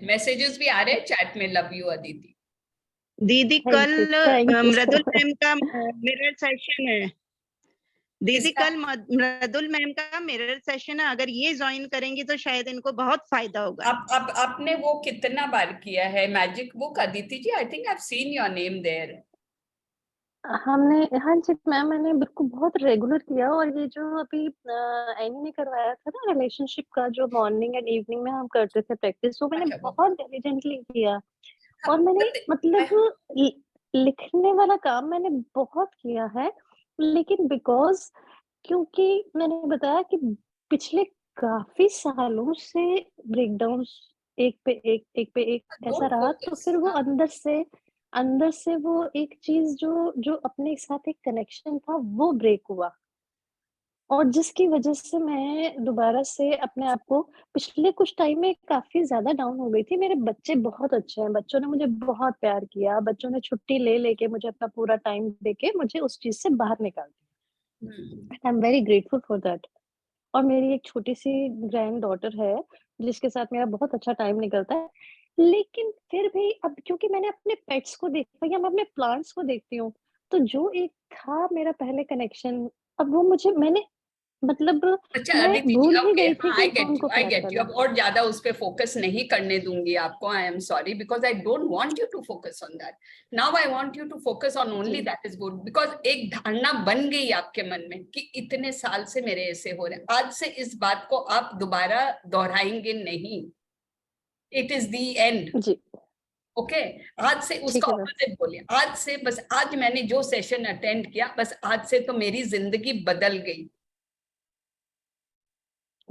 Messages भी आ रहे हैं चैट में. Love you Aditi. दीदी कल मृदुल मैम का मिरर सेशन है. दीदी कल मृदुल मैम का मिरर सेशन है, अगर ये ज्वाइन करेंगी तो शायद इनको बहुत फायदा होगा. आपने वो कितना बार किया है magic book Aditi ji? I think I have seen your name there. हमने, हाँ जी मैम, मैंने बिल्कुल बहुत रेगुलर किया. और ये जो अभी एनी ने करवाया था ना रिलेशनशिप का, जो मॉर्निंग एंड इवनिंग में हम करते थे प्रैक्टिस, वो मैंने बहुत डिलिजेंटली किया. और मैंने मतलब लिखने वाला काम मैंने बहुत किया है, लेकिन बिकॉज क्योंकि मैंने बताया कि पिछले काफी सालों से ब्रेकडाउन्स एक पे एक ऐसा रहा, तो फिर वो अंदर से वो एक चीज जो अपने साथ एक कनेक्शन था वो ब्रेक हुआ, और जिसकी वजह से मैं दोबारा से अपने आप को पिछले कुछ टाइम में काफी ज्यादा डाउन हो गई थी. मेरे बच्चे बहुत अच्छे हैं, बच्चों ने मुझे बहुत प्यार किया, बच्चों ने छुट्टी ले लेके मुझे अपना पूरा टाइम देके मुझे उस चीज से बाहर निकाल दिया. I am very grateful for that. और मेरी एक छोटी सी ग्रैंड डॉटर है जिसके साथ मेरा बहुत अच्छा टाइम निकलता है. लेकिन फिर भी अब क्योंकि मैंने अपने पेट्स को देखा या मैं अपने प्लांट्स को देखती हूँ, तो जो एक था मेरा पहले कनेक्शन, अब वो मैंने मतलब मैं भूल ही गई थी कि उनको I get you. अब और ज्यादा उस पे फोकस नहीं करने दूंगी आपको. I am sorry because I don't want you to focus on that. Now I want you to focus on only that is good, because एक धारणा बन गई आपके मन में कि इतने साल से मेरे ऐसे हो रहे हैं. आज से इस बात को आप दोबारा दोहराएंगे नहीं. It is the end. जी. ओके आज से उसका ऑपोजिट बोलिए. आज से बस, आज मैंने जो सेशन अटेंड किया, बस आज से तो मेरी जिंदगी बदल गई.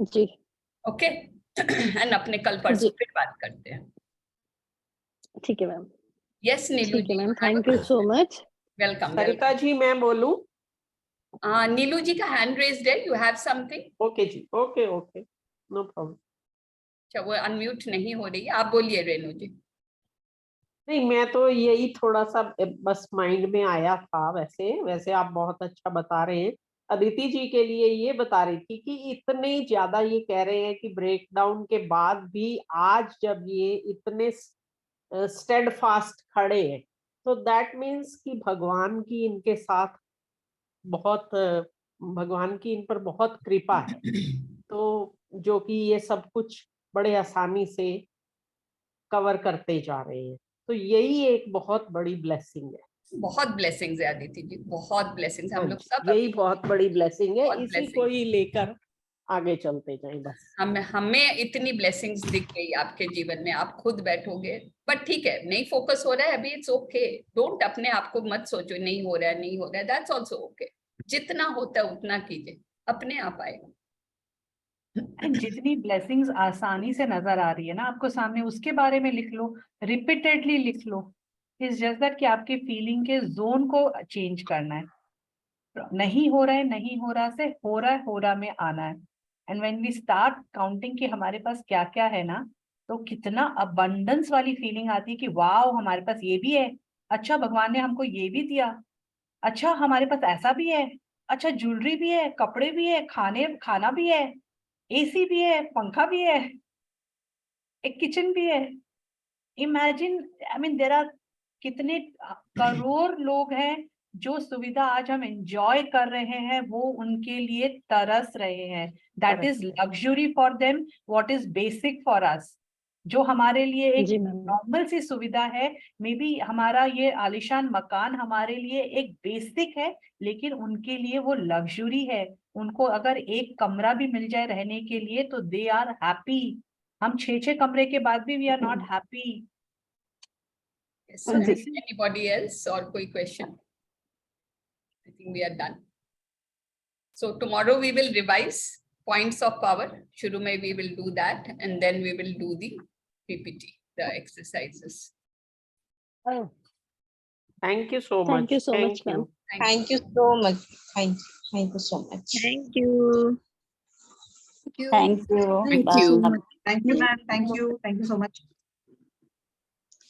जी. ओके एंड अपने कल परसों फिर बात करते हैं. ठीक है ma'am. Yes Neelu ji ma'am, thank you so much. Welcome. Sarita ji मैं बोलूं? नीलू जी का हैंड रेज्ड है. You have something? ओके जी. Okay no problem. अच्छा वो अनम्यूट नहीं हो रही है. आप बोलिए रेणु जी. नहीं मैं तो यही थोड़ा सा बस माइंड में आया था. वैसे आप बहुत अच्छा बता रहे हैं. अदिति जी के लिए ये बता रही थी कि इतने ज्यादा ये कह रहे हैं कि ब्रेकडाउन के बाद भी आज जब ये इतने स्टेडफास्ट खड़े हैं, तो दैट मीन्स कि भगवान की इनके साथ बहुत, भगवान की इन पर बहुत कृपा है. तो जो कि ये सब कुछ बड़े आसानी से कवर करते जा रहे हैं. तो यही एक बहुत बड़ी ब्लेसिंग है. बहुत ब्लेसिंग्स है अदिति जी, बहुत ब्लेसिंग्स. हम लोग सब यही बहुत बड़ी ब्लेसिंग है. इसी को ही लेकर आगे चलते जाएं बस. हमें इतनी ब्लेसिंग्स दिख गई आपके जीवन में. आप खुद बैठोगे, बट ठीक है नहीं फोकस हो रहा है अभी, इट्स ओके. डोंट अपने आप को मत सोचो नहीं हो रहा है, दैट्स आल्सो ओके. जितना होता है उतना कीजिए, अपने आप आएगा. जितनी ब्लेसिंग्स आसानी से नजर आ रही है ना आपको सामने, उसके बारे में लिख लो, रिपीटेडली लिख लो. इट्स जस्ट दैट कि आपके फीलिंग के जोन को चेंज करना है. नहीं हो रहा से हो रहा में आना है. And when we start counting कि हमारे पास क्या क्या है ना, तो कितना अबंडेंस वाली फीलिंग आती है कि वाओ हमारे पास ये भी है. अच्छा भगवान ने हमको ये भी दिया. अच्छा हमारे पास ऐसा भी है. अच्छा ज्वेलरी भी है, कपड़े भी है, खाना भी है, एसी भी है, पंखा भी है, एक किचन भी है. Imagine, I mean there are कितने करोड़ लोग हैं जो सुविधा आज हम एंजॉय कर रहे हैं, वो उनके लिए तरस रहे हैं. That is luxury for them what is basic for us. जो हमारे लिए एक नॉर्मल सी सुविधा है, मे बी हमारा ये आलीशान मकान हमारे लिए एक बेसिक है, लेकिन उनके लिए वो लग्जरी है. उनको अगर एक कमरा भी मिल जाए रहने के लिए तो दे आर हैप्पी. हम 6 कमरे के बाद भी we are not happy. Anybody else or कोई question? I think we are done. So tomorrow we will revise points of power. शुरू में we will do that and then we will do the PPT, the exercises. Thank you so Thank much. you so much, Thank ma'am. you. Thank you so much. Thank you so much. Thank you. Thank you. Thank you. Thank Bye. you. Thank you, ma'am. Thank you. Thank you so much.